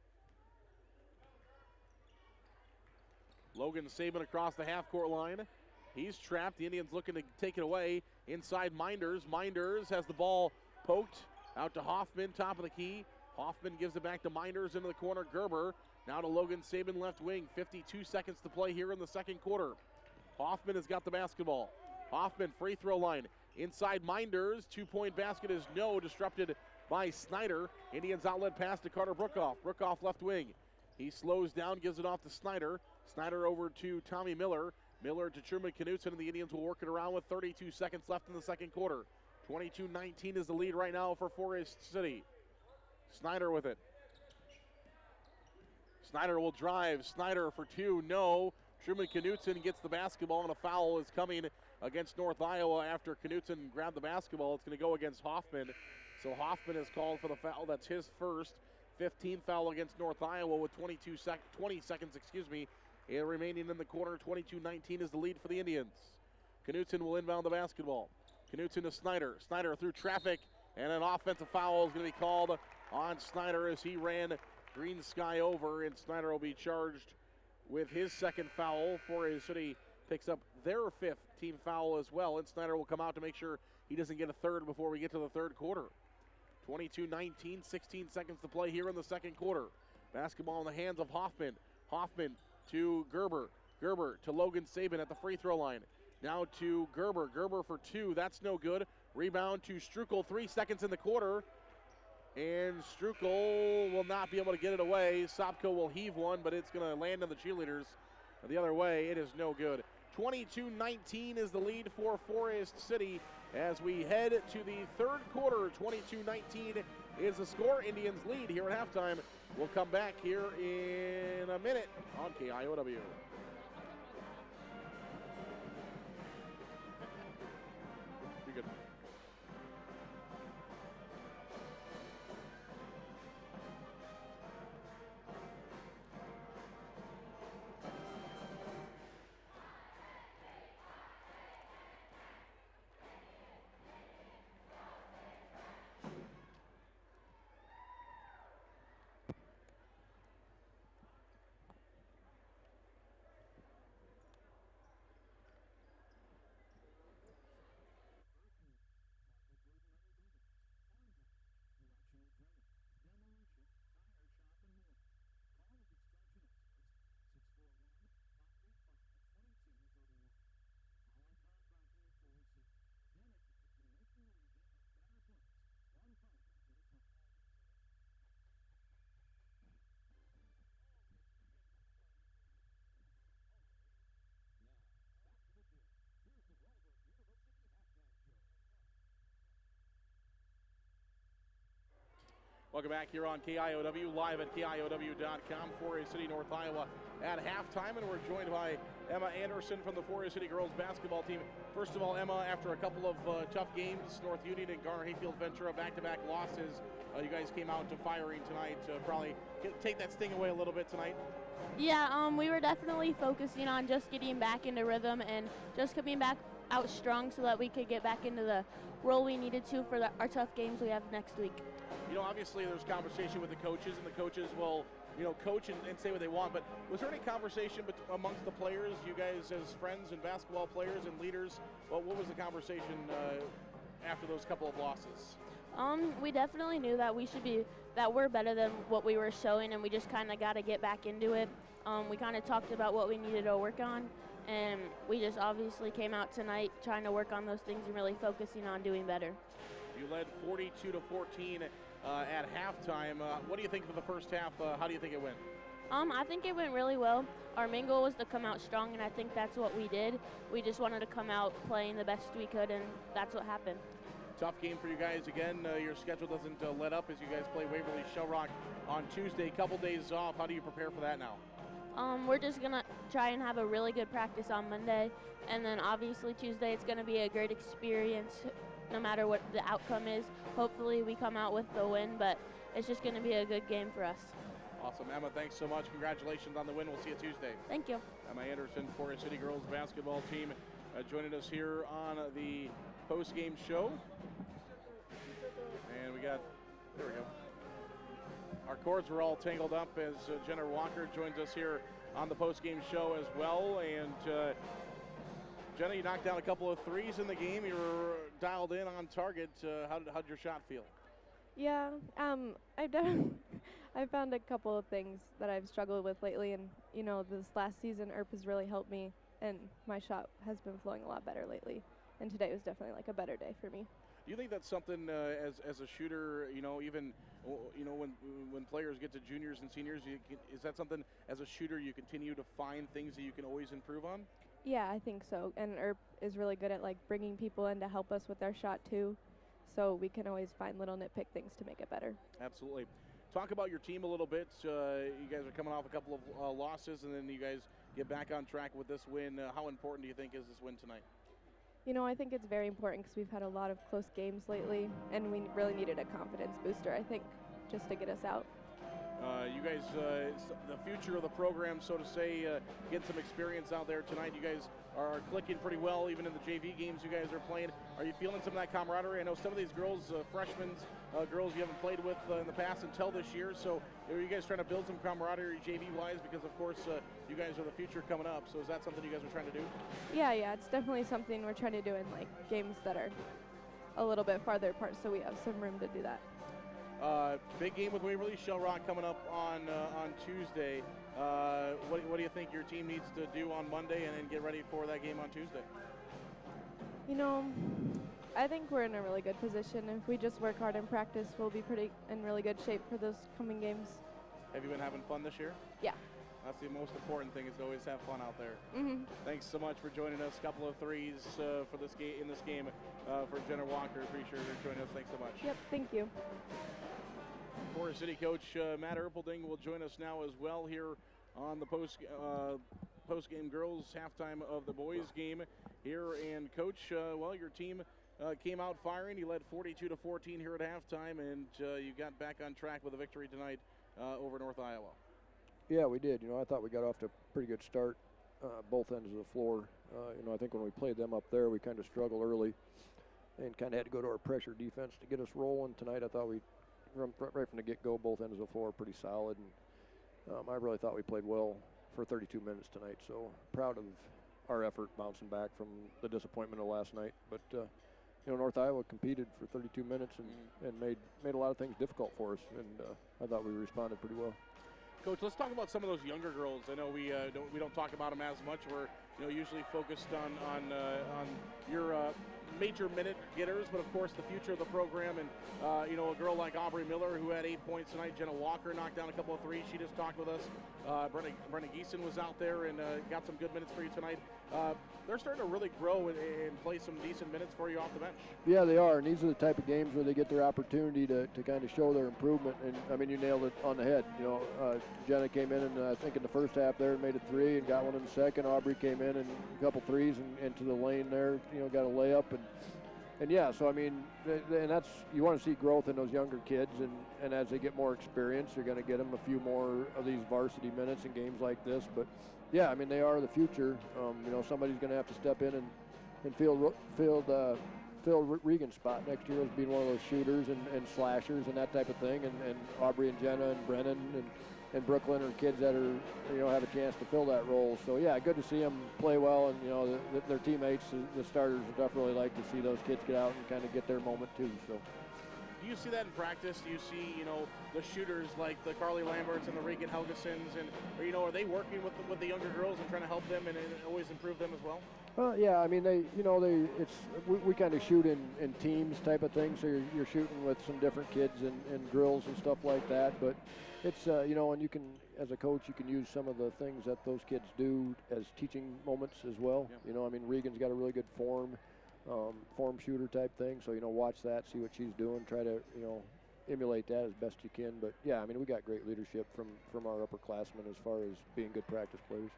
Logan Sabin across the half-court line. He's trapped. The Indians looking to take it away. Inside Minders. Minders has the ball poked out to Hoffman, top of the key. Hoffman gives it back to Minders into the corner. Gerber now to Logan Sabin, left wing. 52 seconds to play here in the second quarter. Hoffman has got the basketball. Hoffman, free throw line. Inside Minders. 2-point basket is no. Disrupted by Snyder. Indians outlet pass to Carter Brookoff. Brookoff left wing. He slows down, gives it off to Snyder. Snyder over to Tommy Miller. Miller to Truman Knutson, and the Indians will work it around with 32 seconds left in the second quarter. 22-19 is the lead right now for Forest City. Snyder with it. Snyder will drive. Snyder for 2, no. Truman Knutson gets the basketball, and a foul is coming against North Iowa after Knutson grabbed the basketball. It's going to go against Hoffman. So Hoffman is called for the foul. That's his first. 15th foul against North Iowa with 20 seconds, remaining in the quarter. 22-19 is the lead for the Indians. Knutson will inbound the basketball. Knutson to Snyder. Snyder through traffic, and an offensive foul is going to be called on Snyder as he ran Green Sky over, and Snyder will be charged with his second foul. Forest City picks up their 5th team foul as well, and Snyder will come out to make sure he doesn't get a third before we get to the third quarter. 22-19, 16 seconds to play here in the second quarter. Basketball in the hands of Hoffman. Hoffman to Gerber. Gerber to Logan Sabin at the free throw line. Now to Gerber. Gerber for 2. That's no good. Rebound to Strukel. 3 seconds in the quarter. And Strukel will not be able to get it away. Sopko will heave one, but it's going to land on the cheerleaders the other way. It is no good. 22-19 is the lead for Forest City as we head to the third quarter. 22-19 is the score. Indians lead here at halftime We'll come back here in a minute on KIOW. You're good. Welcome back here on KIOW, live at KIOW.com. 4A City, North Iowa at halftime, and we're joined by Emma Anderson from the 4A City girls basketball team. First of all, Emma, after a couple of tough games, North Union and Garner Hayfield Ventura, back-to-back losses, you guys came out to firing tonight to probably take that sting away a little bit tonight. Yeah, we were definitely focusing on just getting back into rhythm and just coming back out strong so that we could get back into the role we needed to for our tough games we have next week. You know, obviously there's conversation with the coaches, and the coaches will, coach and say what they want, but was there any conversation amongst the players, you guys as friends and basketball players and leaders? Well, what was the conversation after those couple of losses? We definitely knew that that we're better than what we were showing, and we just kind of got to get back into it. We kind of talked about what we needed to work on, and we just obviously came out tonight trying to work on those things and really focusing on doing better. You led 42-14 at halftime. What do you think for the first half? How do you think it went? I think it went really well. Our main goal was to come out strong, and I think that's what we did. We just wanted to come out playing the best we could, and that's what happened. Tough game for you guys again. Your schedule doesn't let up as you guys play Waverly Shell Rock on Tuesday. Couple days off. How do you prepare for that now? We're just going to try and have a really good practice on Monday, and then obviously Tuesday it's going to be a great experience no matter what the outcome is. Hopefully we come out with the win, but it's just going to be a good game for us. Awesome. Emma, thanks so much. Congratulations on the win. We'll see you Tuesday. Thank you. Emma Anderson, 4A City girls basketball team, joining us here on the post-game show. And there we go. Our cords were all tangled up as Jenna Walker joins us here on the post-game show as well. And Jenna, you knocked down a couple of threes in the game. You were dialed in on target. How'd your shot feel? Yeah, I've found a couple of things that I've struggled with lately, and this last season ERP has really helped me, and my shot has been flowing a lot better lately. And today was definitely like a better day for me. Do you think that's something as a shooter, even when players get to juniors and seniors, is that something as a shooter you continue to find things that you can always improve on? Yeah, I think so. And ERP is really good at bringing people in to help us with their shot too, so we can always find little nitpick things to make it better. Absolutely. Talk about your team a little bit. You guys are coming off a couple of losses, and then you guys get back on track with this win. How important do you think is this win tonight? I think it's very important because we've had a lot of close games lately, and we really needed a confidence booster, I think, just to get us out. You guys, the future of the program, so to say, get some experience out there tonight. You guys are clicking pretty well, even in the JV games you guys are playing. Are you feeling some of that camaraderie? I know some of these girls, freshmen, girls you haven't played with in the past until this year. So are you guys trying to build some camaraderie JV-wise? Because, of course, you guys are the future coming up. So is that something you guys are trying to do? Yeah, it's definitely something we're trying to do in games that are a little bit farther apart, so we have some room to do that. Big game with Waverly Shell Rock coming up on Tuesday. What do you think your team needs to do on Monday and then get ready for that game on Tuesday? I think we're in a really good position. If we just work hard in practice, we'll be in really good shape for those coming games. Have you been having fun this year? Yeah. That's the most important thing, is to always have fun out there. Mm-hmm. Thanks so much for joining us. A couple of threes for this game for Jenna Walker. Appreciate her joining us. Thanks so much. Yep, thank you. Forest City coach Matt Erpelding will join us now as well here on the post-game girls halftime of the boys game here. And coach, well, your team came out firing. You led 42-14 here at halftime, and you got back on track with a victory tonight over North Iowa. Yeah, we did. I thought we got off to a pretty good start, both ends of the floor. I think when we played them up there, we kind of struggled early and kind of had to go to our pressure defense to get us rolling. Tonight, I thought we, right from the get-go, both ends of the floor pretty solid. And I really thought we played well for 32 minutes tonight. So proud of our effort bouncing back from the disappointment of last night. But, North Iowa competed for 32 minutes and made a lot of things difficult for us. And I thought we responded pretty well. Coach, let's talk about some of those younger girls. I know we don't talk about them as much. We're usually focused on your major minute getters, but of course the future of the program. And a girl like Aubrey Miller, who had 8 points tonight. Jenna Walker knocked down a couple of threes. She just talked with us. Brenna Geeson was out there and got some good minutes for you tonight. They're starting to really grow and play some decent minutes for you off the bench. Yeah, they are, and these are the type of games where they get their opportunity to kind of show their improvement. And I mean, you nailed it on the head. Jenna came in, and I think in the first half there and made a three and got one in the second. Aubrey came in and a couple threes and into the lane there. Got a layup and yeah. So I mean, and that's, you want to see growth in those younger kids, and as they get more experience, you're going to get them a few more of these varsity minutes in games like this. But yeah, I mean, they are the future. Somebody's going to have to step in and fill Regan's spot next year as being one of those shooters and slashers and that type of thing. And Aubrey and Jenna and Brennan and Brooklyn are kids that are have a chance to fill that role. So yeah, good to see them play well, and their teammates, the starters, would definitely like to see those kids get out and kind of get their moment too. So. Do you see that in practice? Do you see, the shooters like the Carly Lamberts and the Regan Helgesons, and are they working with the younger girls and trying to help them and always improve them as well? Yeah, I mean, we kind of shoot in teams type of thing, so you're shooting with some different kids and drills and stuff like that. But it's and you can, as a coach, you can use some of the things that those kids do as teaching moments as well. Yeah. I mean, Regan's got a really good form shooter type thing, so watch that, see what she's doing, try to emulate that as best you can. But yeah, I mean, we got great leadership from our upperclassmen as far as being good practice players.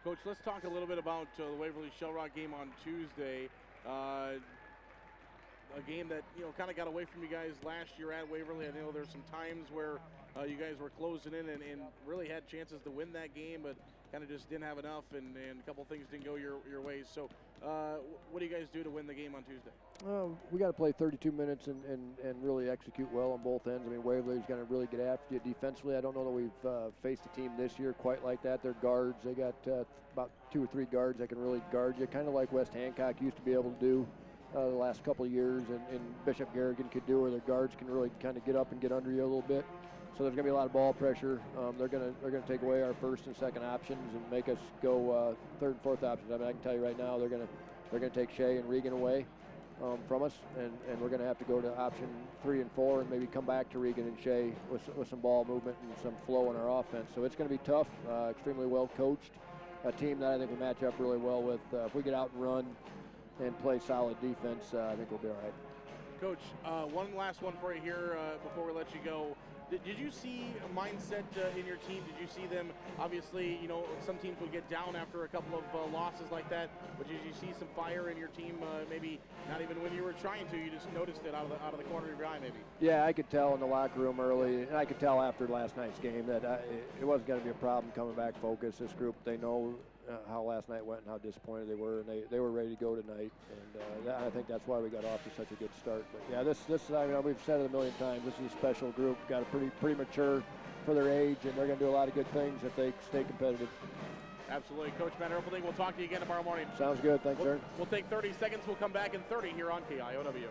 Coach, let's talk a little bit about the Waverly Shell Rock game on Tuesday. A game that kind of got away from you guys last year at Waverly. I know there's some times where you guys were closing in and really had chances to win that game, but kind of just didn't have enough, and a couple things didn't go your way. So what do you guys do to win the game on Tuesday? We got to play 32 minutes and really execute well on both ends. I mean, Waverly's going to really get after you defensively. I don't know that we've faced a team this year quite like that. They're guards. They got about 2 or 3 guards that can really guard you, kind of like West Hancock used to be able to do the last couple of years, and Bishop Garrigan could do, where their guards can really kind of get up and get under you a little bit. So there's going to be a lot of ball pressure. They're going to take away our first and second options and make us go third and fourth options. I mean, I can tell you right now, they're going to take Shea and Regan away from us, and we're going to have to go to option 3 and 4 and maybe come back to Regan and Shea with some ball movement and some flow in our offense. So it's going to be tough, extremely well coached, a team that I think we match up really well with. If we get out and run and play solid defense, I think we'll be all right. Coach, one last one for you here before we let you go. Did you see a mindset in your team? Did you see them, obviously, some teams will get down after a couple of losses like that, but did you see some fire in your team, maybe not even when you were trying to, you just noticed it out of the corner of your eye maybe? Yeah, I could tell in the locker room early, and I could tell after last night's game that it wasn't going to be a problem coming back focused. This group, they know how last night went and how disappointed they were, and they were ready to go tonight, and I think that's why we got off to such a good start. But yeah, this I mean, we've said it a million times, this is a special group, got a pretty mature for their age, and they're going to do a lot of good things if they stay competitive. Absolutely. Coach Matt Erpelding, we'll talk to you again tomorrow morning. Sounds good. Thanks, Aaron. We'll take 30 seconds. We'll come back in 30 here on KIOW.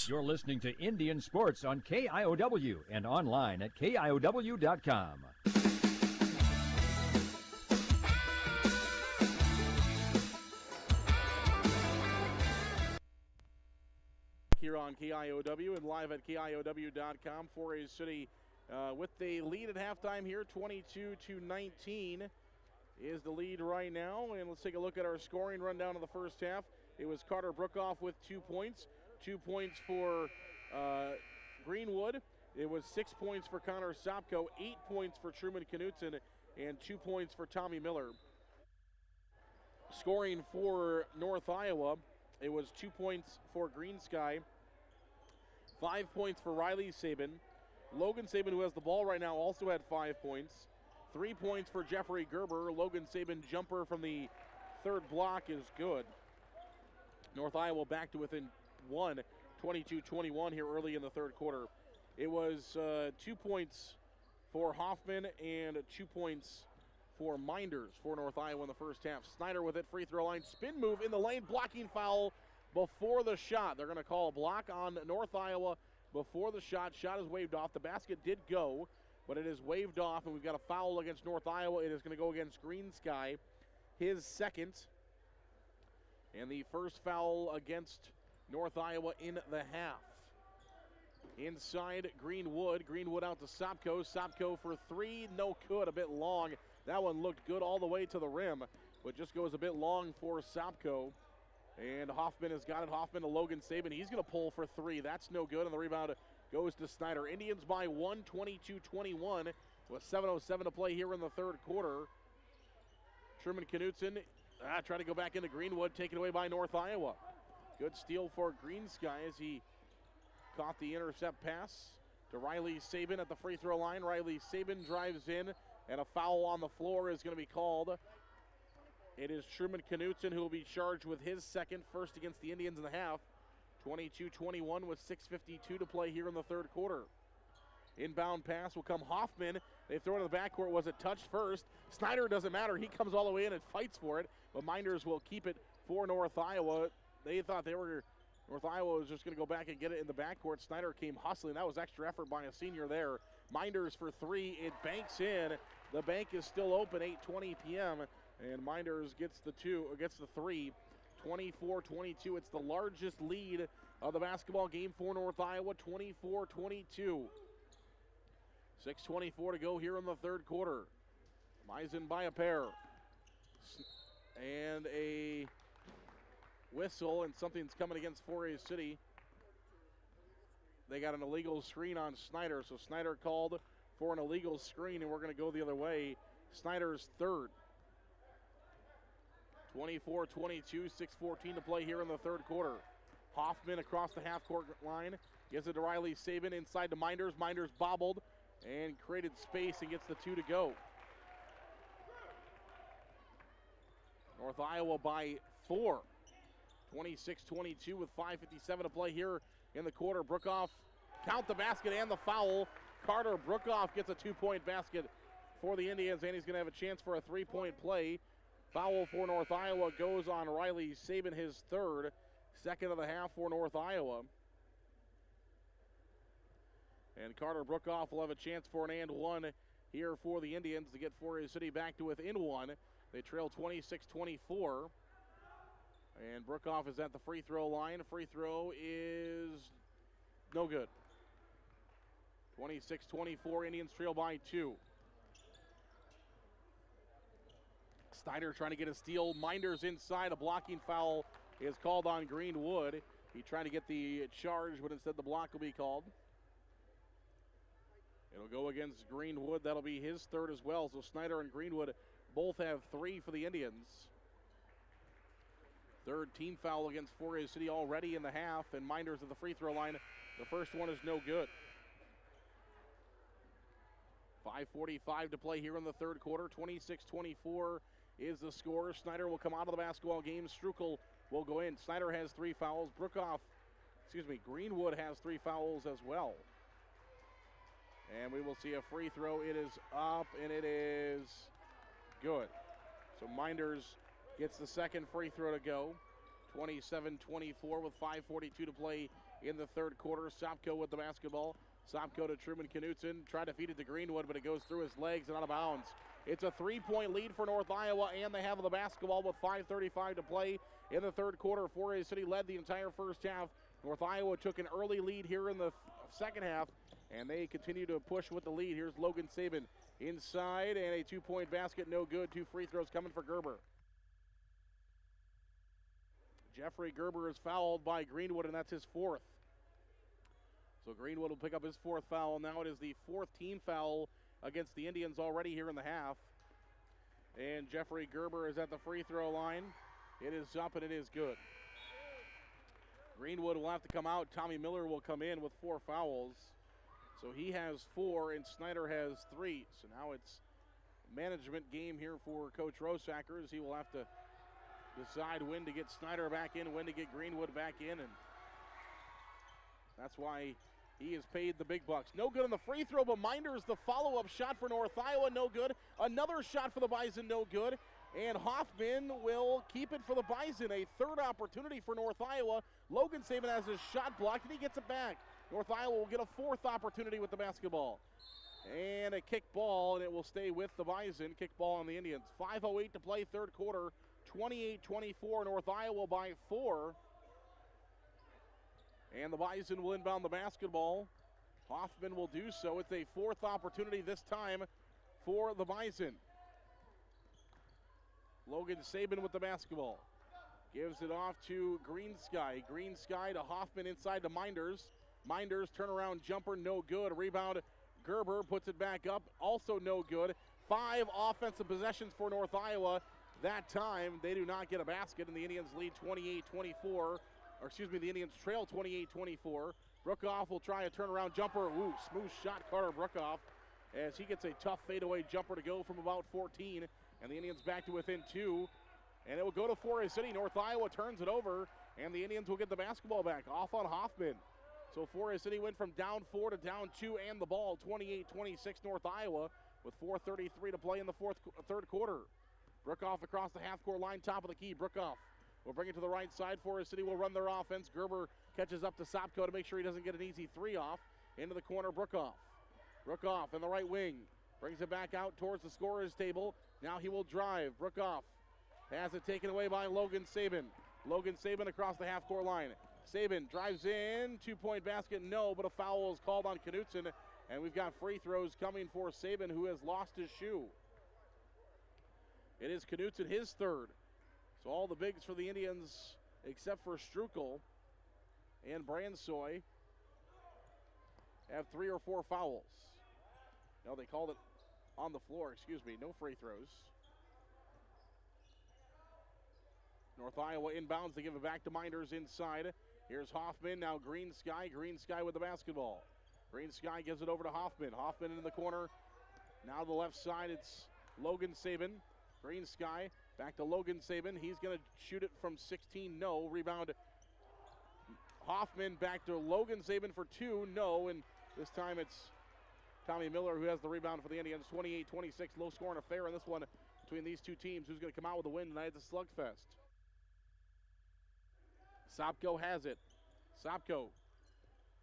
You're listening to Indian Sports on KIOW and online at KIOW.com. Here on on KIOW and live at KIOW.com. 4A City with the lead at halftime here, 22-19 is the lead right now. And let's take a look at our scoring rundown of the first half. It was Carter Brookoff with 2 points. 2 points for Greenwood. It was 6 points for Connor Sopko, 8 points for Truman Knutson, and 2 points for Tommy Miller. Scoring for North Iowa, it was 2 points for Green Sky, 5 points for Riley Sabin. Logan Sabin, who has the ball right now, also had 5 points. 3 points for Jeffrey Gerber. Logan Sabin jumper from the third block is good. North Iowa back to within 1, 22-21 here early in the third quarter. It was 2 points for Hoffman and 2 points for Minders for North Iowa in the first half. Snyder with it, free throw line, spin move in the lane, blocking foul before the shot. They're going to call a block on North Iowa before the shot. Shot is waved off. The basket did go, but it is waved off, and we've got a foul against North Iowa. It is going to go against Green Sky, his second, and the first foul against North Iowa in the half. Inside Greenwood. Greenwood out to Sopko. Sopko for 3. No good. A bit long. That one looked good all the way to the rim, but just goes a bit long for Sopko. And Hoffman has got it. Hoffman to Logan Sabin. He's going to pull for 3. That's no good. And the rebound goes to Snyder. Indians by 1, 22-21 with 7:07 to play here in the third quarter. Truman Knutson trying to go back into Greenwood, taken away by North Iowa. Good steal for Green Sky as he caught the intercept pass to Riley Sabin at the free throw line. Riley Sabin drives in, and a foul on the floor is going to be called. It is Truman Knutson who will be charged with his second, first against the Indians in the half. 22-21 with 6:52 to play here in the third quarter. Inbound pass will come Hoffman. They throw it in the backcourt. Was it touched first? Snyder, doesn't matter. He comes all the way in and fights for it, but Minders will keep it for North Iowa. They thought North Iowa was just going to go back and get it in the backcourt. Snyder came hustling. That was extra effort by a senior there. Minders for 3. It banks in. The bank is still open, 8:20 p.m., and Minders gets the 3. 24-22. It's the largest lead of the basketball game for North Iowa, 24-22. 6:24 to go here in the third quarter. Meisen by a pair. And a whistle, and something's coming against 4A City. They got an illegal screen on Snyder, so Snyder called for an illegal screen, and we're going to go the other way. Snyder's third. 24-22, 6:14 to play here in the third quarter. Hoffman across the half-court line. Gives it to Riley Sabin inside to Minders. Minders bobbled and created space and gets the 2 to go. North Iowa by 4. 26-22 with 5:57 to play here in the quarter. Brookoff, count the basket and the foul. Carter Brookoff gets a 2-point basket for the Indians, and he's going to have a chance for a 3-point play. Foul for North Iowa goes on Riley Sabin, his third. Second of the half for North Iowa. And Carter Brookoff will have a chance for an and one here for the Indians to get 4A City back to within 1. They trail 26-24. And Brookoff is at the free throw line. Free throw is no good. 26-24, Indians trail by 2. Snyder trying to get a steal. Minders inside. A blocking foul is called on Greenwood. He trying to get the charge, but instead the block will be called. It'll go against Greenwood. That'll be his third as well. So Snyder and Greenwood both have 3 for the Indians. Third team foul against 4A City already in the half, and Minders at the free throw line. The first one is no good. 5:45 to play here in the third quarter. 26-24 is the score. Snyder will come out of the basketball game. Strukel will go in. Snyder has 3 fouls. Greenwood has 3 fouls as well. And we will see a free throw. It is up, and it is good. So Minders gets the second free throw to go. 27-24 with 5:42 to play in the third quarter. Sopko with the basketball. Sopko to Truman Knutson. Tried to feed it to Greenwood, but it goes through his legs and out of bounds. It's a 3-point lead for North Iowa, and they have the basketball with 5:35 to play in the third quarter. 4A City led the entire first half North Iowa took an early lead here in the second half, and they continue to push with the lead. Here's Logan Saban inside, and a two-point basket, no good. 2 free throws coming for Gerber. Jeffrey Gerber is fouled by Greenwood, and that's his 4th. So Greenwood will pick up his 4th foul. Now it is the 4th team foul against the Indians already here in the half. And Jeffrey Gerber is at the free throw line. It is up, and it is good. Greenwood will have to come out. Tommy Miller will come in with 4 fouls. So he has 4, and Snyder has 3. So now it's management game here for Coach Rosacker, as he will have to decide when to get Snyder back in, when to get Greenwood back in, and that's why he is paid the big bucks. No good on the free throw, but Minders, the follow-up shot for North Iowa, no good. Another shot for the Bison, no good. And Hoffman will keep it for the Bison. A 3rd opportunity for North Iowa. Logan Saban has his shot blocked, and he gets it back. North Iowa will get a 4th opportunity with the basketball. And a kick ball, and it will stay with the Bison. Kick ball on the Indians. 5:08 to play, 3rd quarter. 28-24, North Iowa by 4. And the Bison will inbound the basketball. Hoffman will do so. It's a 4th opportunity this time for the Bison. Logan Saban with the basketball. Gives it off to Green Sky. Green Sky to Hoffman inside to Minders. Minders turnaround jumper, no good. Rebound, Gerber puts it back up, also no good. 5 offensive possessions for North Iowa. That time, they do not get a basket, and the Indians lead 28-24. The Indians trail 28-24. Brookoff will try a turnaround jumper. Ooh, smooth shot, Carter Brookoff, as he gets a tough fadeaway jumper to go from about 14. And the Indians back to within 2. And it will go to Forest City. North Iowa turns it over, and the Indians will get the basketball back off on Hoffman. So Forest City went from down 4 to down 2 and the ball, 28-26 North Iowa, with 4:33 to play in the 3rd quarter. Brookoff across the half-court line, top of the key. Brookoff will bring it to the right side. Forest City will run their offense. Gerber catches up to Sopko to make sure he doesn't get an easy 3 off. Into the corner, Brookoff. Brookoff in the right wing. Brings it back out towards the scorer's table. Now he will drive. Brookoff has it taken away by Logan Saban. Logan Saban across the half-court line. Saban drives in. 2-point basket, no, but a foul is called on Knutson. And we've got free throws coming for Saban, who has lost his shoe. It is Knutson, his 3rd. So all the bigs for the Indians, except for Strukel and Bransoy, have 3 or 4 fouls. No, they called it on the floor, no free throws. North Iowa inbounds, they give it back to Minders inside. Here's Hoffman, now Green Sky with the basketball. Green Sky gives it over to Hoffman. Hoffman in the corner. Now the left side, it's Logan Saban. Green Sky back to Logan Saban. He's going to shoot it from 16, no. Rebound, Hoffman back to Logan Saban for 2, no. And this time it's Tommy Miller who has the rebound for the Indians. 28-26, low-scoring affair in this one between these two teams. Who's going to come out with a win tonight? It's a slugfest. Sopko has it. Sopko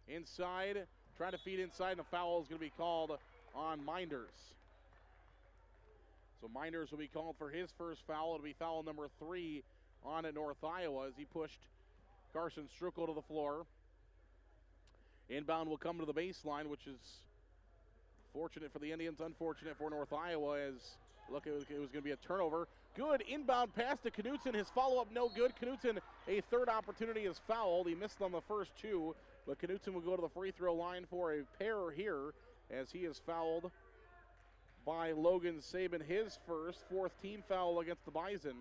inside, trying to feed inside, and a foul is going to be called on Minders. So Minders will be called for his first foul. It'll be foul number 3 on at North Iowa as he pushed Carson Strukel to the floor. Inbound will come to the baseline, which is fortunate for the Indians, unfortunate for North Iowa, as look, it was going to be a turnover. Good inbound pass to Knutson. His follow-up no good. Knutson, a 3rd opportunity, is fouled. He missed on the first 2, but Knutson will go to the free throw line for a pair here as he is fouled by Logan Saban, his 4th team foul against the Bison.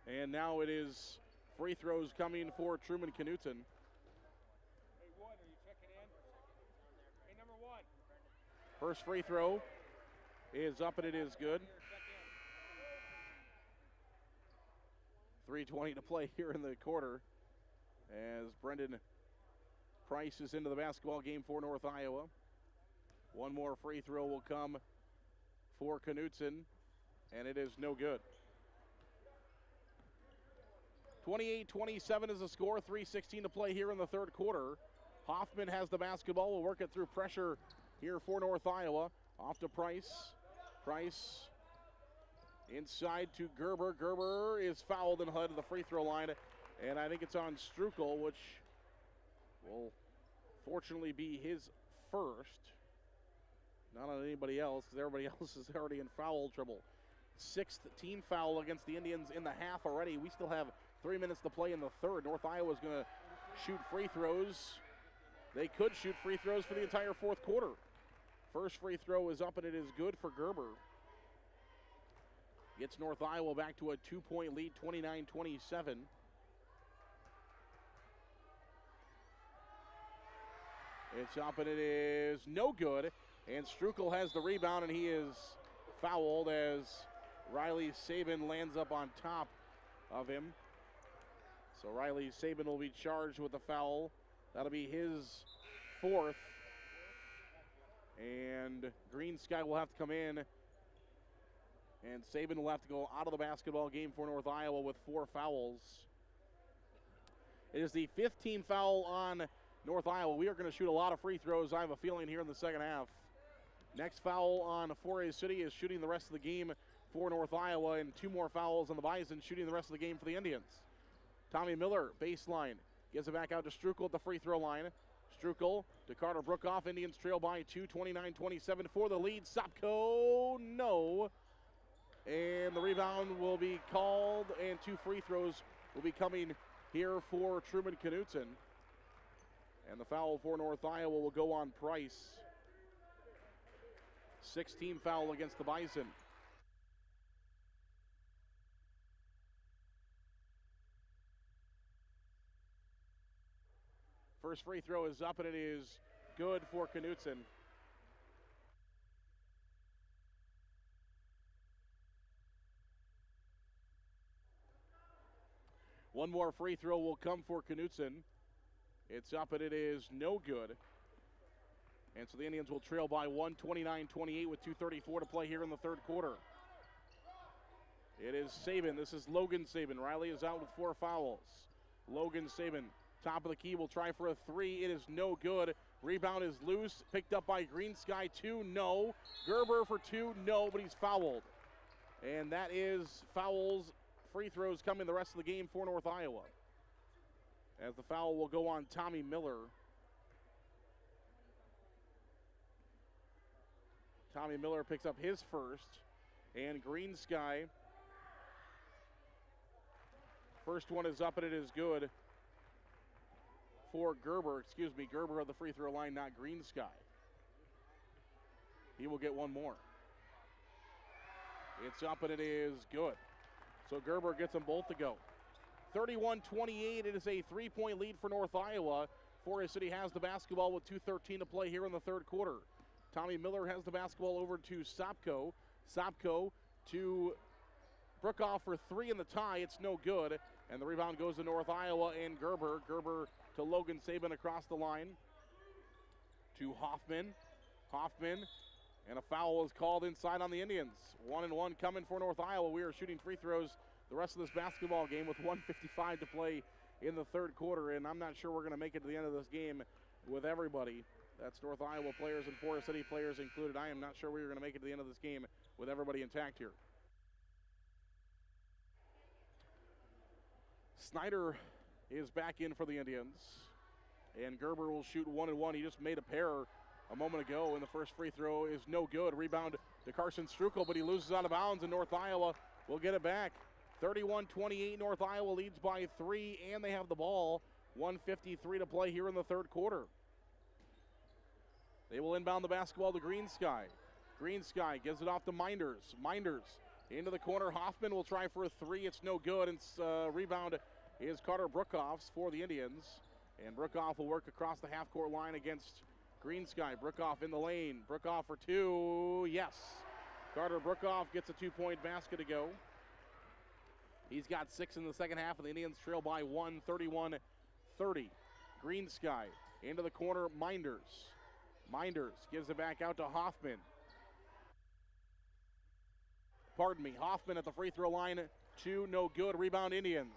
And now it is free throws coming for Truman Knutson. First free throw is up, and it is good. 3:20 to play here in the quarter as Brendan Price is into the basketball game for North Iowa. One more free throw will come for Knutson, and it is no good. 28-27 is the score, 3:16 to play here in the 3rd quarter. Hoffman has the basketball. Will work it through pressure here for North Iowa. Off to Price. Price inside to Gerber. Gerber is fouled and headed to the free throw line. And I think it's on Strukel, which will fortunately be his first. Not on anybody else, because everybody else is already in foul trouble. 6th team foul against the Indians in the half already. We still have 3 minutes to play in the third. North Iowa's going to shoot free throws. They could shoot free throws for the entire fourth quarter. First free throw is up, and it is good for Gerber. Gets North Iowa back to a 2-point lead, 29-27. It's up, and it is no good. And Strukel has the rebound, and he is fouled as Riley Sabin lands up on top of him. So Riley Sabin will be charged with the foul. That'll be his fourth. And Green Sky will have to come in. And Sabin will have to go out of the basketball game for North Iowa with 4 fouls. It is the 5th team foul on North Iowa. We are going to shoot a lot of free throws, I have a feeling, here in the second half. Next foul on Forest City is shooting the rest of the game for North Iowa, and 2 more fouls on the Bison, shooting the rest of the game for the Indians. Tommy Miller, baseline, gives it back out to Strukel at the free throw line. Strukel to Carter Brookoff. Indians trail by 2, 29-27 for the lead. Sopko, no. And the rebound will be called, and 2 free throws will be coming here for Truman Knutson. And the foul for North Iowa will go on Price. 6-team foul against the Bison. First free throw is up, and it is good for Knutson. One more free throw will come for Knutson. It's up, and it is no good. And so the Indians will trail by 1, 29-28 with 2:34 to play here in the third quarter. It is Sabin. This is Logan Sabin. Riley is out with 4 fouls. Logan Sabin, top of the key, will try for a 3. It is no good. Rebound is loose. Picked up by Green Sky. 2, no. Gerber for 2, no, but he's fouled. And that is fouls. Free throws coming the rest of the game for North Iowa, as the foul will go on Tommy Miller. Tommy Miller picks up his first, and Green Sky. First one is up, and it is good for Gerber. Gerber at the free throw line, not Green Sky. He will get one more. It's up, and it is good. So Gerber gets them both to go. 31-28, it is a 3-point lead for North Iowa. Forest City has the basketball with 2:13 to play here in the third quarter. Tommy Miller has the basketball over to Sopko. Sopko to Brookoff for 3 in the tie. It's no good. And the rebound goes to North Iowa and Gerber. Gerber to Logan Sabin across the line. To Hoffman. Hoffman. And a foul is called inside on the Indians. 1-1 coming for North Iowa. We are shooting free throws the rest of this basketball game with 1:55 to play in the third quarter. And I'm not sure we're going to make it to the end of this game with everybody. That's North Iowa players and Forest City players included. I am not sure we're going to make it to the end of this game with everybody intact here. Snyder is back in for the Indians. And Gerber will shoot 1-1. He just made a pair a moment ago, and the first free throw is no good. Rebound to Carson Strukel, but he loses out of bounds, and North Iowa will get it back. 31-28, North Iowa leads by 3, and they have the ball. 1:53 to play here in the third quarter. They will inbound the basketball to Green Sky. Green Sky gives it off to Minders. Minders into the corner. Hoffman will try for a 3. It's no good, and rebound is Carter Brookoff's for the Indians. And Brookoff will work across the half-court line against Green Sky. Brookoff in the lane. Brookoff for 2. Yes. Carter Brookoff gets a 2-point basket to go. He's got 6 in the second half, and the Indians trail by 1, 31-30. Green Sky into the corner. Minders. Minders gives it back out to Hoffman. Hoffman at the free throw line. 2, no good. Rebound Indians.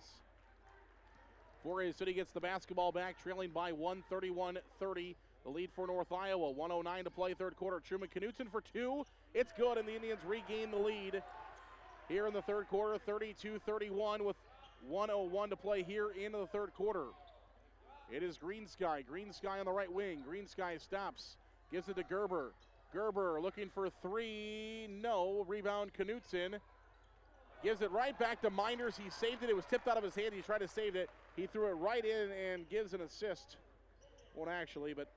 Forest City gets the basketball back, trailing by 1, 31-30. The lead for North Iowa. 1:09 to play third quarter. Truman Knutson for 2. It's good, and the Indians regain the lead here in the third quarter. 32-31 with 1:01 to play here in the third quarter. It is Green Sky. Green Sky on the right wing. Green Sky stops. Gives it to Gerber. Gerber looking for three. No. Rebound Knutson. Gives it right back to Minders. He saved it. It was tipped out of his hand. He tried to save it. He threw it right in and gives an assist. Won't actually, but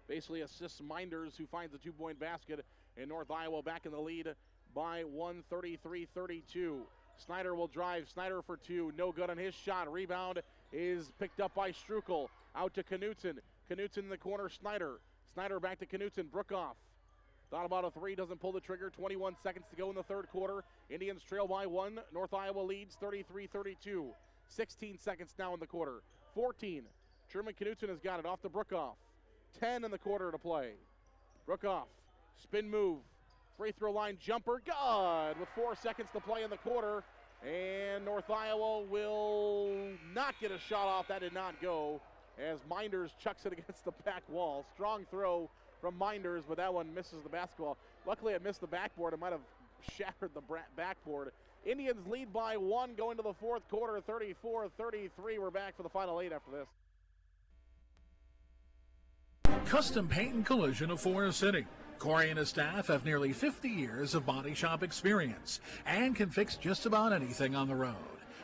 basically assists Minders, who finds the 2-point basket. And North Iowa back in the lead by 1:33-32. Snyder will drive. Snyder for two. No good on his shot. Rebound is picked up by Strukel. Out to Knutson. Knutson in the corner. Snyder. Snyder back to Knutson. Brookoff. Thought about a three. Doesn't pull the trigger. 21 seconds to go in the third quarter. Indians trail by one. North Iowa leads 33-32. 16 seconds now in the quarter. 14. Truman Knutson has got it off to Brookoff. 10 in the quarter to play. Brookoff. Spin move. Free throw line jumper. Good with 4 seconds to play in the quarter. And North Iowa will not get a shot off. That did not go as Minders chucks it against the back wall. Strong throw from Minders, but that one misses the basketball. Luckily, it missed the backboard. It might have shattered the backboard. Indians lead by one going to the fourth quarter, 34-33. We're back for the final 8 after this. Custom Paint and Collision of Forest City. Corey and his staff have nearly 50 years of body shop experience and can fix just about anything on the road.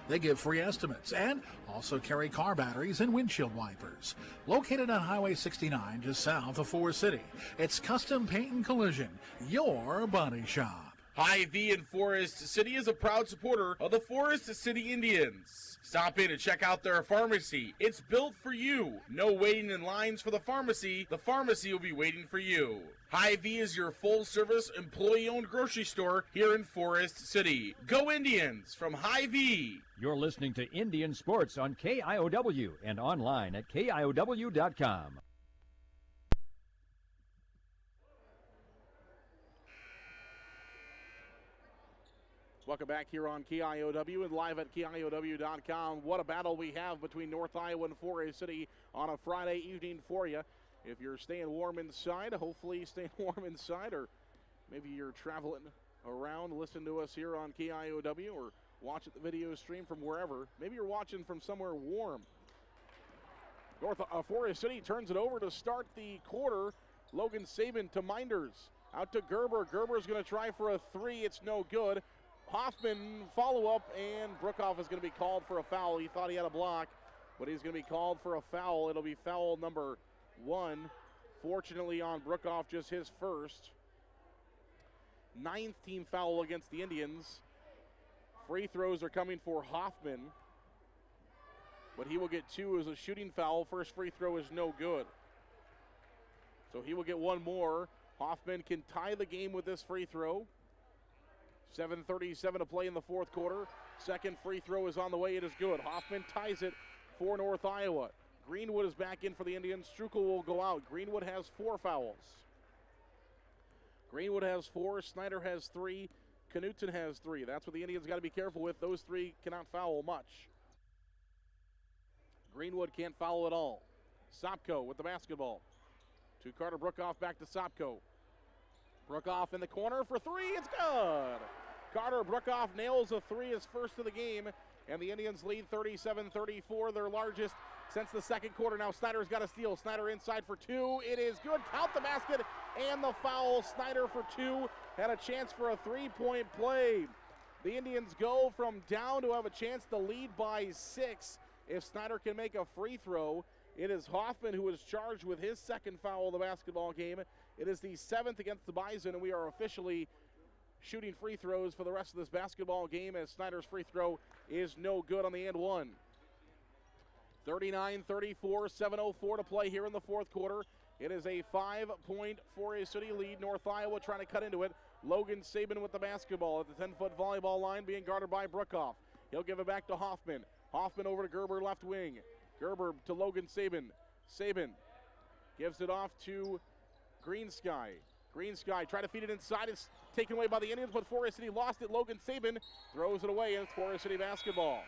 They give free estimates and also carry car batteries and windshield wipers. Located on Highway 69 just south of Forest City, it's Custom Paint and Collision, your body shop. Hy-Vee in Forest City is a proud supporter of the Forest City Indians. Stop in and check out their pharmacy. It's built for you. No waiting in lines for the pharmacy. The pharmacy will be waiting for you. Hy-Vee is your full-service, employee-owned grocery store here in Forest City. Go Indians from Hy-Vee. You're listening to Indian Sports on KIOW and online at KIOW.com. Welcome back here on KIOW and live at KIOW.com. What a battle we have between North Iowa and Forest City on a Friday evening for you. If you're staying warm inside, hopefully staying warm inside, or maybe you're traveling around, listen to us here on KIOW or watching the video stream from wherever. Maybe you're watching from somewhere warm. Forest City turns it over to start the quarter. Logan Sabin to Minders. Out to Gerber. Gerber's going to try for a three. It's no good. Hoffman follow-up, and Brookoff is going to be called for a foul. He thought he had a block, but he's going to be called for a foul. It'll be foul number 1. Fortunately on Brookoff, just his first. 9th team foul against the Indians. Free throws are coming for Hoffman, but he will get 2 as a shooting foul. First free throw is no good. So he will get 1 more. Hoffman can tie the game with this free throw. 7:37 to play in the fourth quarter. Second free throw is on the way. It is good. Hoffman ties it for North Iowa. Greenwood is back in for the Indians. Strukel will go out. Greenwood has 4 fouls. Greenwood has 4. Snyder has 3. Knutson has 3. That's what the Indians got to be careful with. Those 3 cannot foul much. Greenwood can't foul at all. Sopko with the basketball. To Carter Brookoff, back to Sopko. Brookoff in the corner for 3. It's good. Carter Brookoff nails a 3, his first of the game, and the Indians lead 37-34, their largest since the second quarter. Now Snyder's got a steal. Snyder inside for 2. It is good. Count the basket and the foul. Snyder for 2 had a chance for a 3-point play. The Indians go from down to have a chance to lead by 6 if Snyder can make a free throw. It is Hoffman who is charged with his second foul of the basketball game. It is the 7th against the Bison, and we are officially shooting free throws for the rest of this basketball game as Snyder's free throw is no good on the and 1. 39-34, 7:04 to play here in the fourth quarter. It is a 5-point Forest City lead. North Iowa trying to cut into it. Logan Sabin with the basketball at the 10-foot volleyball line, being guarded by Brookoff. He'll give it back to Hoffman. Hoffman over to Gerber, left wing. Gerber to Logan Sabin. Sabin gives it off to Green Sky. Green Sky try to feed it inside. It's taken away by the Indians, but Forest City lost it. Logan Sabin throws it away, and it's Forest City basketball.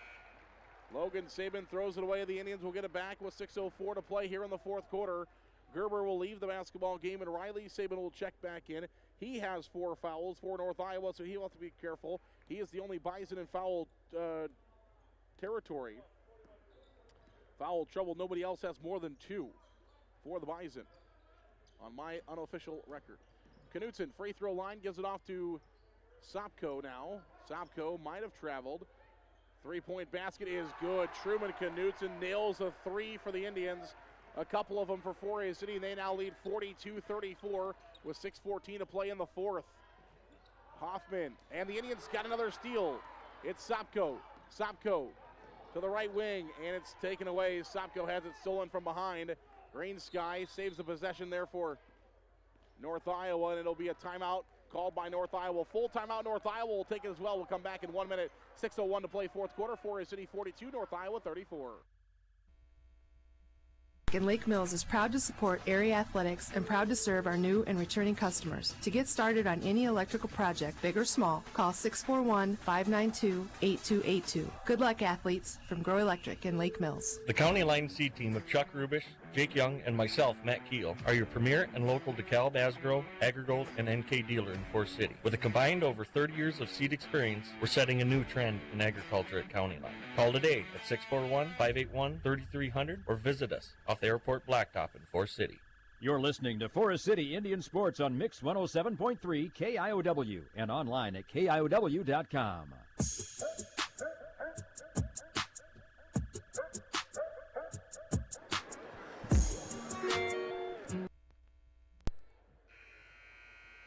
Logan Sabin throws it away. The Indians will get it back with 6:04 to play here in the fourth quarter. Gerber will leave the basketball game, and Riley Sabin will check back in. He has 4 fouls for North Iowa, so he'll have to be careful. He is the only Bison in foul territory. Foul trouble. Nobody else has more than 2 for the Bison on my unofficial record. Knutson, free throw line, gives it off to Sopko now. Sopko might have traveled. 3-point basket is good. Truman Knutson nails a 3 for the Indians. A couple of them for Forest City. They now lead 42-34 with 6:14 to play in the fourth. Hoffman, and the Indians got another steal. It's Sopko. Sopko to the right wing, and it's taken away. Sopko has it stolen from behind. Green Sky saves the possession there for North Iowa, and it'll be a timeout called by North Iowa. Full timeout. North Iowa will take it as well. We'll come back in 1 minute. 6:01 to play fourth quarter. Forest City 42, North Iowa 34. In Lake Mills is proud to support area athletics and proud to serve our new and returning customers. To get started on any electrical project, big or small, call 641-592-8282. Good luck, athletes, from Grow Electric in Lake Mills. The County Line C team of Chuck Rubish, Jake Young, and myself, Matt Keel, are your premier and local DeKalb, Asgrow, AgriGold, and NK dealer in Forest City. With a combined over 30 years of seed experience, we're setting a new trend in agriculture at County Line. Call today at 641-581-3300 or visit us off the Airport Blacktop in Forest City. You're listening to Forest City Indian Sports on Mix 107.3 KIOW and online at KIOW.com.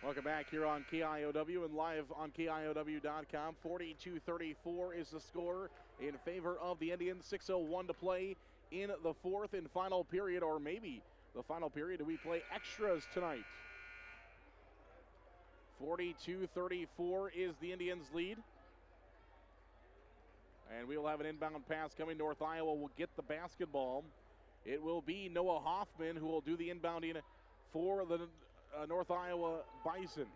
Welcome back here on KIOW and live on KIOW.com. 42-34 is the score in favor of the Indians. 6:01 to play in the fourth and final period, or maybe the final period. Do we play extras tonight? 42-34 is the Indians' lead. And we will have an inbound pass coming. North Iowa will get the basketball. It will be Noah Hoffman who will do the inbounding for the North Iowa Bison.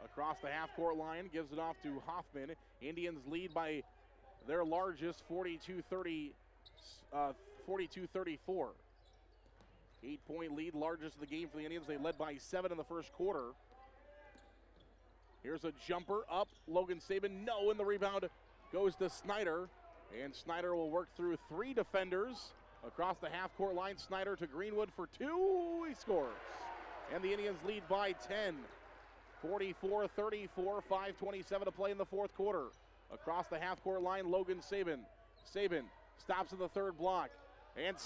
Across the half-court line, gives it off to Hoffman. Indians lead by their largest, 42-34. 8-point lead, largest of the game for the Indians. They led by 7 in the first quarter. Here's a jumper up. Logan Saban, no, and the rebound goes to Snyder. And Snyder will work through 3 defenders. Across the half-court line, Snyder to Greenwood for 2. He scores. And the Indians lead by 10. 44-34, 5:27 to play in the fourth quarter. Across the half-court line, Logan Saban. Saban stops in the third block. And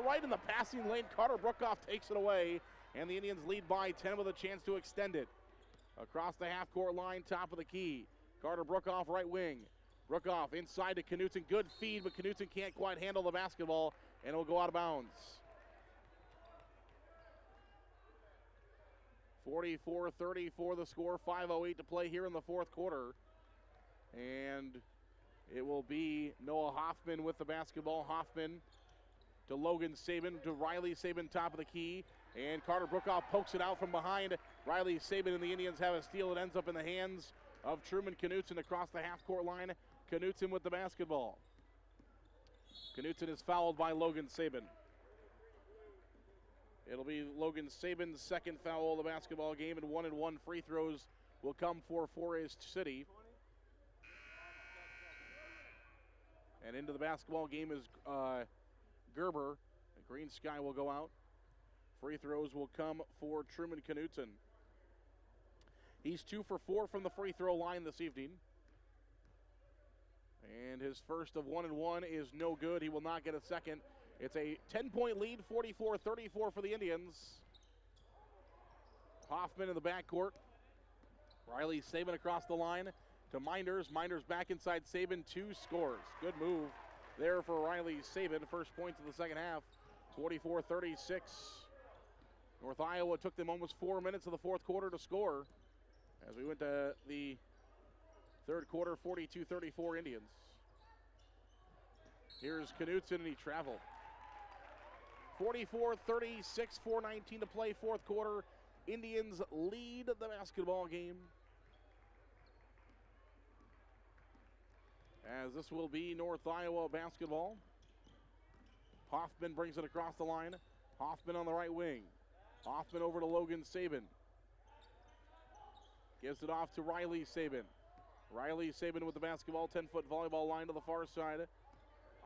right in the passing lane, Carter Brookoff takes it away. And the Indians lead by 10 with a chance to extend it. Across the half-court line, top of the key. Carter Brookoff, right wing. Brookoff inside to Knutson. Good feed, but Knutson can't quite handle the basketball, and it will go out of bounds. 44-34 the score, 5:08 to play here in the fourth quarter. And it will be Noah Hoffman with the basketball. Hoffman to Logan Saban, to Riley Saban, top of the key. And Carter Brookoff pokes it out from behind. Riley Saban and the Indians have a steal. It ends up in the hands of Truman Knutson across the half-court line. Knutson with the basketball. Knutson is fouled by Logan Saban. It'll be Logan Saban's second foul of the basketball game, and 1-and-1 free throws will come for Forest City. And into the basketball game is Gerber. The Green Sky will go out. Free throws will come for Truman Knutson. He's 2 for 4 from the free throw line this evening. And his first of 1-and-1 is no good. He will not get a second. It's a 10-point lead, 44-34 for the Indians. Hoffman in the backcourt. Riley Saban across the line to Minders. Minders back inside Saban, 2 scores. Good move there for Riley Saban. First points of the second half, 44-36. North Iowa took them almost 4 minutes of the fourth quarter to score. As we went to the third quarter, 42-34 Indians. Here's Knutson, and he traveled. 44-36, 4:19 to play, fourth quarter. Indians lead the basketball game. As this will be North Iowa basketball. Hoffman brings it across the line. Hoffman on the right wing. Hoffman over to Logan Saban. Gives it off to Riley Saban. Riley Sabin with the basketball, 10-foot volleyball line to the far side.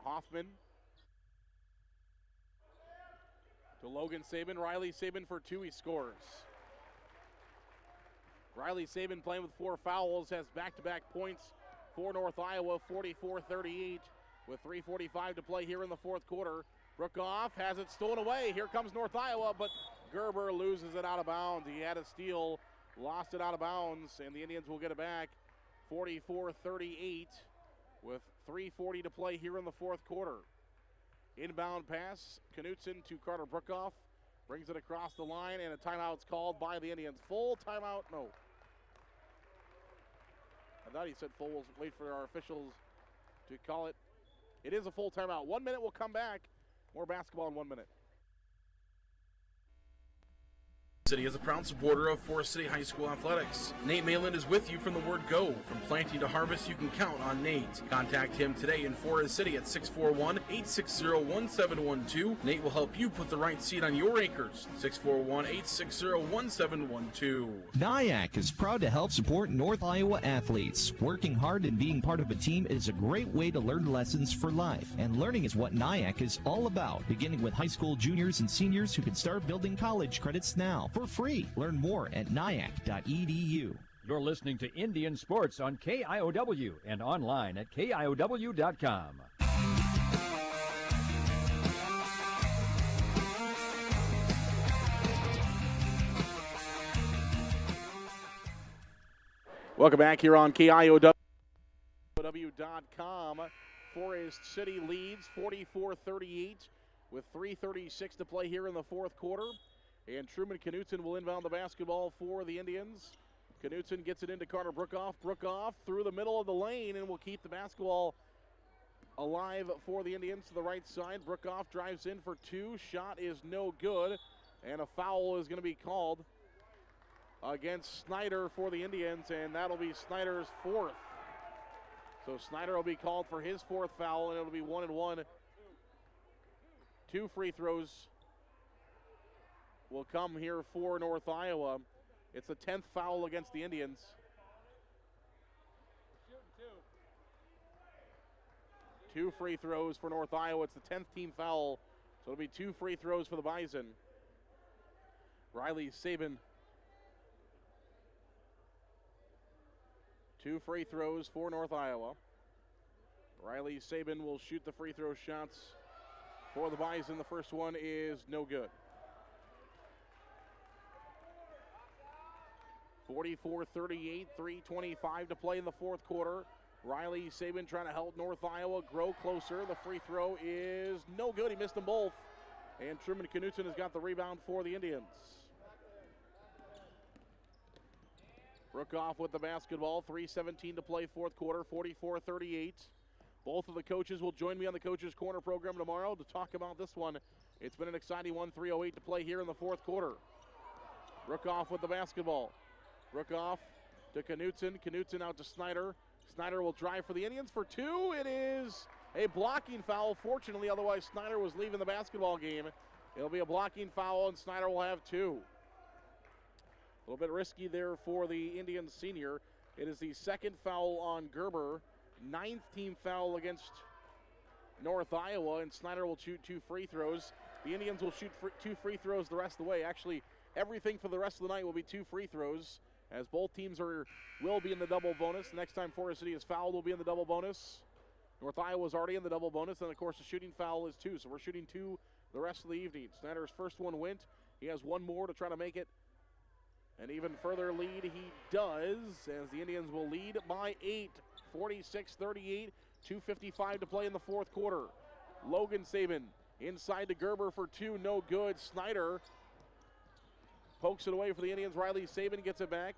Hoffman to Logan Sabin. Riley Sabin for 2, he scores. Riley Sabin playing with 4 fouls, has back-to-back points for North Iowa, 44-38 with 3:45 to play here in the fourth quarter. Brookoff has it stolen away. Here comes North Iowa, but Gerber loses it out of bounds. He had a steal, lost it out of bounds, and the Indians will get it back. 44-38 with 3:40 to play here in the fourth quarter. Inbound pass, Knutson to Carter Brookoff. Brings it across the line, and a timeout's called by the Indians. Full timeout, no. I thought he said full. We'll wait for our officials to call it. It is a full timeout. 1 minute, we'll come back. More basketball in 1 minute. City is a proud supporter of Forest City High School athletics. Nate Malin is with you from the word go. From planting to harvest, you can count on Nate. Contact him today in Forest City at 641-860-1712. Nate will help you put the right seed on your acres. 641-860-1712. NIAC is proud to help support North Iowa athletes. Working hard and being part of a team is a great way to learn lessons for life. And learning is what NIAC is all about, beginning with high school juniors and seniors who can start building college credits now for free. Learn more at nyac.edu. You're listening to Indian Sports on KIOW and online at KIOW.com. Welcome back here on KIOW.com. Forest City leads 44-38 with 3:36 to play here in the fourth quarter. And Truman Knutson will inbound the basketball for the Indians. Knutson gets it into Carter Brookoff. Brookoff through the middle of the lane and will keep the basketball alive for the Indians to the right side. Brookoff drives in for 2. Shot is no good. And a foul is going to be called against Snyder for the Indians, and that'll be Snyder's 4th. So Snyder will be called for his 4th foul, and it'll be 1-1. 2 free throws will come here for North Iowa. It's the 10th foul against the Indians. Two free throws for North Iowa. It's the 10th team foul, so it'll be 2 free throws for the Bison. Riley Sabin. 2 free throws for North Iowa. Riley Sabin will shoot the free throw shots for the Bison. The first one is no good. 44-38, 3:25 to play in the fourth quarter. Riley Sabin trying to help North Iowa grow closer. The free throw is no good. He missed them both. And Truman Knutson has got the rebound for the Indians. Brookoff with the basketball. 3:17 to play fourth quarter, 44-38. Both of the coaches will join me on the Coaches Corner program tomorrow to talk about this one. It's been an exciting one, 3:08 to play here in the fourth quarter. Brookoff with the basketball. Brookoff to Knutson. Knutson out to Snyder. Snyder will drive for the Indians for 2. It is a blocking foul, fortunately, otherwise Snyder was leaving the basketball game. It'll be a blocking foul, and Snyder will have 2. A little bit risky there for the Indians senior. It is the 2nd foul on Gerber. 9th team foul against North Iowa, and Snyder will shoot 2 free throws. The Indians will shoot 2 free throws the rest of the way. Actually, everything for the rest of the night will be 2 free throws, as both teams will be in the double bonus. Next time Forest City is fouled, will be in the double bonus. North Iowa is already in the double bonus, and of course the shooting foul is 2, so we're shooting 2 the rest of the evening. Snyder's first one went. He has 1 more to try to make it an even further lead. He does, as the Indians will lead by 8, 46-38, 2:55 to play in the fourth quarter. Logan Sabin inside to Gerber for 2, no good. Snyder pokes it away for the Indians. Riley Sabin gets it back.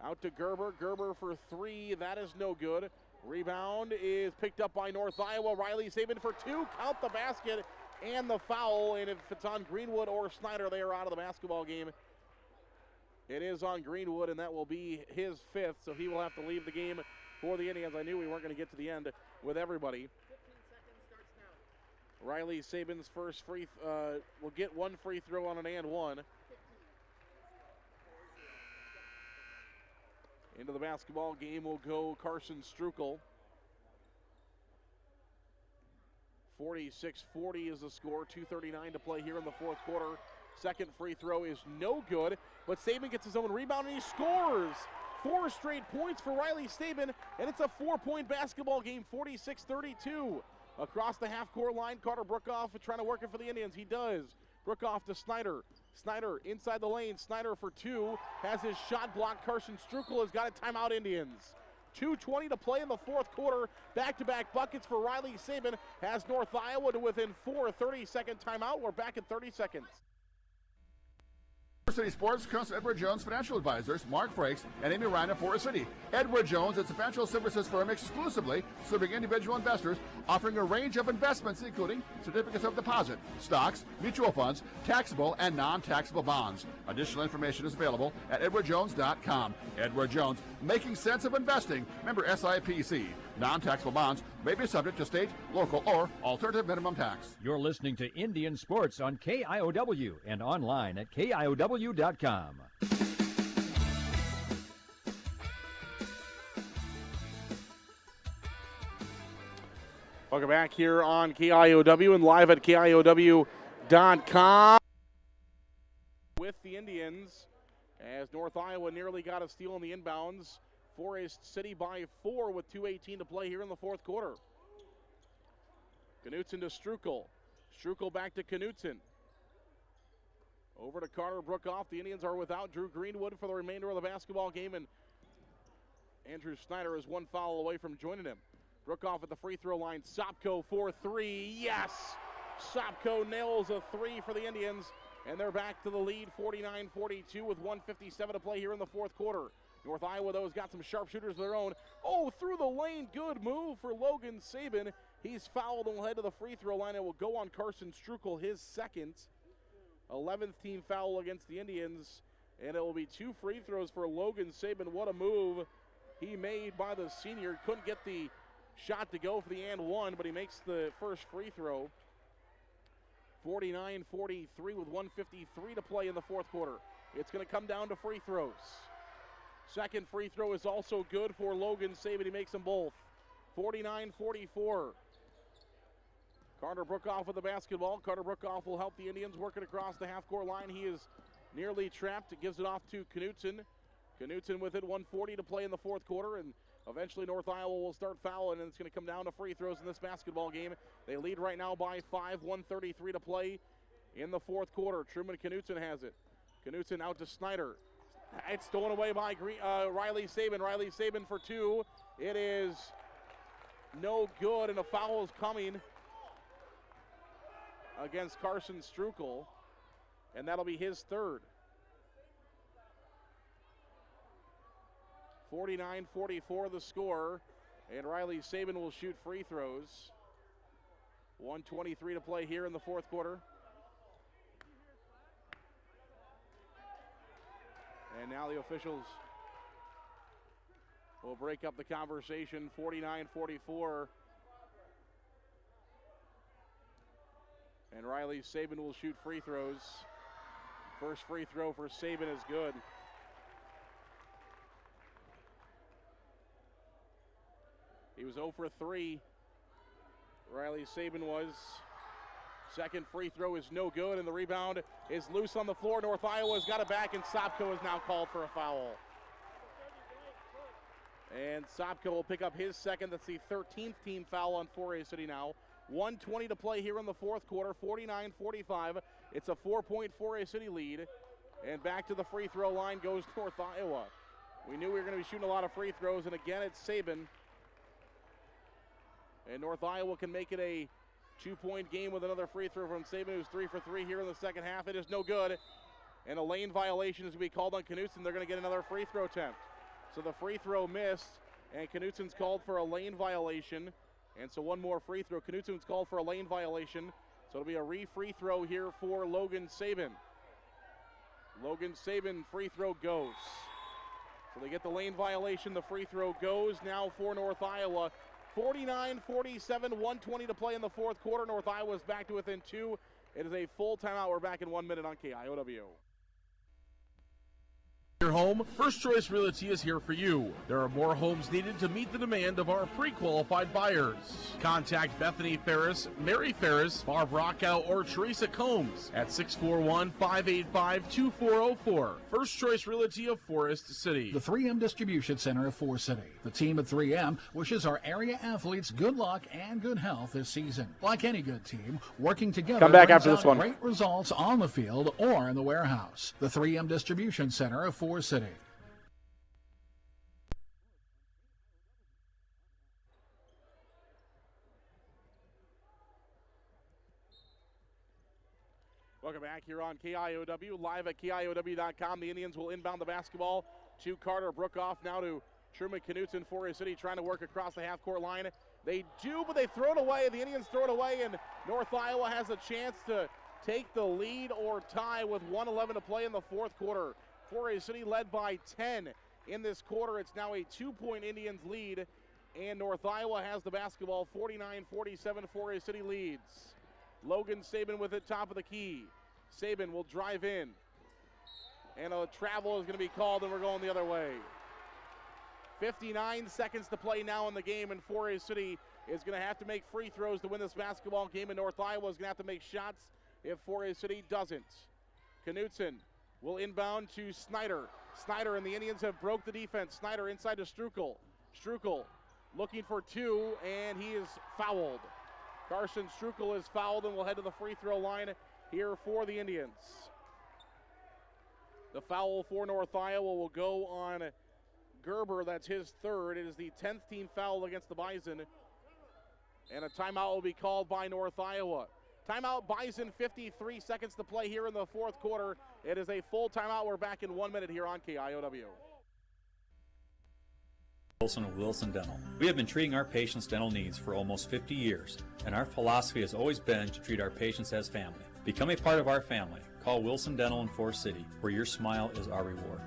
Out to Gerber. Gerber for 3. That is no good. Rebound is picked up by North Iowa. Riley Sabin for 2. Count the basket and the foul. And if it's on Greenwood or Snyder, they are out of the basketball game. It is on Greenwood, and that will be his 5th, so he will have to leave the game for the Indians. I knew we weren't going to get to the end with everybody. 15 seconds starts now. Riley Sabin's first will get 1 free throw on an and 1. Into the basketball game will go Carson Strukel. 46-40 is the score. 2:39 to play here in the fourth quarter. Second free throw is no good, but Saban gets his own rebound and he scores. 4 straight points for Riley Saban, and it's a 4-point basketball game, 46-32. Across the half-court line, Carter Brookoff trying to work it for the Indians. He does. Brookoff to Snyder. Snyder inside the lane. Snyder for 2. Has his shot blocked. Carson Strukel has got a timeout, Indians. 2:20 to play in the fourth quarter. Back-to-back buckets for Riley Saban. Has North Iowa to within 4. 30-second timeout. We're back at 30 seconds. City Sports comes from Edward Jones Financial Advisors, Mark Frakes, and Amy Ryan of Forest City. Edward Jones is a financial services firm exclusively serving individual investors, offering a range of investments including certificates of deposit, stocks, mutual funds, taxable and non-taxable bonds. Additional information is available at edwardjones.com. Edward Jones, making sense of investing. Member SIPC. Non-taxable bonds may be subject to state, local, or alternative minimum tax. You're listening to Indian Sports on KIOW and online at KIOW.com. Welcome back here on KIOW and live at KIOW.com. With the Indians, as North Iowa nearly got a steal on the inbounds. Forest City by 4 with 2:18 to play here in the fourth quarter. Knutson to Strukel. Strukel back to Knutson. Over to Carter Brookoff. The Indians are without Drew Greenwood for the remainder of the basketball game, and Andrew Snyder is 1 foul away from joining him. Brookoff at the free throw line. Sopko for 3. Yes! Sopko nails a 3 for the Indians, and they're back to the lead, 49-42 with 1:57 to play here in the fourth quarter. North Iowa, though, has got some sharpshooters of their own. Oh, through the lane. Good move for Logan Saban. He's fouled and will head to the free throw line. It will go on Carson Strukel, his second. 11th team foul against the Indians. And it will be 2 free throws for Logan Saban. What a move he made by the senior. Couldn't get the shot to go for the and one, but he makes the first free throw. 49-43 with 1:53 to play in the fourth quarter. It's going to come down to free throws. Second free throw is also good for Logan Saban. He makes them both. 49-44. Carter Brookoff with the basketball. Carter Brookoff will help the Indians work it across the half-court line. He is nearly trapped. It gives it off to Knutson. Knutson with it. 1:40 to play in the fourth quarter, and eventually North Iowa will start fouling, and it's going to come down to free throws in this basketball game. They lead right now by 5. 1:33 to play in the fourth quarter. Truman Knutson has it. Knutson out to Snyder. It's stolen away by Riley Saban. Riley Saban for 2. It is no good, and a foul is coming against Carson Strukel, and that'll be his third. 49-44 the score, and Riley Saban will shoot free throws. 1:23 to play here in the fourth quarter. And now the officials will break up the conversation. 49-44. And Riley Saban will shoot free throws. First free throw for Saban is good. He was 0 for 3. Riley Saban was. Second free throw is no good, and the rebound is loose on the floor. North Iowa's got it back, and Sopko is now called for a foul. And Sopko will pick up his second. That's the 13th team foul on 4A City now. 1:20 to play here in the fourth quarter, 49-45. It's a 4-point 4A City lead. And back to the free throw line goes North Iowa. We knew we were going to be shooting a lot of free throws, and again it's Saban. And North Iowa can make it a 2-point game with another free throw from Saban, who's 3 for 3 here in the second half. It is no good. And a lane violation is going to be called on Knutson. They're going to get another free throw attempt. So the free throw missed, and Knutson's called for a lane violation. And so one more free throw. Knutson's called for a lane violation. So it'll be a re-free throw here for Logan Saban. Logan Saban free throw goes. So they get the lane violation. The free throw goes now for North Iowa. 49-47, 1:20 to play in the fourth quarter. North Iowa's back to within 2. It is a full timeout. We're back in 1 minute on KIOW. Your home, First Choice Realty is here for you. There are more homes needed to meet the demand of our pre-qualified buyers. Contact Bethany Ferris, Mary Ferris, Barb Rockow, or Teresa Combs at 641-585-2404. First Choice Realty of Forest City. The 3M Distribution Center of Forest City. The team at 3M wishes our area athletes good luck and good health this season. Like any good team, working together Come back brings after this out one. great results on the field or in the warehouse. The 3M Distribution Center of Forest City. Welcome back here on KIOW, live at KIOW.com. The Indians will inbound the basketball to Carter Brookoff, now to Truman Knutson, Forest City trying to work across the half-court line. They do, but they throw it away. The Indians throw it away, and North Iowa has a chance to take the lead or tie with 1:11 to play in the fourth quarter. Forest City led by 10 in this quarter. It's now a 2-point Indians lead, and North Iowa has the basketball. 49-47, Forest City leads. Logan Saban with it, top of the key. Saban will drive in, and a travel is going to be called, and we're going the other way. 59 seconds to play now in the game, and Forest City is going to have to make free throws to win this basketball game, and North Iowa is going to have to make shots if Forest City doesn't. Knutson will inbound to Snyder. Snyder and the Indians have broke the defense. Snyder inside to Strukel. Strukel looking for two, and he is fouled. Carson Strukel is fouled and will head to the free throw line here for the Indians. The foul for North Iowa will go on Gerber. That's his third. It is the 10th team foul against the Bison. And a timeout will be called by North Iowa. Timeout Bison, 53 seconds to play here in the fourth quarter. It is a full timeout. We're back in 1 minute here on KIOW. Wilson of Wilson Dental. We have been treating our patients' dental needs for almost 50 years, and our philosophy has always been to treat our patients as family. Become a part of our family. Call Wilson Dental in Forest City, where your smile is our reward.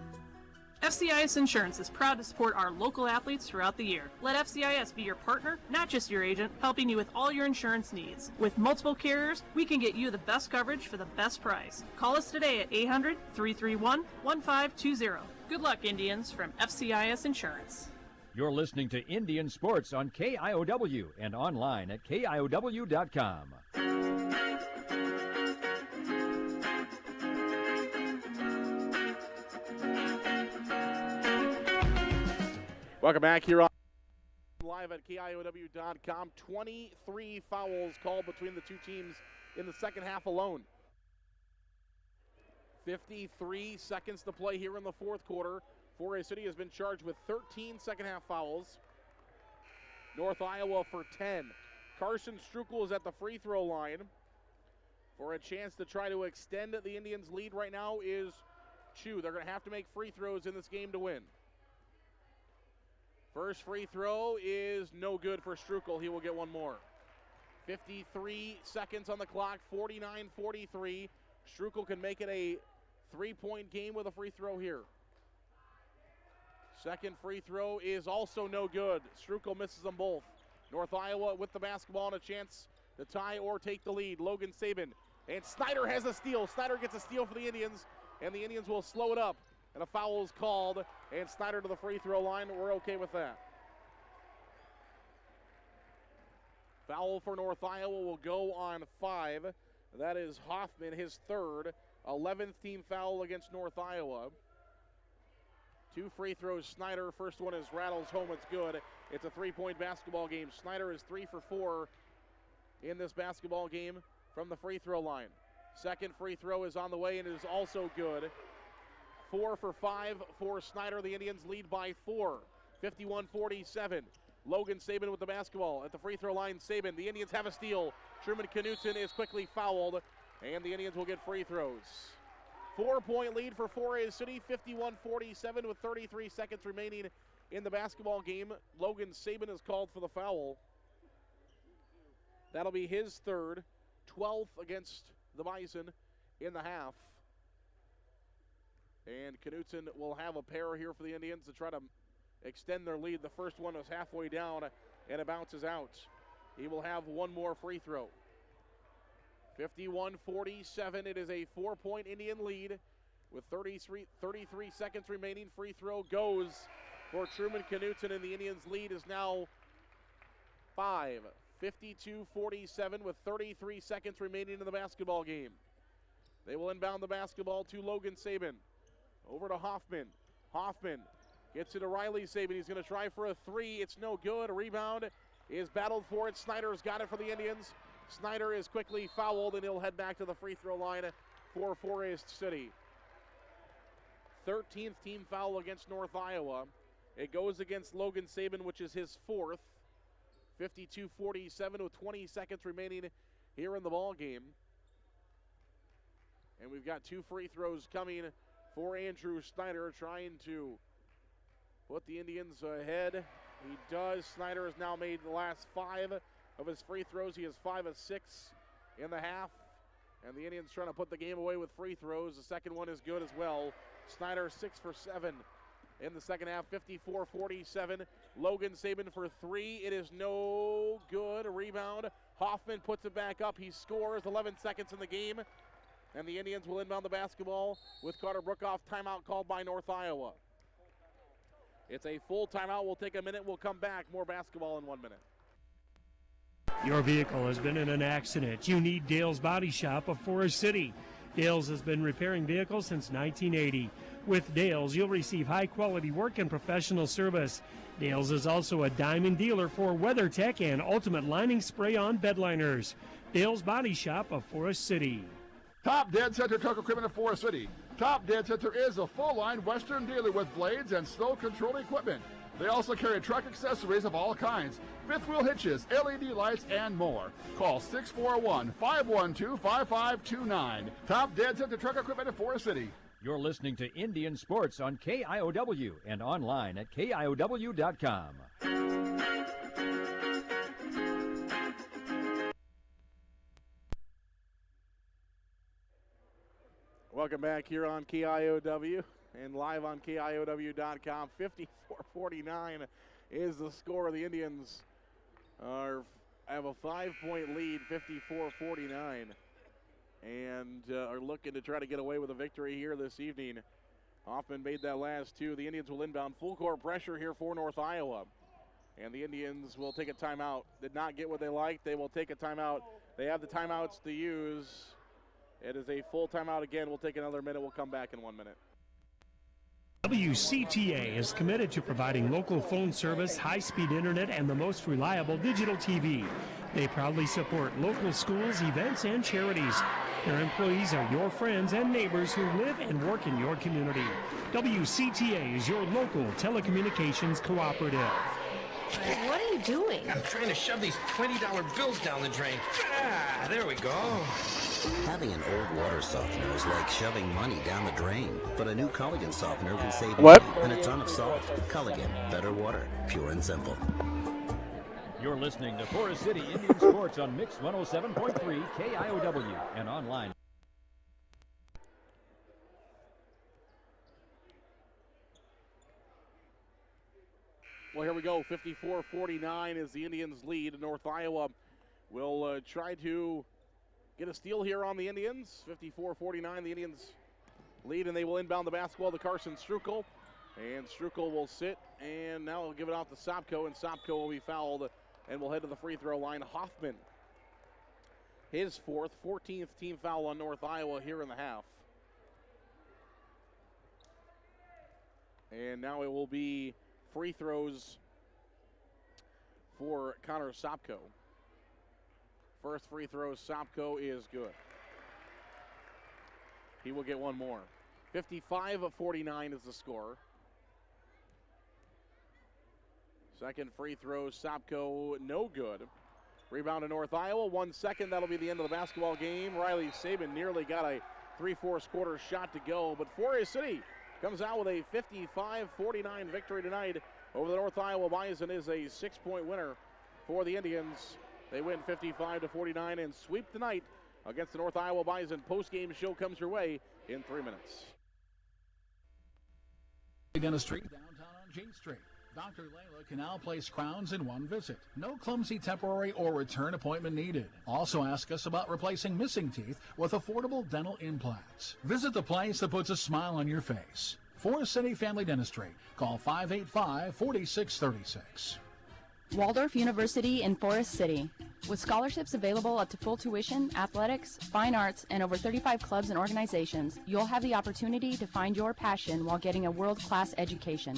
FCIS Insurance is proud to support our local athletes throughout the year. Let FCIS be your partner, not just your agent, helping you with all your insurance needs. With multiple carriers, we can get you the best coverage for the best price. Call us today at 800-331-1520. Good luck, Indians, from FCIS Insurance. You're listening to Indian Sports on KIOW and online at KIOW.com. Welcome back here on live at KIOW.com. 23 fouls called between the two teams in the second half alone. 53 seconds to play here in the fourth quarter. Forest City has been charged with 13 second half fouls. North Iowa for 10. Carson Strukel is at the free throw line for a chance to try to extend the Indians' lead right now is 2. They're going to have to make free throws in this game to win. First free throw is no good for Strukel. He will get one more. 53 seconds on the clock, 49-43. Strukel can make it a 3-point game with a free throw here. Second free throw is also no good. Strukel misses them both. North Iowa with the basketball and a chance to tie or take the lead. Logan Saban, and Snyder has a steal. Snyder gets a steal for the Indians, and the Indians will slow it up. And a foul is called, and Snyder to the free throw line. We're okay with that. Foul for North Iowa will go on 5. That is Hoffman, his third. 11th team foul against North Iowa. 2 free throws, Snyder. First one is rattles home, it's good. It's a 3-point basketball game. Snyder is 3 for 4 in this basketball game from the free throw line. Second free throw is on the way and it is also good. 4 for 5 for Snyder. The Indians lead by 4. 51-47. Logan Saban with the basketball at the free throw line. Saban, the Indians have a steal. Truman Knutson is quickly fouled, and the Indians will get free throws. 4-point lead for Forest City, 51-47 with 33 seconds remaining in the basketball game. Logan Saban is called for the foul. That'll be his third, 12th against the Bison in the half. And Knutson will have a pair here for the Indians to try to extend their lead. The first one was halfway down, and it bounces out. He will have one more free throw. 51-47, it is a 4-point Indian lead. with 33 seconds remaining. Free throw goes for Truman Knutson, and the Indians' lead is now 5. 52-47 with 33 seconds remaining in the basketball game. They will inbound the basketball to Logan Saban. Over to Hoffman. Hoffman gets it to Riley Saban. He's going to try for a three. It's no good. A rebound is battled for it. Snyder's got it for the Indians. Snyder is quickly fouled, and he'll head back to the free throw line for Forest City. 13th team foul against North Iowa. It goes against Logan Saban, which is his 4th. 52-47 with 20 seconds remaining here in the ball game. And we've got 2 free throws coming for Andrew Snyder, trying to put the Indians ahead. He does. Snyder has now made the last 5 of his free throws. He is 5 of 6 in the half. And the Indians trying to put the game away with free throws. The second one is good as well. Snyder 6 for 7 in the second half. 54-47. Logan Saban for 3. It is no good. A rebound. Hoffman puts it back up. He scores. 11 seconds in the game. And the Indians will inbound the basketball with Carter Brookoff. Timeout called by North Iowa. It's a full timeout. We'll take a minute. We'll come back. More basketball in 1 minute. Your vehicle has been in an accident. You need Dale's Body Shop of Forest City. Dale's has been repairing vehicles since 1980. With Dale's, you'll receive high-quality work and professional service. Dale's is also a diamond dealer for WeatherTech and Ultimate Lining Spray-On bed liners. Dale's Body Shop of Forest City. Top Dead Center Truck Equipment of Forest City. Top Dead Center is a full-line Western dealer with blades and snow control equipment. They also carry truck accessories of all kinds, fifth wheel hitches, LED lights, and more. Call 641-512-5529. Top Dead Center Truck Equipment of Forest City. You're listening to Indian Sports on KIOW and online at KIOW.com. Welcome back here on KIOW and live on KIOW.com. 54-49 is the score. The Indians have a 5-point lead, 54-49, and are looking to try to get away with a victory here this evening. Hoffman made that last 2. The Indians will inbound full court pressure here for North Iowa. And the Indians will take a timeout. Did not get what they liked. They will take a timeout. They have the timeouts to use. It is a full timeout again. We'll take another minute. We'll come back in 1 minute. WCTA is committed to providing local phone service, high-speed internet, and the most reliable digital TV. They proudly support local schools, events, and charities. Their employees are your friends and neighbors who live and work in your community. WCTA is your local telecommunications cooperative. What are you doing? I'm trying to shove these $20 bills down the drain. Ah, there we go. Having an old water softener is like shoving money down the drain, but a new Culligan softener can save What? money and a ton of salt. Culligan, better water, pure and simple. You're listening to Forest City Indian Sports on Mix 107.3 KIOW and online. Well, here we go. 54-49 is the Indians' lead. North Iowa will try to get a steal here on the Indians. 54-49, the Indians lead, and they will inbound the basketball to Carson Strukel. And Strukel will sit, and now he'll give it off to Sopko, and Sopko will be fouled and will head to the free throw line. Hoffman, his 14th team foul on North Iowa here in the half. And now it will be free throws for Connor Sopko. First free throw, Sopko is good. He will get one more. 55-49 is the score. Second free throw, Sopko, no good. Rebound to North Iowa, 1 second. That'll be the end of the basketball game. Riley Saban nearly got a 3/4 quarter shot to go, but Forest City comes out with a 55-49 victory tonight over the North Iowa Bison. Is a 6-point winner for the Indians. They win 55-49 and sweep tonight against the North Iowa Bison. Post-game show comes your way in 3 minutes. Dentistry downtown on Jane Street. Dr. Layla can now place crowns in one visit. No clumsy temporary or return appointment needed. Also ask us about replacing missing teeth with affordable dental implants. Visit the place that puts a smile on your face. Forest City Family Dentistry. Call 585-4636. Waldorf University in Forest City. With scholarships available up to full tuition, athletics, fine arts, and over 35 clubs and organizations, you'll have the opportunity to find your passion while getting a world-class education.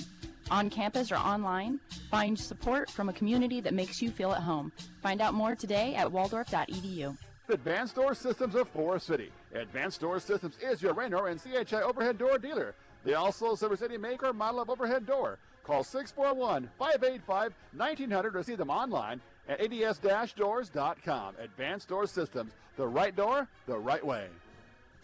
On campus or online, find support from a community that makes you feel at home. Find out more today at waldorf.edu. Advanced Door Systems of Forest City. Advanced Door Systems is your Raynor and CHI overhead door dealer. They also service any make or model of overhead door. Call 641-585-1900 to see them online at ads-doors.com. Advanced Door Systems, the right door, the right way.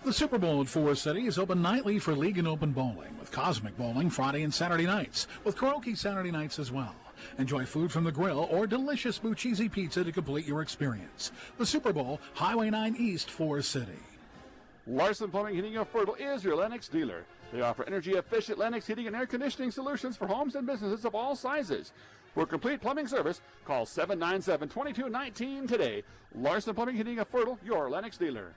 The Super Bowl at Forest City is open nightly for league and open bowling, with Cosmic Bowling Friday and Saturday nights, with karaoke Saturday nights as well. Enjoy food from the grill or delicious Bucchese pizza to complete your experience. The Super Bowl, Highway 9 East, Forest City. Larsen Plumbing, Heating of Fertile is your Lennox dealer. They offer energy-efficient Lennox heating and air conditioning solutions for homes and businesses of all sizes. For complete plumbing service, call 797-2219 today. Larsen Plumbing, Heating of Fertile, your Lennox dealer.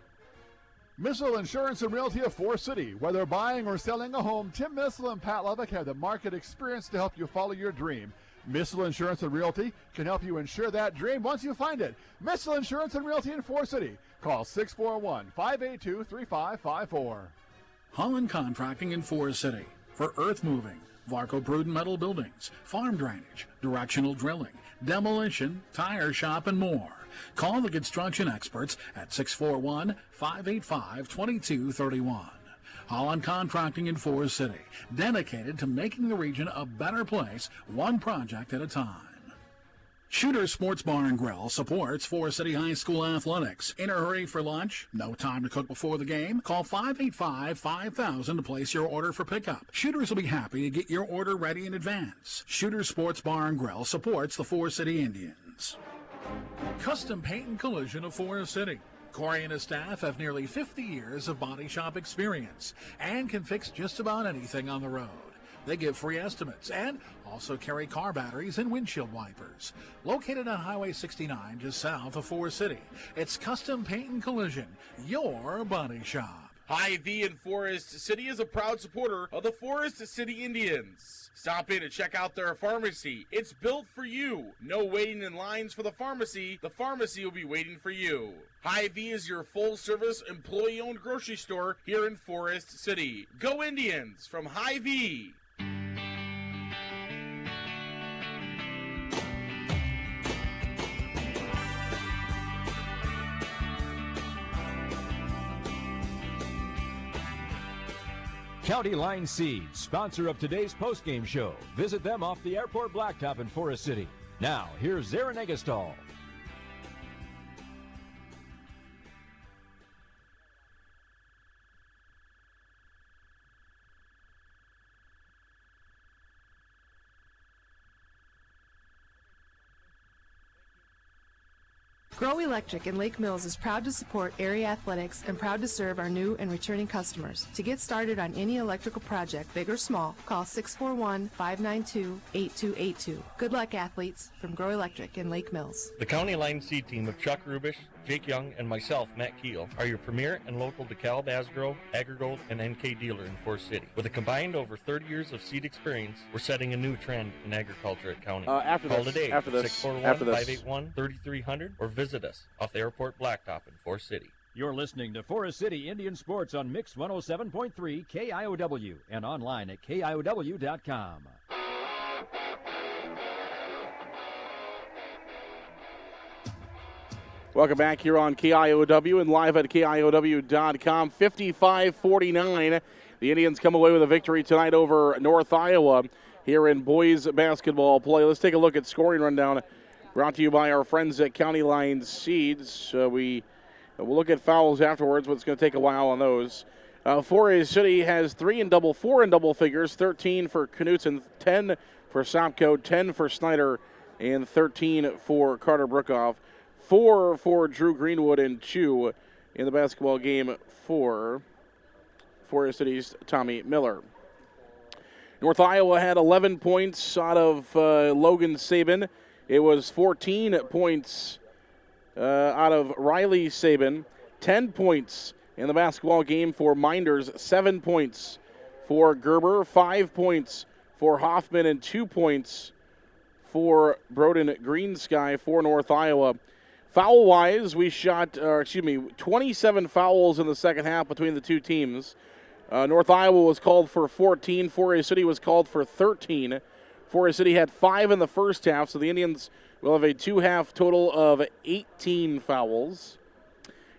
Missile Insurance and Realty of Forest City. Whether buying or selling a home, Tim Missile and Pat Lovick have the market experience to help you follow your dream. Missile Insurance and Realty can help you insure that dream once you find it. Missile Insurance and Realty in Forest City. Call 641-582-3554. Holland Contracting in Forest City for earth moving, Varco Prudent metal buildings, farm drainage, directional drilling, demolition, tire shop, and more. Call the construction experts at 641-585-2231. Holland Contracting in Forest City, dedicated to making the region a better place, one project at a time. Shooter Sports Bar and Grill supports Forest City High School athletics. In a hurry for lunch? No time to cook before the game? Call 585-5000 to place your order for pickup. Shooters will be happy to get your order ready in advance. Shooter Sports Bar and Grill supports the Forest City Indians. Custom Paint and Collision of Forest City. Corey and his staff have nearly 50 years of body shop experience and can fix just about anything on the road. They give free estimates and also carry car batteries and windshield wipers. Located on Highway 69 just south of Forest City, it's Custom Paint and Collision, your body shop. Hy-Vee in Forest City is a proud supporter of the Forest City Indians. Stop in and check out their pharmacy. It's built for you. No waiting in lines for the pharmacy. The pharmacy will be waiting for you. Hy-Vee is your full-service, employee-owned grocery store here in Forest City. Go Indians from Hy-Vee. County Line Seeds, sponsor of today's postgame show. Visit them off the airport blacktop in Forest City. Now, here's Zarin Egestal. Grow Electric in Lake Mills is proud to support area athletics and proud to serve our new and returning customers. To get started on any electrical project, big or small, call 641-592-8282. Good luck, athletes, from Grow Electric in Lake Mills. The County Line C team of Chuck Rubish, Jake Young, and myself, Matt Keel, are your premier and local DeKalb, Asgrow, AgriGold, and NK dealer in Forest City. With a combined over 30 years of seed experience, we're setting a new trend in agriculture at County. Call today, 641-581-3300, or visit us off the airport blacktop in Forest City. You're listening to Forest City Indian Sports on Mix 107.3 KIOW and online at KIOW.com. Welcome back here on KIOW and live at KIOW.com. 55-49. The Indians come away with a victory tonight over North Iowa here in boys basketball play. Let's take a look at scoring rundown brought to you by our friends at County Line Seeds. We'll look at fouls afterwards, but it's going to take a while on those. Forest City has 4 in double figures, 13 for Knutson, 10 for Sopko, 10 for Snyder, and 13 for Carter Brookoff. 4 for Drew Greenwood and 2 in the basketball game for Forest City's Tommy Miller. North Iowa had 11 points out of Logan Saban. It was 14 points out of Riley Saban. 10 points in the basketball game for Minders. 7 points for Gerber. 5 points for Hoffman and 2 points for Broden Greensky for North Iowa. Foul-wise, we shot, 27 fouls in the second half between the two teams. North Iowa was called for 14. Forest City was called for 13. Forest City had 5 in the first half, so the Indians will have a two-half total of 18 fouls.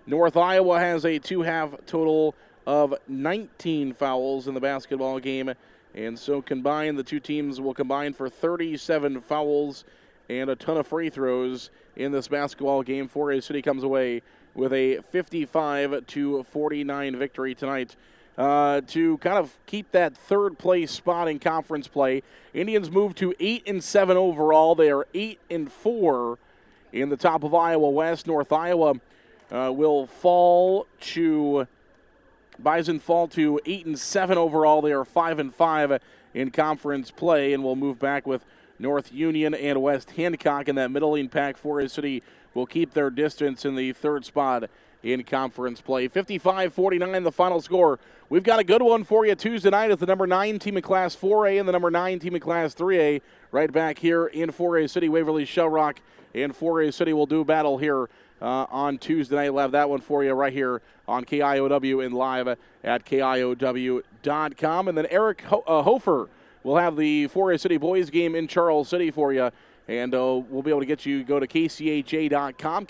North Iowa has a two-half total of 19 fouls in the basketball game. And so combined, the two teams will combine for 37 fouls and a ton of free throws in this basketball game. Forest City comes away with a 55-49 victory tonight. To kind of keep that third place spot in conference play, Indians move to 8-7 overall. They are 8-4 in the top of Iowa West. North Iowa will fall to Bison fall to 8-7 overall. They are 5-5 in conference play, and will move back with North Union and West Hancock in that middling pack. Forest City will keep their distance in the third spot in conference play. 55-49 the final score. We've got a good one for you Tuesday night as the number 9 team in Class 4A and the number 9 team in Class 3A right back here in 4A City. Waverly Shell Rock and 4A City will do battle here on Tuesday night. We'll have that one for you right here on KIOW and live at KIOW.com. And then Eric Hofer will have the 4A City boys game in Charles City for you. And we'll be able to get you, go to KCHA.com,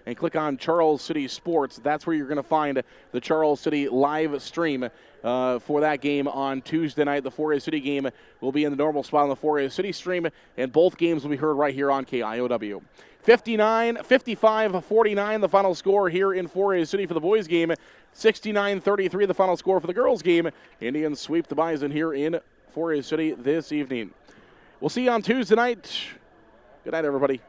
and click on Charles City Sports. That's where you're going to find the Charles City live stream for that game on Tuesday night. The 4A City game will be in the normal spot on the 4A City stream, and both games will be heard right here on KIOW. 55-49 the final score here in 4A City for the boys game. 69-33 the final score for the girls game. Indians sweep the Bison here in 4A City this evening. We'll see you on Tuesday night. Good night, everybody.